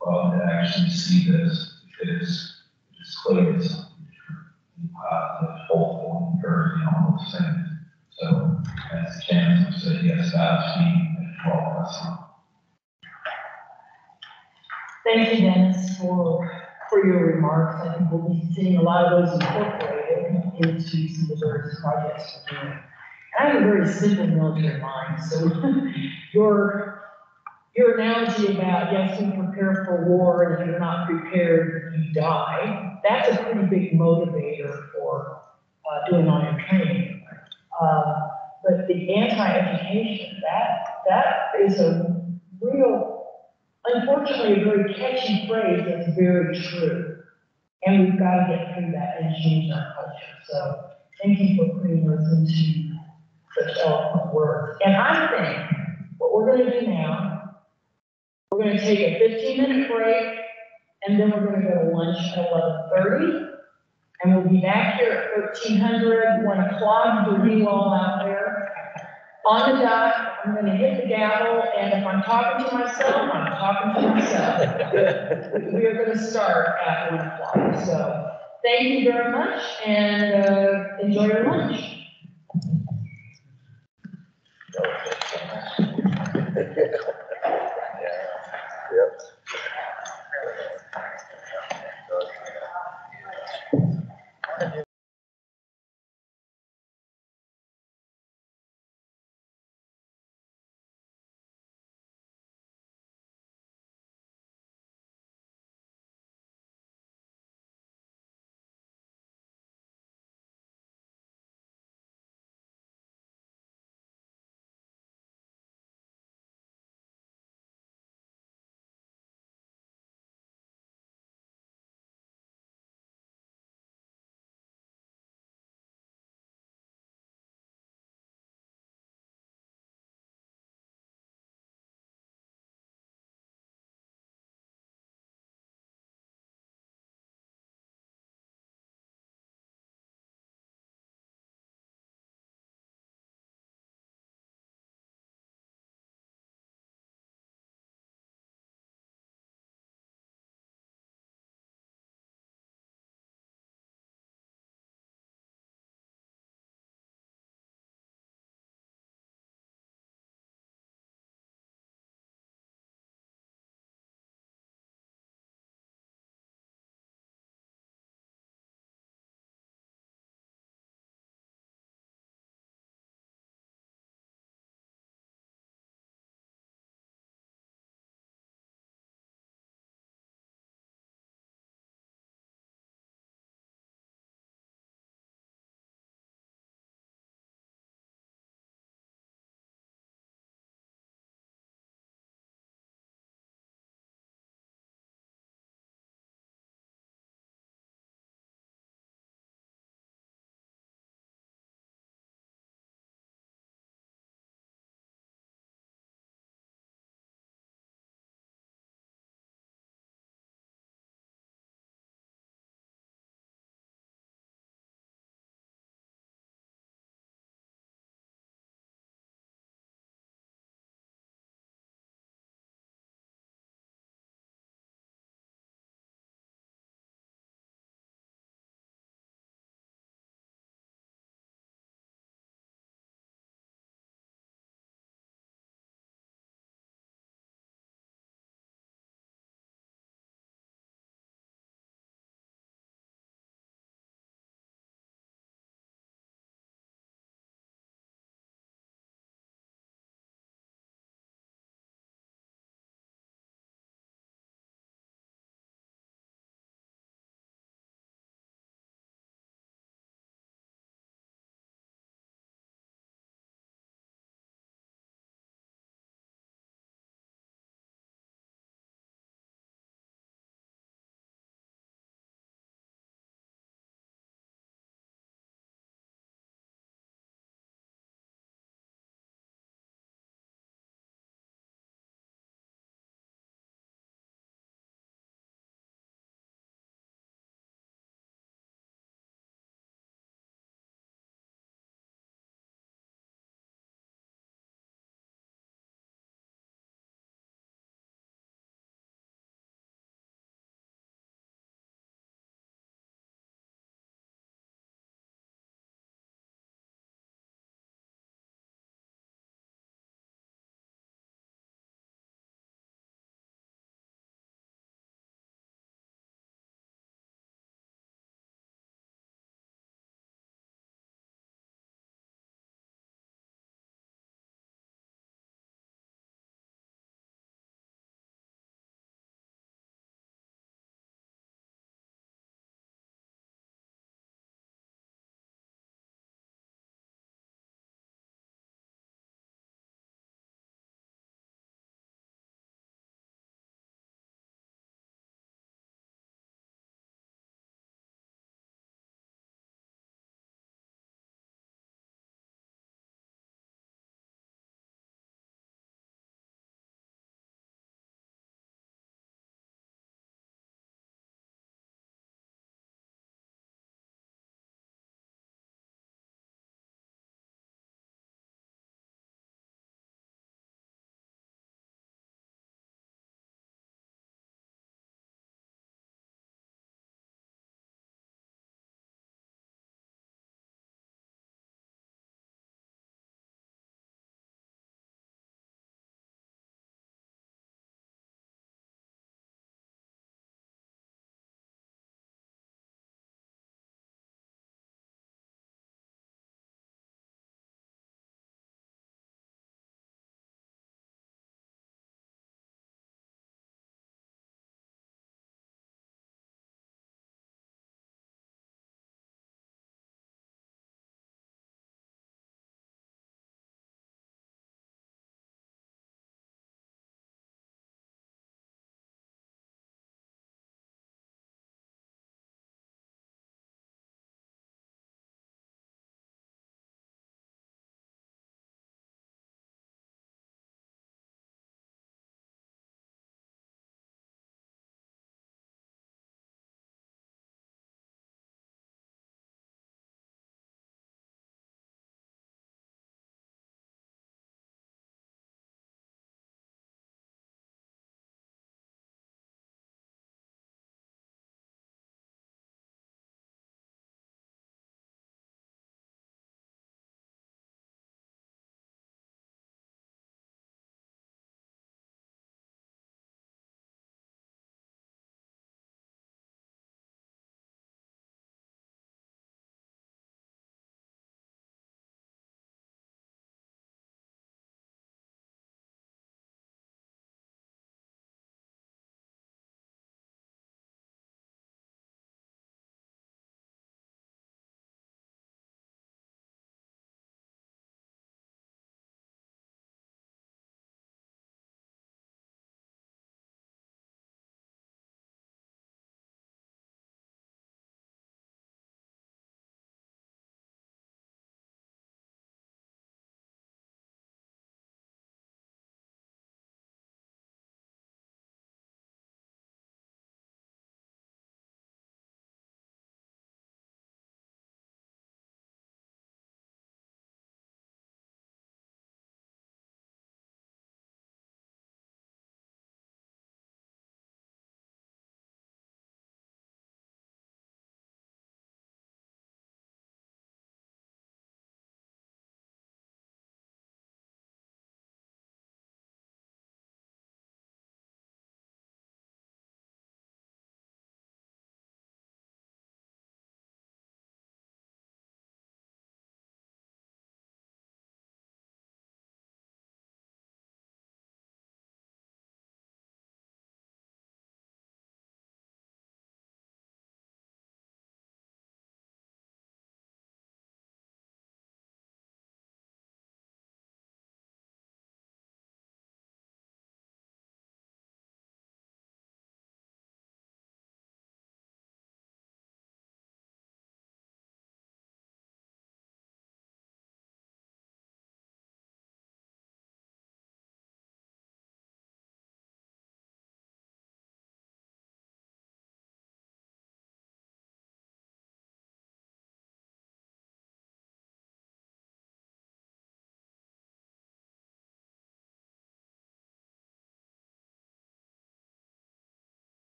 Well, to actually see this, it's clearly something different, positive, hopeful, encouraging, all those things. So, as Chancellor said, yes, I've seen it for all of us. Thank you, Dennis, for your remarks. I think we'll be seeing a lot of those incorporated into some of the various projects we're doing. I have a very simple military mind, so your analogy about, yes, we prepare for war, and if you're not prepared, you die, that's a pretty big motivator for doing all your training. But the answer is a real, unfortunately, a very catchy phrase that's very true. And we've got to get through that and change our culture. So thank you for putting those into such eloquent words. And I think what we're going to do now, we're going to take a 15-minute break, and then we're going to go to lunch at 11:30. And we'll be back here at 1300, 1 o'clock, for you all out there. On the dot, I'm going to hit the gavel, and if I'm talking to myself, I'm talking to myself. We are going to start at 1 o'clock. So thank you very much, and enjoy your lunch.